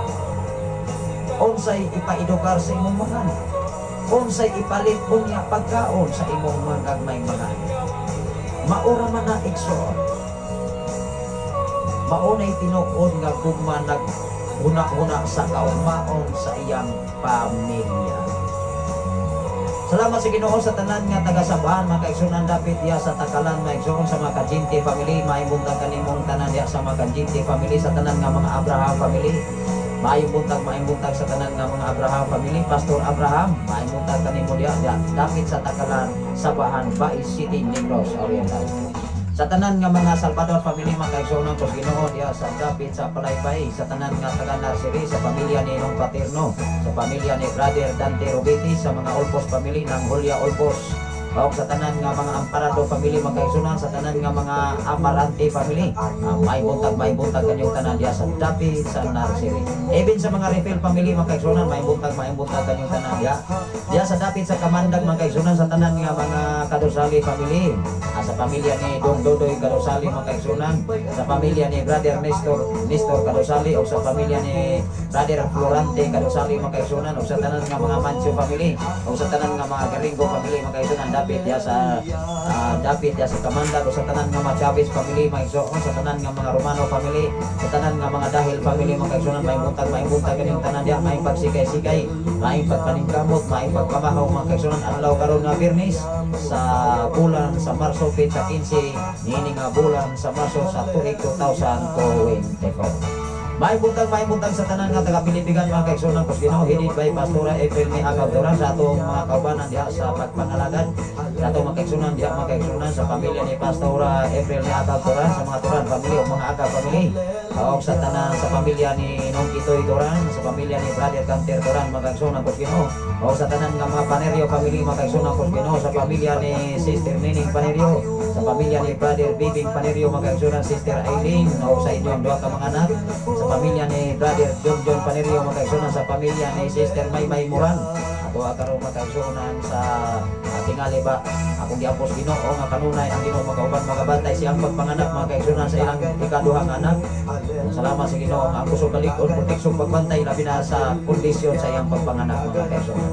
Unsay ipaedukar sa imong mga anak. Unsay ipalit unya pagkaon sa imong mga gagmay mga anak. Maura man na igsoon. Maunay tinuon nga gugma naghuna-huna sa kaugmaon sa iyang pamilya. Salamat sa Ginoo sa tanan nga taga-Sabahan mga kaigsunan dapit diya sa Takalan maigsuon sa mga Kajinti family, maibuntag kanimong tanan diya sa mga Kajinti family, sa tanan nga mga Abraham family. Maibuntag sa tanan nga mga Abraham family, Pastor Abraham, maibuntag kanimo diya dapit sa Takalan, Sabahan, Bai City, Negros Oriental. Sa tanan nga mga Salvador family mga kaigsunan ko Ginoo diya sa dapit sa Palaypay, sa tanan nga taga Nasiri, sa pamilya ni Nong Paterno, sa pamilya ni Brother Dante Robiti, sa mga Olpos family ng Julia Olpos, o sa tanan nga mga Amparado family mga kaigsunan, sa tanan nga mga Amarante family, may buntag kanyong tanan diya sa dapit sa Nasiri. Even sa mga Refill family mga kaigsunan, may buntag kanyong tanan diya sa dapit sa Kamandag mga kaigsunan, sa tanan nga mga Kadosali family, sa pamilya ni Dong Dodoy Kadosali mga kaigsunan, sa pamilya ni Brother Nestor Kadosali, o sa pamilya ni Brother Florante Kadosali mga kaigsunan, o sa tanan nga mga Mancio family, o sa tanan nga mga Garingo family mga kaigsunan, dapit ya sa Kamandag, o sa tanan nga mga Chavez family mga kaigsunan, sa tanan nga mga Romano family, sa tanan nga mga Dahil family mga kaigsunan, may buntag kaning tanan diya, may pagsikay-sikay, may pagpaningkamot, may pagpamahaw mga kaigsunan. Adlaw karon nga Biyernes sa bulan sa Marso sa 15 nini nga bulan sa Marso sa tuig 2024. May buntag sa tanan nga taga-Pilipigan mga kaigsunan ko Ginoo, headed by Pastora April ni Agawdoran, sa atong mga kaubanan diha sa pagpangalagad, sa atong mga kaigsunan diha mga kaigsunan, sa pamilya ni Pastora April ni Agawdoran, sa mga Turan family o mga Aga family, o sa tanan sa pamilya ni Nong Kitoy Doran, sa pamilya ni Brother Canter Doran mga kaigsunan ko Ginoo, o sa tanan nga mga Panerio family mga kaigsunan ko Ginoo, sa pamilya ni Sister Nining Panerio, sa pamilya ni Brother Bibing Panerio mga kaigsunan, Sister Aileen, o sa inyong duha ka mga anak, sa pamilya ni Brother John Panerio mga kaigsunan, sa pamilya ni Sister Maymay Moran, ato karon mga kaigsunan sa tingali ba akong giapos Ginoo nga kanunay ang Ginoo magauban magabantay siyang pagpanganak mga kaigsunan sa ilang ikaduhang anak. Salamat sa Ginoo nga ako kalikod proteksyon pagbantay labi na sa kondisyon sa iyang pagpanganak mga kaigsunan.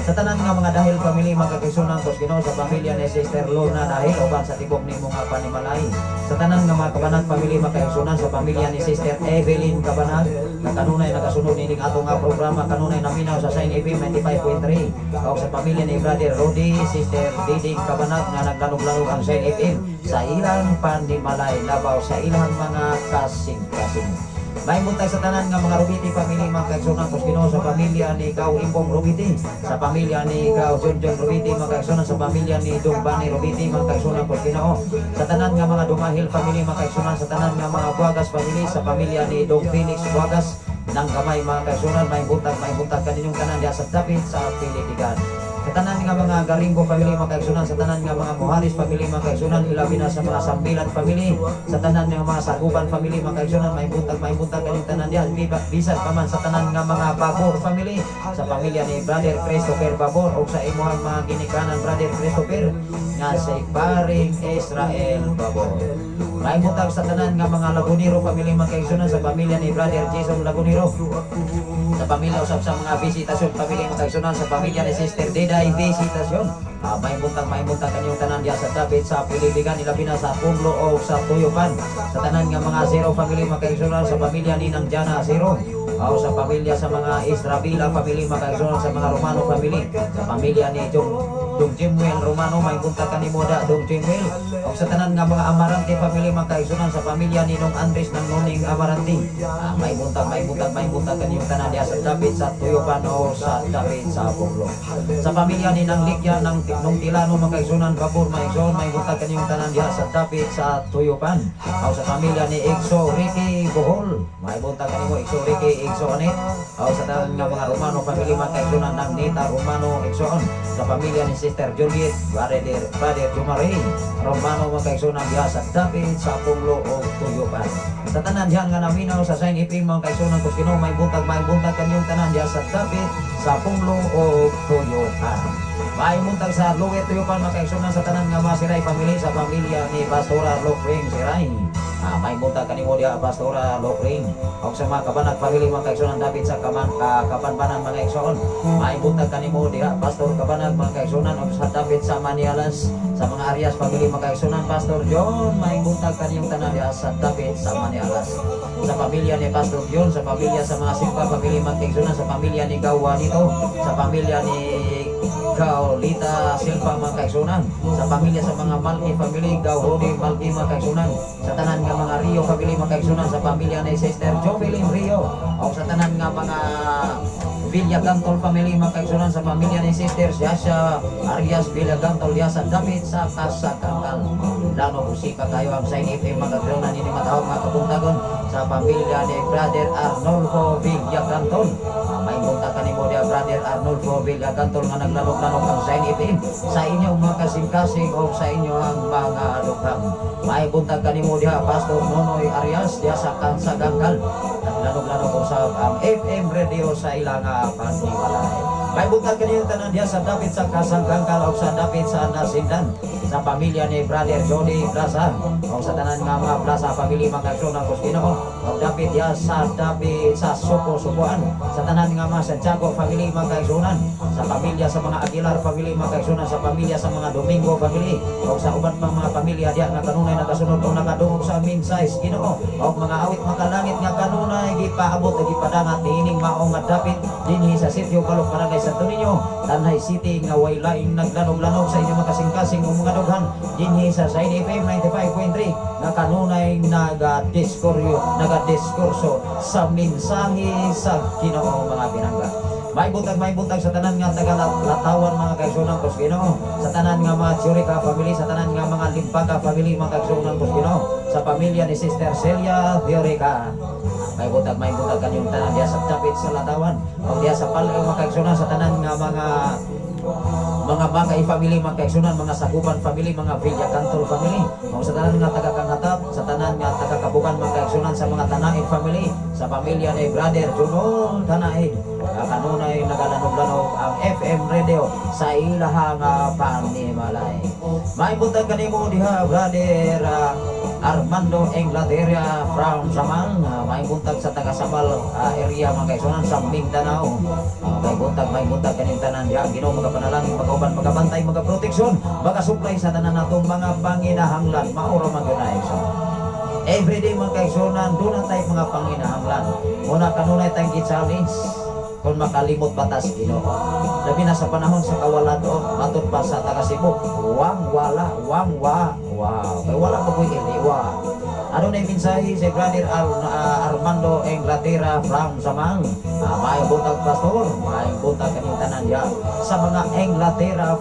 Sa tanan nga mga Dahil family mga kaigsunan ko Ginoo, sa pamilya ni Sister Lorna Dahil uban sa tibok nimo nga Panimalay, sa tanan nga mga Kabanag family mga kaigsunan, sa pamilya ni Sister Evelyn Kabanag na kanunay nagasunod nining atong nga programa kanunay naminaw sa Sign FM 95.3, o sa pamilya ni Brother Rodi, Sister Diding Kabanag nga naglanog-lanog ang Sign FM sa ilang Panimalay labaw sa ilang mga kasing-kasing. May buntag sa tanan nga mga Robiti family mga kaigsunan ko Ginoo, sa pamilya ni Kao Imbong Robiti, sa pamilya ni Kao John Robiti mga kaigsunan, sa pamilya ni Dumbani Robiti mga kaigsunan ko Ginoo, sa tanan nga mga Dumahil family mga kaigsunan, sa tanan nga mga Buagas family, sa pamilya ni Dong Felix Buagas ng Gamay mga kaigsunan, may buntag kaninyong tanan diya sa dapit sa Pilipigan. Sa tanan nga mga Garingo family mga kaigsunan, sa tanan nga mga Mohalis family mga kaigsunan, ilabi na sa mga Sambilan family, sa tanan nga mga Saguban family mga kaigsunan, may buntag kanyang tanan diyan, bisan pa man sa tanan nga mga Babor family, sa pamilya ni Brother Christopher Babor, o sa imuhang mga ginikanan Brother Christopher nga sa paring Israel Babor. May buntag sa tanan nga mga Laguniro family mga kaigsunan, sa pamilya ni Brother Jason Laguniro, sa pamilya usab sa mga Visitasyon family mga kaigsunan, sa pamilya ni Sister Deda day visitasyon. May buntag kanyang tanan diya sa David sa Pilipigan ilabi na sa Pueblo o sa Tuyupan. Sa tanan nga mga zero family makaigsunan sa pamilya ni Nang Jana zero. O sa pamilya sa mga Israbila family makaigsunan sa mga Romano family. Sa pamilya ni Dong Jimwell Romano may buntag kanimo da Dong Jimwell. O sa tanan nga mga Amarante family makaigsunan sa pamilya ni Nong Andres ng Nuning Amarante. May buntag kanyang tanan diya sa David sa Tuyupan o sa David sa Pueblo. Sa pamilya ni Nang Likya ng nung Tilano makaigsunan Babor maigsoon may buntag kanyang tanan diha sa Dapit sa Tuyupan. Aw sa pamilya ni Igso Ricky Bohol may buntag kanimo Igso Ricky Igso Anet. Aw sa tanan nga mga Romano family makaigsunan ng Nita Romano Igsoon. Sa pamilya ni Sister Juliet Brother Jumaray Romano makaigsunan diha sa Dapit sa Pueblo o Tuyupan. Sa tanan dihan nga naminaw sa Saint Ipim makaigsunan Kusino may buntag kanyang tanan diha sa Dapit sa Pueblo o Tuyupan. May muntag sa Luwet Tuyupan makaigsunan sa tanan nga Masiray family sa pamilya ni Pastora Lokring Siray. May muntag kanimo diha Pastora Lokring. Og sa mga Kabanag family makaigsunan David sa Kapanbanan mga igsoon. May muntag kanimo diha Pastor Kabanag makaigsunan og sa David sa Manialas. Sa mga Arias family makaigsunan Pastor John may muntag kaniyong tanan diha sa David sa Manialas. Sa pamilya ni Pastor John, sa pamilya sa mga Simpa family makaigsunan sa pamilya ni Gawanito, sa pamilya ni Lita Silva makaigsunan sa pamilya sa mga Malki family Gawhodi Malki makaigsunan sa tanan nga mga Rio family makaigsunan sa pamilya ni Sister Jovelyn Rio o sa tanan nga mga Villagantol family makaigsunan sa pamilya ni Sister Yasha Arias Villagantol diya sa David sa Kasakangkal. Lano usika kayo ang Saint FM magagrawnan ini matawag mga kabuntagon sa pamilya ni Brother Arnolfo Villagantol. May buntag kanimo diya Brother Arnolfo Villagantol nga naglanok-lanok ang Saint FM sa inyong mga kasing-kasing o sa inyong mga lughang. May buntag kanimo diya Pastor Nonoy Arias diya sa Kasakangkal. Naglanok-lanok usab ang FM radio sa ilang paniwalay. May buntag kaniyong tanan diya sa David sa Kasangkangkal o sa David sa Nasindan sa pamilya ni Brother Johnny Plaza o sa tanan nga mga Plaza family makaigsunan ng Kusino o David diya sa David sa Suko-Sukuan sa tanan nga mga Santiago family makaigsunan sa pamilya sa mga Aguilar family makaigsunan sa pamilya sa mga Domingo family o sa uban pang mga pamilya diya nga kanunay nagasunod o nakadungog sa mensahe Ginoo o mga awit makalangit nga kanunay gipaabot ug gipadangat niining mao nga David dinhi sa sitio Balok Barangay Santo Niño Tanay City nga way laing naglanog-lanog sa inyong makasing-kasing o mga dughan dinhi sa Saint FM 95.3 nga kanunay nagadiskurso sa mensahe sa Ginoo mga binangga. May buntag sa tanan nga taga-Latawan mga kaigsunan ko Ginoo sa tanan nga mga Churica family sa tanan nga mga Limpaga family mga kaigsunan ko Ginoo sa pamilya ni Sister Celia Theorica. May buntag kanyong tanan diya sa David sa Latawan o diya sa Paleo mga kaigsunan sa tanan nga mga Bagay family mga kaigsunan, mga Saguban family, mga Villagantol family, o sa tanan nga taga-Kangatap, sa tanan nga taga-Kabugan mga kaigsunan, sa mga Tanaid family, sa pamilya ni Brother Junol Tanaid. Kanunay nagalanog-lanog ang FM radio sa ilahang panimalay. May buntag kanimo diha Brother Armando Inglaterra from Samang. May buntag sa taga-Sabal area mga kaigsunan sa Mindanao. May buntag kaning tanan diha Ginoo magapanalangin, magauban, magabantay, magaproteksyon, magasuplay sa tanan natong mga panginahanglan. Maura man gyud na everyday mga kaigsunan doon tay mga panginahanglan. Muna kanunay tayong challenge kung makalimot batas Ginoo. Labi na sa panahon sa kawaladon, matod pa sa taga Cebu, wala. Kay wala pa ko'y iliwa. Ano na yung mensahe si Brother Armando Inglaterra from Samang? May buntag pastor, may buntag kaning tanan diya sa mga Inglaterra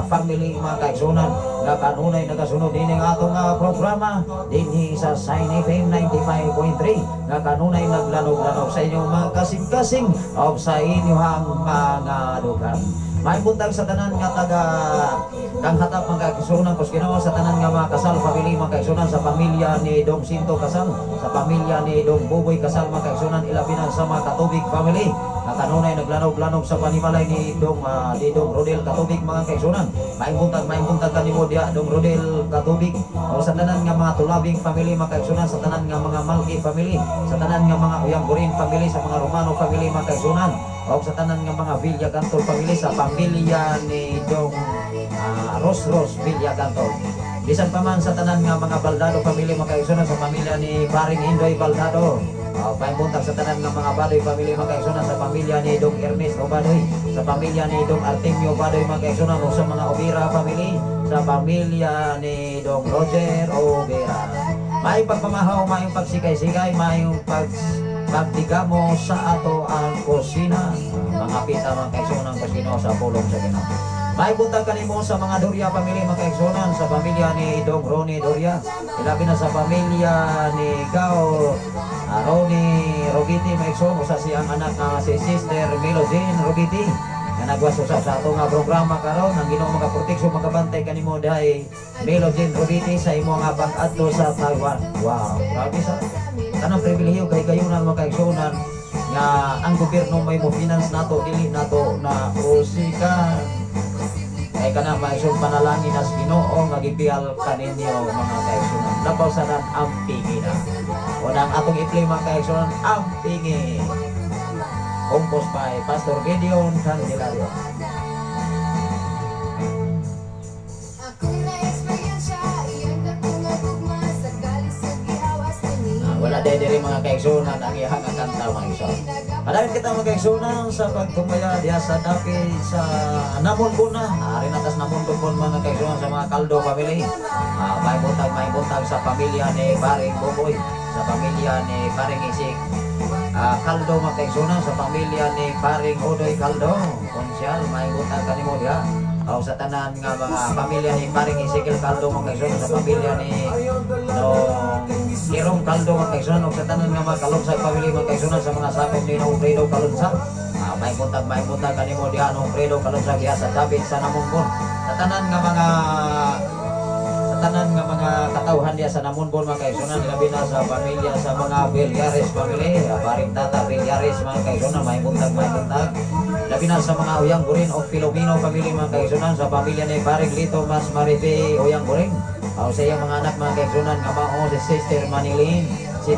family mga kaigsunan nga kanunay nagasunod din ang atong programa dinhi sa Saint FM 95.3 nga kanunay naglanog-lanog sa inyong mga kasing-kasing o sa inyong mga dugang. May buntag sa tanan nga taga kang hatap mga kaigsunan kus Ginoo sa tanan nga mga kasal family mga kaigsunan sa pamilya ni Dong Sinto kasal, sa pamilya ni Dong Buboy kasal mga kaigsunan, ilabi na sa mga Katubig family na kanunay naglanog-lanog sa panimalay ni Dong Rodel Katubig mga kaigsunan. Maing buntag kanimo dia Dong Rodel Katubig o sa tanan nga mga Tulabing family mga kaigsunan, sa tanan nga mga Malki family, sa tanan nga mga Uyang Gurin family, sa mga Romano family mga kaigsunan, o sa tanan nga mga Villa Cantol family, sa pamilya ni Dong Ros Villa Cantol. Bisan pa man sa tanan nga mga Baldado family mga kaigsunan, sa pamilya ni Paring Indoy Baldado. Paibuntag sa tanan nga mga Badoy family mga kaigsunan, sa pamilya ni Dong Ernesto Badoy, sa pamilya ni Dong Artemio Badoy mga kaigsunan, o sa mga Obira family, sa pamilya ni Dong Roger Obira. May pagpamahaw, may pagsikay-sikay, may pagdigamo sa ato ang kusina, mga pita mga kaigsunan kusino sa pulong sa Ginoo. May buntag kanimo sa mga Doria family mga kaigsunan, sa pamilya ni Dong Ronnie Doria, ilabi na sa pamilya ni Gao Ronnie Robiti maigsoon, usa siyang anak nga si Sister Melodine Robiti nga nagwaso sa ato nga programa karon. Ang Ginoo magaproteksyon magabantay kanimo dahi Melodine Robiti sa imo nga pag-adto sa Taiwan. Wow, grabe sa kanang pribilehiyo kay kayunan mga kaigsunan nga ang gobyerno may mo finance nato, dili nato na usikan. Ay kana maisog panalangin as Ginoo nga gipial kaninyo mga kaigsunan. Labaw sa nan ampingi na. Unang atong i-play mga kaigsunan, ampingi. Compose by Pastor Gideon Candelario. Wala diri mga kaigsunan ang iyang kanta mga kaigsunan. Padahil kita mga kaigsunan sa pagtumaya diha sa dapit sa Namunbon na. Ari natas Namunbon mga kaigsunan sa mga Kaldo family. May buntag sa pamilya ni Paring Buboy, sa pamilya ni Paring Isik Kaldo mga kaigsunan, sa pamilya ni Paring Odoy Kaldo konsyal. May buntag kanimo diha o sa tanan nga mga pamilya ni Paring Ezekiel Kaldo mga kaigsunan, sa pamilya ni Irong Kaldo mga kaigsunan, o sa tanan nga mga Kalunsag family mga kaigsunan, sa mga sakop ni Nong Fredo Kalunsag. May buntag kanimo diha Nong Fredo Kalunsag diha sa David sa Namunbon, sa tanan nga mga katawhan diya sa Namunbon mga kaigsunan, ilabi na sa pamilya sa mga Villares family, Paring Tata Villares mga kaigsunan. May buntag labi na sa mga Uyang Gurin o Filomeno family mga kaigsunan, sa pamilya ni Paring Lito Mas Marife Uyang Gurin, o sa iyang mga anak mga kaigsunan nga mao si Sister Manilin, si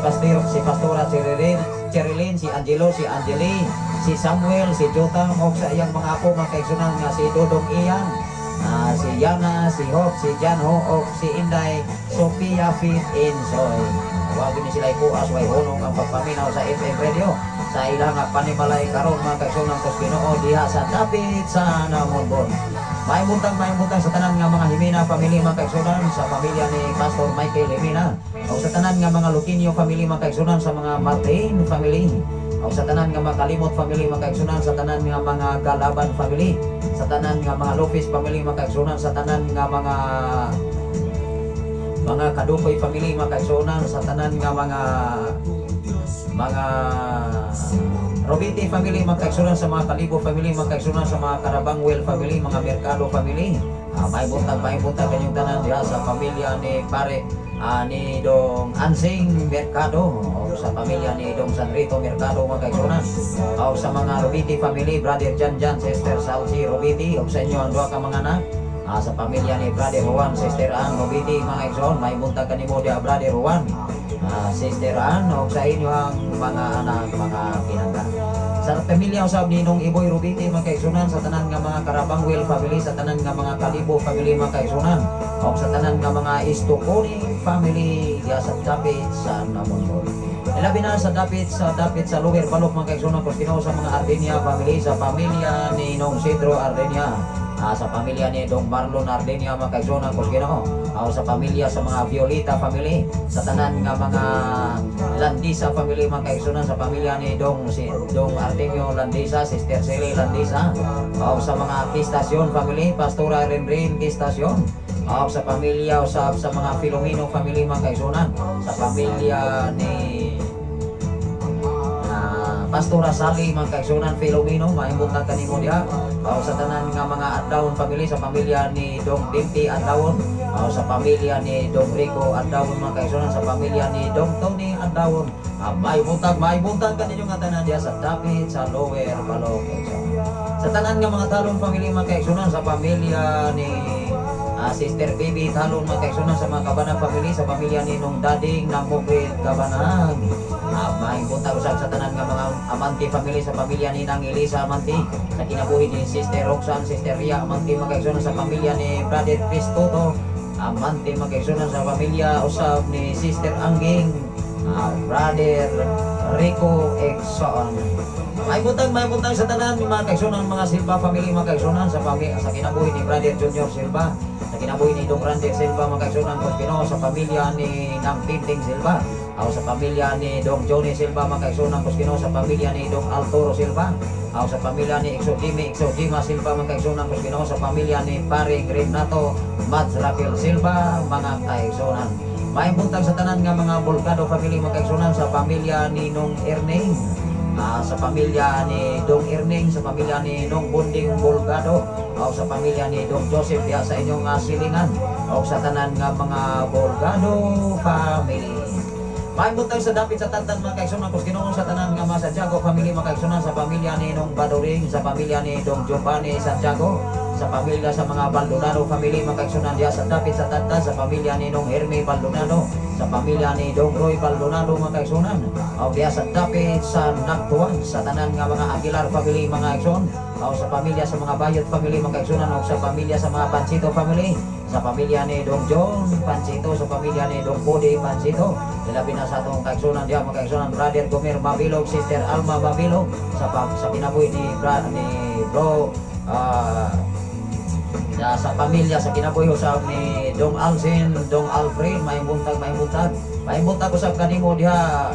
Pastora Cherilyn, si Angelo, si Angeli, si Samuel, si Jotang, o sa iyang mga apo mga kaigsunan nga si Dodong Ian, si Yana, si Hope, si Janho, o si Inday Sophia Fit Insoy. Wag ni sila ipuas way hunong ang pagpaminaw sa FM radio sa ilang panimalay karon mga kaigsunan kus Ginoo diha sa dapit sa Namunbon. May buntag sa tanan nga mga Himina family mga kaigsunan, sa pamilya ni Pastor Michael Himina, o sa tanan nga mga Luquinio family mga kaigsunan, sa mga Martin family, o sa tanan nga mga Kalimot family mga kaigsunan, sa tanan nga mga Galaban family, sa tanan nga mga Lopez family mga kaigsunan, sa tanan nga mga Kadukoy family mga kaigsunan, sa tanan nga mga Robiti family mga kaigsunan, sa mga Kalibo family mga kaigsunan, sa mga Karabangwel family, mga Mercado family. May buntag kanyang tanan diha sa pamilya ni Pare ni Dong Ansing Mercado, o sa pamilya ni Dong Sanrito Mercado mga kaigsunan, o sa mga Robiti family, Brother Jan, Sister Salsi Robiti, o sa inyo ang duha ka mga anak. Sa pamilya ni Brother Juan, Sister Ann Robiti mga kaigsunan, may buntag kanimo diha Brother Juan, Sister Ann, o sa inyo ang mga anak mga pinangga. Sa pamilya usab ni Nong Iboy Robiti mga kaigsunan, sa tanan nga mga Karabangwel family, sa tanan nga mga Kalibo family mga kaigsunan, o sa tanan nga mga Istokoni family diha sa dapit sa Namunbon. Ilabi na sa dapit sa Lower Balok mga kaigsunan kus Ginoo, sa mga Ardenia family, sa pamilya ni Nong Sidro Ardenia, sa pamilya ni Dong Marlon Ardenia mga kaigsunan kus Ginoo, o sa pamilya sa mga Violeta family, sa tanan nga mga Landisa family mga kaigsunan, sa pamilya ni Dong Artemio Landisa, Sister Sally Landisa, o sa mga Kistasyon family, Pastora Renrin Kistasyon, o sa pamilya sa mga Filomeno family mga kaigsunan, sa pamilya ni Pastora Sally mga kaigsunan Filomeno mahimbutag kanimo diha sa tanan nga mga adlawon family sa pamilya ni Dong Dinti adlawon sa pamilya ni Dong Rico adlawon mga kaigsunan sa pamilya ni Dong Tony adlawon mahimbutag kaninyo nga tanan diha sa Dapit sa Lower Balong sa tanan nga mga talon family mga kaigsunan sa pamilya ni Sister Baby talon mga kaigsunan sa mga Kabanang family sa pamilya ni Nung Dading ng Mugrit Kabanang mahimbutag usab sa tanan nga mga Amante family sa pamilya ni Nang Elisa Amante sa kinabuhi ni Sister Roxanne Sister Ria Amante mga kaigsunan sa pamilya ni Brother Chris Toto Amante mga kaigsunan sa pamilya usab ni Sister Angging Brother Rico Exxon mahimbutag sa tanan mga kaigsunan mga Silva family mga kaigsunan sa kinabuhi ni Brother Junior Silva sa kinabuhi ni Dong Randy Silva mga kaigsunan Kospino sa pamilya ni Nang Tinting Silva sa pamilya ni Dong Johnny Silva mga kaigsunan Kospino sa pamilya ni Dong Altoro Silva sa pamilya ni Exodima Silva mga kaigsunan Kospino sa pamilya ni Paring Renato Mads Raquel Silva mga kaigsunan mahimbutag sa tanan nga mga Bolgado family mga kaigsunan sa pamilya ni Nong Erneng sa pamilya ni Dong Erning, sa pamilya ni Nong Bunding Bolgado, sa pamilya ni Dong Joseph diha sa inyong silingan, sa tanan nga mga Bolgado family. Mahimbutag sa dapit sa tantan mga kaigsunan Ginoo sa tanan nga mga Santiago family mga kaigsunan sa pamilya ni Nong Badoring, sa pamilya ni Dong Giovanni Santiago, sa pamilya sa mga Baldonado family mga kaigsunan diha sa dapit sa tantan sa pamilya ni Nong Herme Baldonado, sa pamilya ni Dong Roy Baldonado mga kaigsunan diha sa dapit sa Nagtuan sa tanan nga mga Aguilar family mga kaigsunan sa pamilya sa mga Bayot family mga kaigsunan sa pamilya sa mga Pansito family sa pamilya ni Dong John Pansito sa pamilya ni Dong Bode Pansito ilabi na sa atong kaigsunan diha mga kaigsunan Brother Gomer Mabilog Sister Alma Mabilog sa kinabuhi ni Bro sa pamilya sa kinabuhi usab ni Dong Alcin, Dong Alfred mahimbutag usab kanimo diha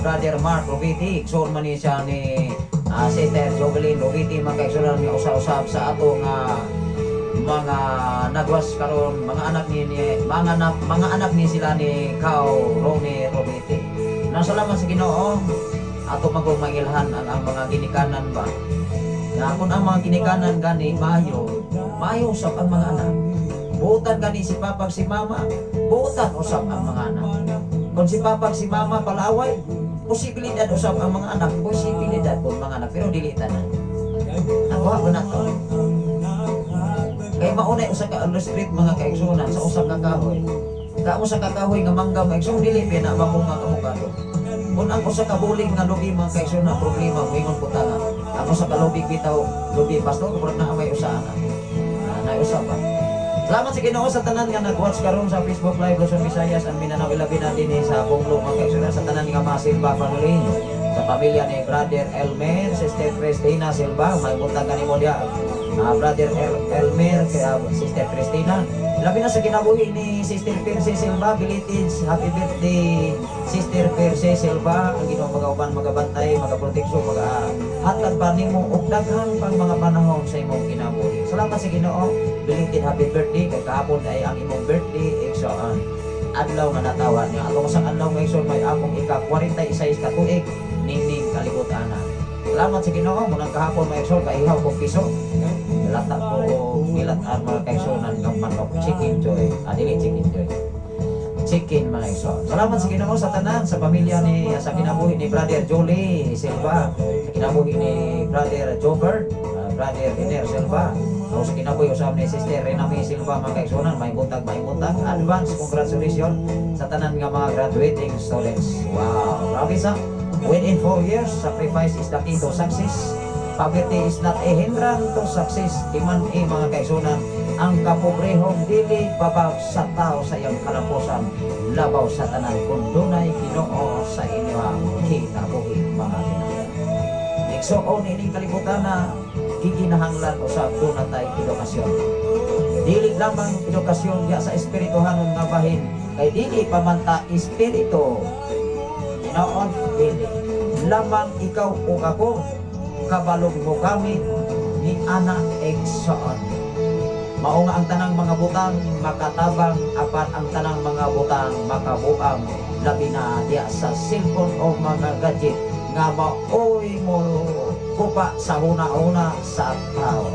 Brother Mark Robiti son man siya ni Sister Jovelyn Robiti mga kaigsunan nga usab sa ato nga mga nagwas karon mga anak ni sila ni Kao Ronnie Robiti. Nasalamat sa Ginoo ato magumangilhan ang mga ginikanan ba na kung ang mga ginikanan gani mayo usab ang mga anak buutan gani si papag si mama buutan usab ang mga anak kung si papag si mama palaway posibilidad usab ang mga anak posibilidad kung mga anak pero dili tanan nakuha ko na to kay maunay usa ka illustrate mga kaigsunan sa usab ka kahoy kamo sa kakahoy nga mangga maigsoon dili pina mamunga kamukado kung ang usa ka bulig nga lubi mga kaigsunan problema moingon putanga ako sa kalubig bitaw lubi pastor murag na may usa na usab ba. Salamat sa Ginoo sa tanan nga nag-watch karon sa Facebook Live Luzon Visayas ang Mindanao ilabi na dinhi sa Bunglo mga kaigsunan sa tanan nga mga Silva family sa pamilya ni Brother Elmer Sister Cristina Silva mahimbutag kanimo diha Brother Elmer kaya Sister Cristina labi na sa kinabuhi ni Sister Percy Silva belated happy birthday Sister Percy Silva ang Ginoo magauban magabantay magaproteksyon magahatag pa nimo og daghan pang mga panahon sa imong kinabuhi. Salamat sa Ginoo belated happy birthday kay kahapon ay ang imong birthday exoan adlaw nga natawa niya atong sa adlaw nga igsoon may akong ika-46 ka tuig ningning kalibutan. Salamat sa Ginoo munang kahapon may igsoon kay ihaw kong piso lata ko ilat ang mga kaigsunan ng manok chicken joy dili chicken joy chicken mga igsoon. Salamat sa Ginoo sa tanan sa pamilya ni sa kinabuhi ni Brother Jolie Silva sa kinabuhi ni Brother Jobert Brother Iner Silva sa kinabuhi usab ni Sister Renami Silva mga kaigsunan mahimbutag advance congratulations sa tanan nga mga graduating students. Wow grabe sa within 4 years sacrifice is the key to success. Poverty is not a hindrance to success. Iman mga kaigsunan ang kapobrehong dili babag sa tao sa iyang kalapusan labaw sa tanan kung dunay Ginoo sa inyo kinabuhi mga kinabuhi. Igsoon ini kalibutan na giginahanglan usab dunay edukasyon. Dili lamang edukasyon diya sa espirituhanon nga bahin kay dili pamanta espiritu. Ginoon dili lamang ikaw o ako kabalog mo kami ni anak Exxon. Mao nga ang tanang mga butang makatabang apan ang tanang mga butang makabuang labi na diya sa cellphone o mga gadget nga maoy mo kupa sa una-una sa tao.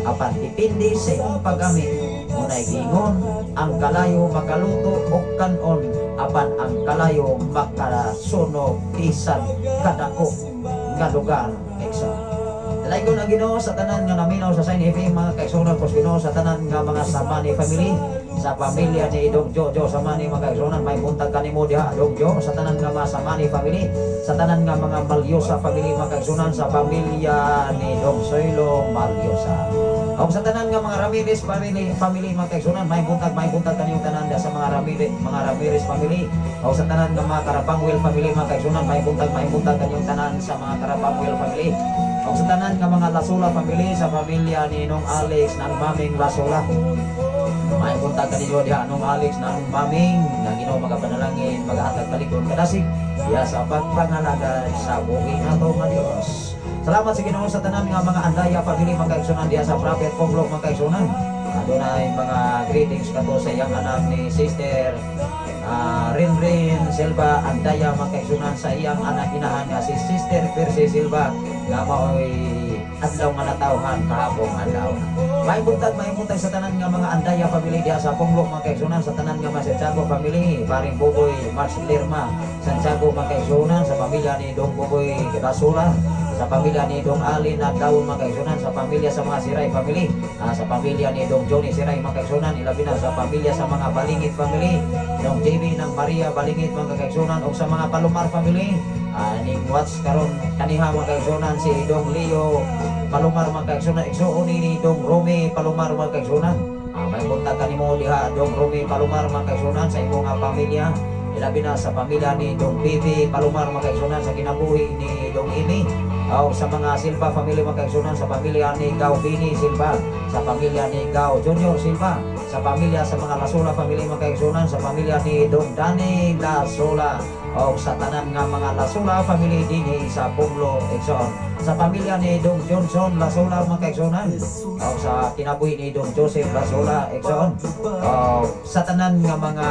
Apan dipindi sa imong paggamit, unay gingon ang kalayo makaluto og kanon, apan ang kalayo makasunog bisan kadako nga lugar. Dalay ko na Ginoo sa tanan nga naminaw sa Sign FM mga kaigsunan ko Ginoo sa tanan nga mga Samani family, sa pamilya ni Dong Jojo Samani mga kaigsunan, may buntag kanimo diha Dong Jo, sa tanan nga mga Samani family, sa tanan nga mga Malyosa family mga kaigsunan, sa pamilya ni Dong Soylo Malyosa. O sa tanan nga mga Ramirez family mga kaigsunan, may buntag kanimo tanan diha sa mga Ramirez family. O sa tanan nga mga Karapangwil family mga kaigsunan, may buntag kanimo tanan sa mga Karapangwil family. O sa tanan nga mga Lasula family, sa pamilya ni Nong Alex ng Maming Lasula, may buntag kanino diha Nong Alex ng Maming nga Ginoo magapanalangin magahatag palikon kadasig diha sa pagpangalagad sa buhi nato nga Dios. Salamat sa Ginoo sa tanan nga mga Andaya family mga kaigsunan diha sa Prophet Ponglog mga kaigsunan. Adunay mga greetings kato sa iyang anak ni Sister Rinrin Silva Andaya mga kaigsunan, sa iyang anak inahan nga si Sister Percy Silva nga maoy adlaw nga natawhan kahapon adlaw. May buntag sa tanan nga mga Andaya family diha sa Ponglog mga kaigsunan, sa tanan nga mga Santiago family, paring Buboy Mars Lerma Santiago mga kaigsunan, sa pamilya ni Dong Buboy Rasula, sa pamilya ni Dong Ali Nagdaon mga kaigsunan, sa pamilya sa mga Siray family, sa pamilya ni Dong Johnny Siray mga kaigsunan, ilabi na sa pamilya sa mga Balingit family, Dong JB ng Maria Balingit mga kaigsunan, o sa mga Palomar family, ning watch karon kaniha mga kaigsunan si Dong Leo Palomar mga kaigsunan, igsuon ni Dong Romy Palomar mga kaigsunan. May buntag kanimo diha Dong Romy Palomar mga kaigsunan sa imong pamilya, ilabi na sa pamilya ni Dong Bibi Palomar mga kaigsunan, sa kinabuhi ni Dong Imi. O sa mga Silva family mga kaigsunan, sa pamilya ni Gao Bini Silva, sa pamilya ni Gao Junior Silva, sa pamilya sa mga Lasula family mga kaigsunan, sa pamilya ni Dong Dani Lasula, o sa tanan nga mga Lasula family dinhi sa Pumlo Exxon, sa pamilya ni Dong Johnson Lasula mga kaigsunan, o sa kinabuhi ni Dong Joseph Lasula Exxon, o sa tanan nga mga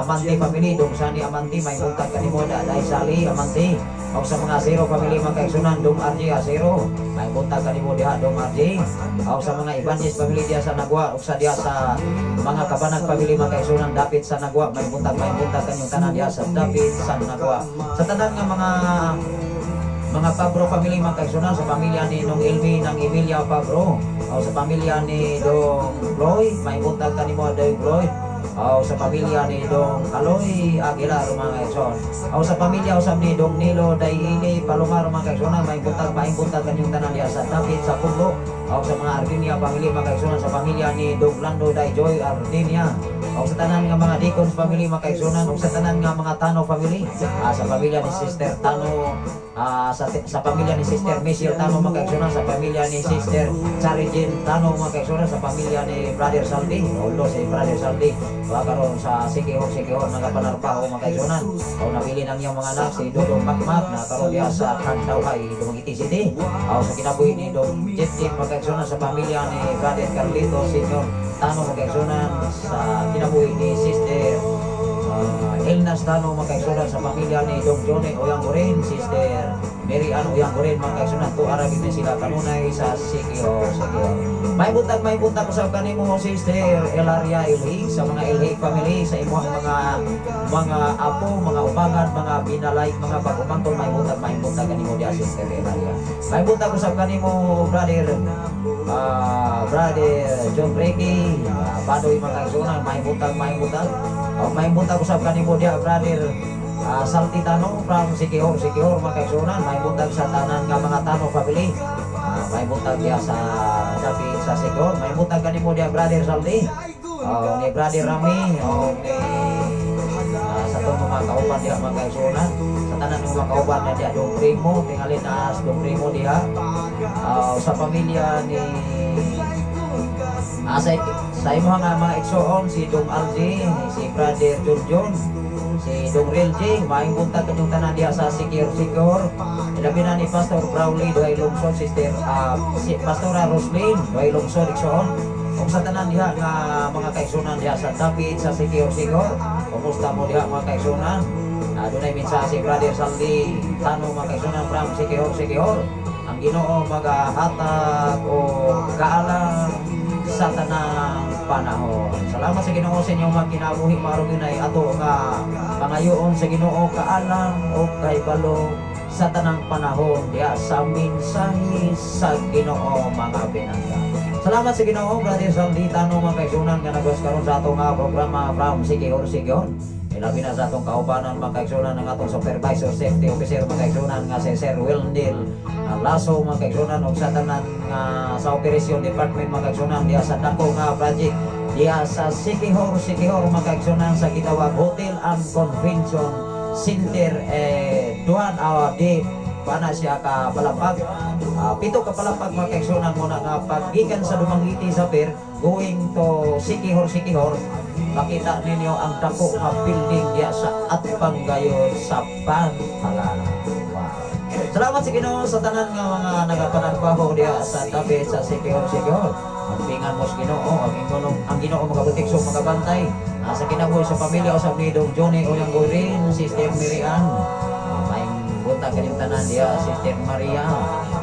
Amante family, Dong Sani Amante, may buntag kanimo Day Sali Amante, o sa mga Zero family mga kaigsunan, Dong RJ Asero, may buntag kanimo diha Dong RJ, o sa mga Ibanez family diha sa Nagwa, o sa diha sa mga Kabanag family mga kaigsunan, Dapit sa Nagwa, may buntag kanyong tanan diha sa Dapit sa Nagwa, sa tanan nga mga Pabro family mga kaigsunan, sa pamilya ni Nong Elmi ng Emilia Pabro, o sa pamilya ni Dong Floyd, may buntag kanimo Dong Floyd, o sa pamilya ni Dong Aloy Aguilar mga kaigsunan, o sa pamilya usab ni Dong Nilo Dayini Palomar mga kaigsunan, may buntag kanyong tanan diha sa Dapit sa Pumlo, o sa mga Ardinia family mga kaigsunan, sa pamilya ni Dong Lando Dayjoy Ardinia, o sa tanan nga mga Deacons family mga kaigsunan, o sa tanan nga mga Tano family, sa pamilya ni Sister Tano, sa pamilya ni Sister Michelle Tano mga kaigsunan, sa pamilya ni Sister Charijin Tano mga kaigsunan, sa pamilya ni Brother Saldi, ulo si Brother Saldi karon sa Sikihor nagapanarbaho mga kaigsunan, o nabili ng iyang mga anak si Dodong Makmak na karon diha sa Kandawhay Dumaguete City, o sa kinabuhi ni Dong Jeff mga kaigsunan, sa pamilya ni Brother Carlito Senior Tano mga kaigsunan, sa kinabuhi ni Sister Elnas Tano mga kaigsunan, sa pamilya ni Dong Johnny Oyang Gorin, Sister Mary Ann Oyang Gorin mga kaigsunan, tuaragin na sila kanunay sa Sikihor. May buntag usab kanimo Sister Elaria Ilhig, sa mga Ilhig family, sa imong mga apo, mga ubangan, mga binalay, mga pagumangton, may buntag kanimo diha Sister Elaria. May buntag usab kanimo Brother John Reiki Badoy mga kaigsunan, may buntag may buntag usab kanimo diha Brother Salti Tano from Sikihor mga kaigsunan, may buntag sa tanan nga mga Tano family, may buntag diha sa Dapit sa Sikihor, may buntag kanimo diha Brother Salti, ni Brother Rami, ni sa itong mga kauban diha mga kaigsunan, sa tanan ng mga kauban na diha Dong Primo, tingalin na Dong Primo diha, sa pamilya ni sa imo nga mga igsoon, si Dong Alji, si Brother John, si Dong Rilji, maing buntag kanyang tanan diha sa Sikihor, ilabi na ni Pastor Brawley Duhay Lungsod, Sister si Pastora Roslyn Duhay Lungsod igsoon, kung sa tanan diha nga mga kaigsunan diha sa Dapit sa Sikihor, kumusta mo diha mga kaigsunan? Adunay mensahe Brother Saldi tanong mga kaigsunan from Sikihor. Ang Ginoo magahatag o kaalam sa tanang panahon. Salamat sa Ginoo sa inyong mga kinabuhi maron ay ato nga pangayoon sa Ginoo kaalam o kahibalo sa tanang panahon diya sa mensahe sa Ginoo mga pinangga. Salamat sa Ginoo Brother Saldi tanong mga kaigsunan nga nagos karon sa ato nga programa from Sikihor. Ilabi na sa atong kaubanan mga kaigsunan ng atong supervisor safety officer mga kaigsunan nga si Sir Wildil Lasso mga kaigsunan og sa tanan nga sa operasyon department mga kaigsunan diya sa dako nga project diya sa Sikihor mga kaigsunan sa gitawag Hotel and Convention Center duhan di pana siya ka palapag pito ka palapag mga kaigsunan muna nga paggikan sa Dumanghiti sa Pier going to Sikihor makita ninyo ang dako nga building diya sa Atbang gayon sa Pantalan. Wow. Salamat sa Ginoo sa tanan nga mga nagapanagbaho diya sa tabi sa Sikihor. Ang pingan mo sa Ginoo, ang Ginoo magaproteksyon magabantay sa kinabuhi sa pamilya usab ni Dong Johnny o yang Gorin, Sister Miriam. May bunta kaning tanan diya Sister Maria.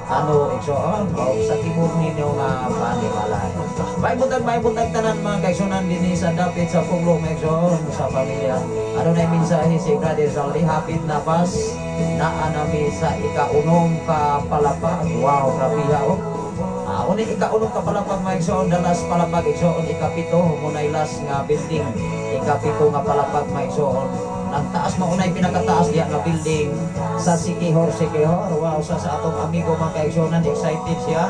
Igsoon o sa tibok ninyo nga panimalay. May buntag tanan mga kaigsunan din sa dapit sa Puglo Igsoon sa pamilya. Na mensahe si Brother Saldi hapit na pas na anami sa ika-unong kapalapag. Wow, grabiya o. Uning ika-unong kapalapag mga Igsoon dalas palapag Igsoon ikapito munay las nga building ikapito nga palapag mga Igsoon. Ang taas maunay pinakataas diya nga building sa Sikihor. Wow, sa atong amigo mga kaigsunan excited siya.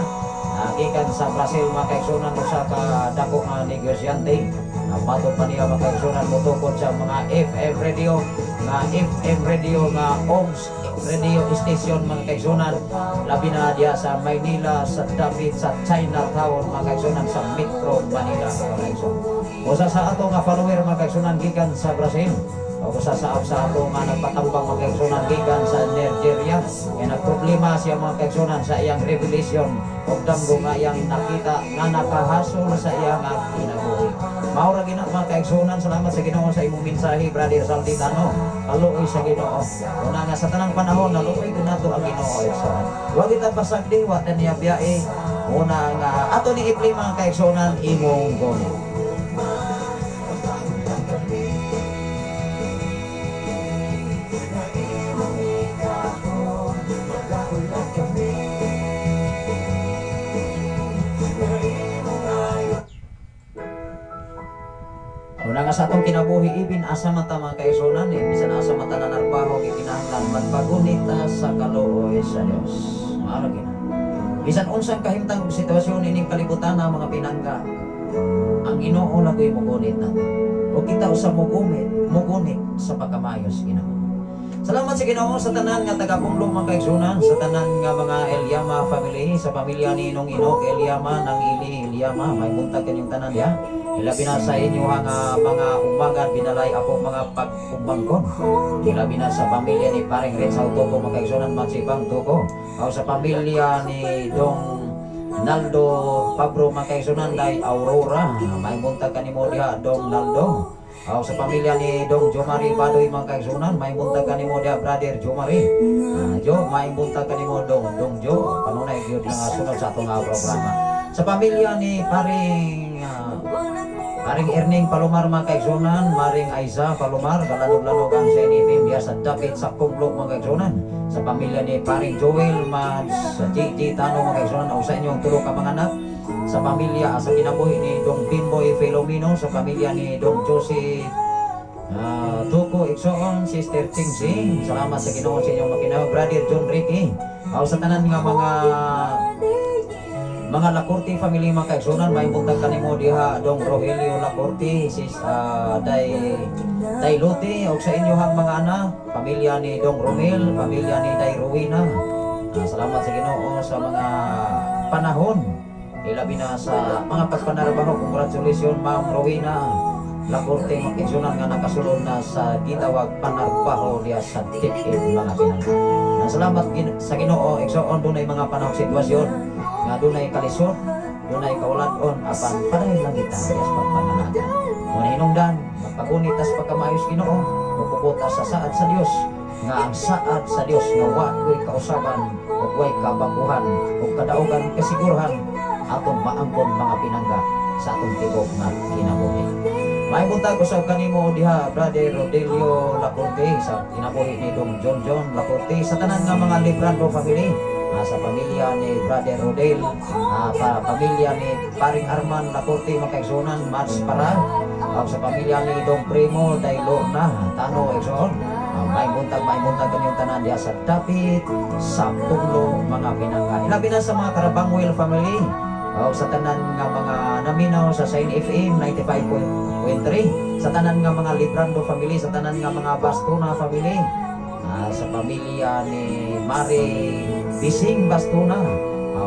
Gikan sa Brazil mga kaigsunan sa kadako nga negosyante. Patod pa niya mga kaigsunan mutukod sa mga FM radio nga OMS radio station mga kaigsunan. Labi na diya sa Maynila sa dapit sa Chinatown mga kaigsunan sa Metro Manila mga kaigsunan. Usa sa ato nga follower mga kaigsunan gikan sa Brazil. O sasaab sa ato nga nagpatambang mga kaigsunan gikan sa Nigeria kaya nagproblema siya mga kaigsunan sa iyang revelation o damgo nga iyang nakita nga nakahasol sa iyang kinabuhi. Maura gina mga kaigsunan, salamat sa Ginoo sa imong mensahe Brother Saldi tano kaluoy sa Ginoo una nga sa tanang panahon naluoy ko nato ang Ginoo igsoon. Wa kita pasagdi wa tan niya biyae una nga ato ni ipli mga kaigsunan imong gonit. Una nga sa atong kinabuhi ibin asa mata mga kaigsunan bisan asa mata na narbaho gikinahanglan magpagunita sa kaluoy sa Dios. Maaro gina. Bisan unsang kahimtang sitwasyon ining kalibutan na mga pinangga. Ang Ginoo lagoy mo gunit nato. O kita usa mo gunit sa pagkamayos Ginoo. Salamat sa Ginoo sa tanan nga taga-Pumlong mga kaigsunan, sa tanan nga mga Elyama family, sa pamilya ni Nong Inok Elyama nang Ili Elyama, may buntag kanyang tanan diha. Ilabi na sa inyo nga mga umagan binalay ako mga pag-umbangkon. Ilabi na sa pamilya ni Paring Renzo Tuko mga kaigsunan magsipang Tuko. O sa pamilya ni Dong Naldo Pabro mga kaigsunan day Aurora, may buntag kanimo diha Dong Naldo. Sa pamilya ni Dong Jomari Badoy mga kaigsunan, may buntag kanimo dia Brother Jomari. Jo, may buntag kanimo Dong Jo. Kanunay gyud nga sunod sa atong programa. Sa pamilya ni Paring Erning Palomar mga kaigsunan, Maring Aiza Palomar, galanog-lanog ang CNFM diya sa dapit sa Puglo mga kaigsunan. Sa pamilya ni Paring Joel sa Gigi Tano mga kaigsunan, o sa inyong tulo ka mga anak. Sa pamilya sa kinabuhi ni Dong Bimboy Filomeno, sa pamilya ni Dong Joseph Tuko Igsoon, Sister Tingsing, salamat sa Ginoo sa inyong makinaw, Brother John Ricky. Sa tanan nga mga Lacorte family mga kaigsunan, may buntag kanimo diha Dong Rogelio Lacorte, Day Lote, o sa inyohang mga anak, pamilya ni Dong Romel, pamilya ni Day Rowena. Salamat sa Ginoo sa mga panahon. Ilabi na sa mga pagpanarbaho, congratulations Ma'am Rowena Lacorte mga kaigsunan nga nakasulod na sa gitawag panarbaho diya sa tipid mga pinangga. Salamat sa Ginoo igsoon dunay mga panahon sitwasyon nga dunay kalisod, dunay kaulad-on apan padayon lang kita sa pagpanganagan. Muna hinungdan, magpagunit tas pagkamayos Ginoo, mapupunta sa saad sa Dios, nga ang saad sa Dios nga wakoy kausaban, ug way kabakuhan, ug kadaugan kasiguruhan, atong maangkon mga pinangga sa atong tibok nga kinabuhi. May buntag usab kanimo diha, Brother Rodelio Lacorte, sa kinabuhi ni Dong John Lacorte, sa tanan nga mga Librando family, sa pamilya ni Brother Rodel, pamilya ni Paring Arman Lacorte makaigsunan Mars Para, sa pamilya ni Dong Primo Day Lorna Tano Exon. May buntag kanyang tanan diha sa Dapit, sa Pulo, mga pinangga. Ilabi na sa mga Karabangwil family, sa tanan nga mga naminaw sa Sain FM 95.3, sa tanan nga mga Librando family, sa tanan nga mga Bastuna family, sa pamilya ni Mari Bising Bastuna,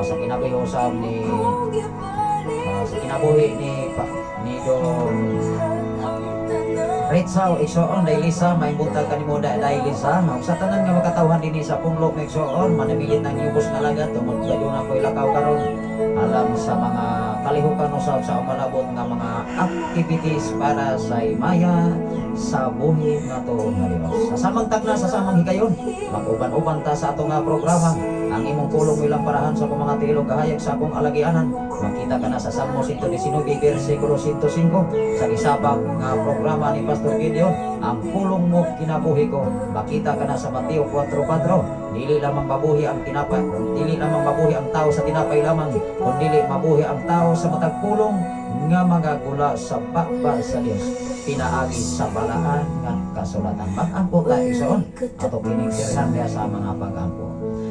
sa kinabuhi usab ni sa kinabuhi ni Dong Ritsaw Exoon Dailisa, may buntag kanimo Dailisa, sa tanan nga makatawhan dinhi sa Punlok Exoon, manabilit nang yubos nga lagat tungod kayo na ko'y lakaw karon alam sa mga kalihukan usab sa umalabot nga mga activities para sa imaya sa buhi nga to nga Dios. Sa samang tagna, sa samang higayon, mag-uban-uban ta sa ato nga programa. Ang imong pulong ilang parahan sa mga tilog kahayag sa akong alagianan, makita ka na sa Salmo 119 versikulo 105 sa isabag nga programa ni Pastor Gideon, ang pulong mo kinabuhi ko. Makita ka na sa Mateo 4:4, dili lamang mabuhi ang tinapay, dili lamang mabuhi ang tao sa tinapay lamang, kundi mabuhi ang tao sa matag pulong nga magagula sa bakba sa Dios, pinaagi sa balaan nga kasulatan. Mag-ampo tayo ison ato piningsirhan niya sa mga pag-ampo.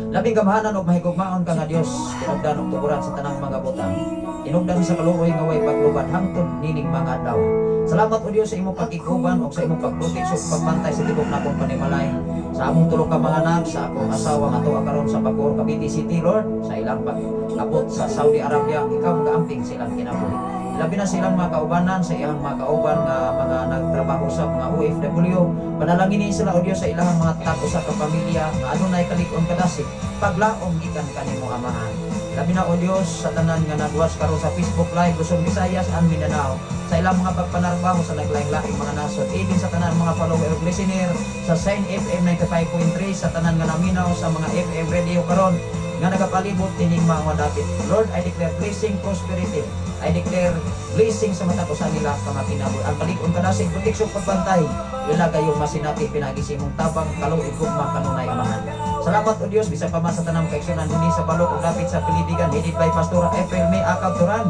Labing kamahanan o mahigugmaon ka nga Dios, tinugdan og tuguran sa tanang mga butang, tinugdan sa kaluoy nga way pagluban hangtod nining mga adlaw. Salamat o Dios sa imong pag-ikuban o sa imong pagprotekso ug pagbantay sa tibok nakong panimalay. Sa among tulong ka mga anak, sa akong asawa nga tuwa karon sa Bacoor, Cavite City, Lord, sa ilang pag-abot sa Saudi Arabia, ikaw magaamping silang kinabuhi. Labi na silang mga kaubanan sa iyang mga kauban nga mga nagtrabaho sa mga OFW. Panalangin sila o Dios sa ilang mga tago sa kapamilya nga adunay kalig-on kadasig paglaom gikan kanimo amahan. Labi na o Dios sa tanan nga nagwas karon sa Facebook Live Luzon, Visayas and Mindanao, sa ilang mga pagpanarbaho sa naglaing-laing mga nasod, even sa tanan mga follower ug listener sa Sain FM 95.3, sa tanan nga naminaw sa mga FM radio karon nga nagapalibot tining mga dapit. Lord, I declare blessing, prosperity. I declare blessing sa mata ko sa nila kamakinabuhi. Ang kalig-on kadasig proteksyon pagbantay, ila gayong masinati pinagisi mong tabang kaluoy gugma kanunay amahan. Salamat o Dios, bisa pa man sa tanang kaigsunan dinhi sa balok ug dapit sa Pilipigan, headed by Pastora April May Acabturan.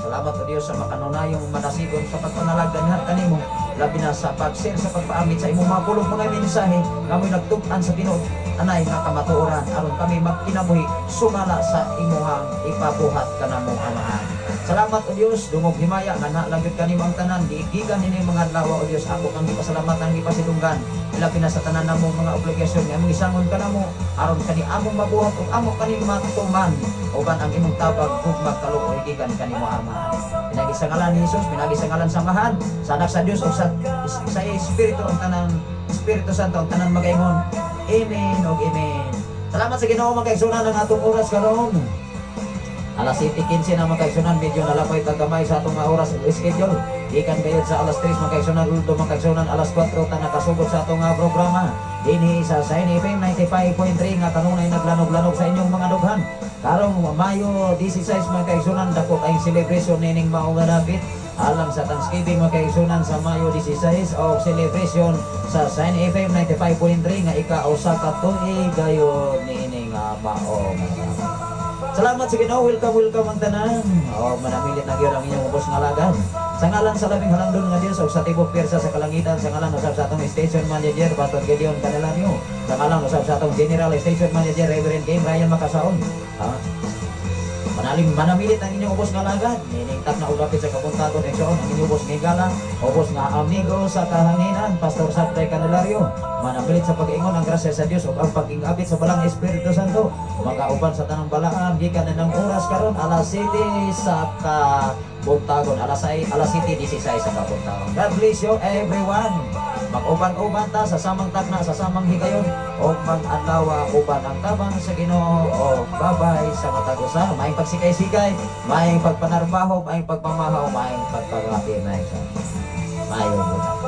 Salamat o Dios sa makanunayong madasigon sa pagpanalagdan nga kanimo, labi na sa pag-share sa pagpaamit sa imong mga pulong mga mensahe nga mo'y nagtug-an sa Ginoo anay nga kamatuoran aron kami magkinabuhi sumala sa imuhang ipabuhat kanamo amahan. Salamat o Dios, dungog himaya nga nalagid kanimo ang tanan, giigigan ini mga adlaw o Dios, ako kang gipasalamatan gipasidunggan. Ilabi na sa tanan namo mga obligasyon nga imong isangon kanamo aron kani among mabuhat ug amo kani matuman uban ang imong tabag gugma kaluoy gikan kanimo amahan. Pinagi sa ngalan ni Jesus, pinagi sa ngalan samahan sa anak sa Dios ug sa Espiritu ang tanang Espiritu Santo ang tanan magaingon. Amen ug amen. Salamat sa Ginoo mga kaigsunan ang atong oras karon. Alas 7:15 na mga kaigsunan, medyo nalapay tagamay sa atong oras schedule. Ikan bayad sa alas 3 mga kaigsunan, ulto mga kaigsunan alas 4 ta nakasugod sa atong programa. Dinhi sa Sain FM 95.3 nga kanunay naglanog-lanog sa inyong mga dughan. Karong Mayo 16 mga kaigsunan, dako kayong celebration nining mao nga dapit. Alang sa Thanksgiving mga kaigsunan sa Mayo 16 o celebration sa Sain FM 95.3 nga ika-usa ka tuig gayon nining mao. Salamat sa Ginoo, welcome ang tanan. Manamilit na gyud ang inyong ubos nga lagad. Sa ngalan sa labing halangdon nga Dios ug sa tibok persa sa kalangitan, sa ngalan usab sa atong station manager Pastor Gideon Canelanio, sa ngalan usab sa atong general station manager Reverend Kim Ryan Makasaon. Manamilit ang inyong ubos nga lagad. Niningtap na ulapit sa kapuntagon Exoon ang inyong ubos nga gala, ubos nga amigo sa kahanginan Pastor Sapray Candelario. Manamilit sa pag-ingon ang grasya sa Dios ug ang pag-ingabit sa balang Espiritu Santo. Magauban sa tanang balaan gikan na ng oras karon alas 7 sa kabuntagon, alas 7:16 sa kabuntagon. God bless you everyone. Mag-uban-uban ta sa samang tagna, sa samang higayon o mag-adlaw uban ang tabang sa Ginoo. O babay sa matagusa, maayong pagsikay-sikay, maayong pagpanarbaho, maayong pagmamahaw, maayong pagpagapir na isa. Maayong buntag.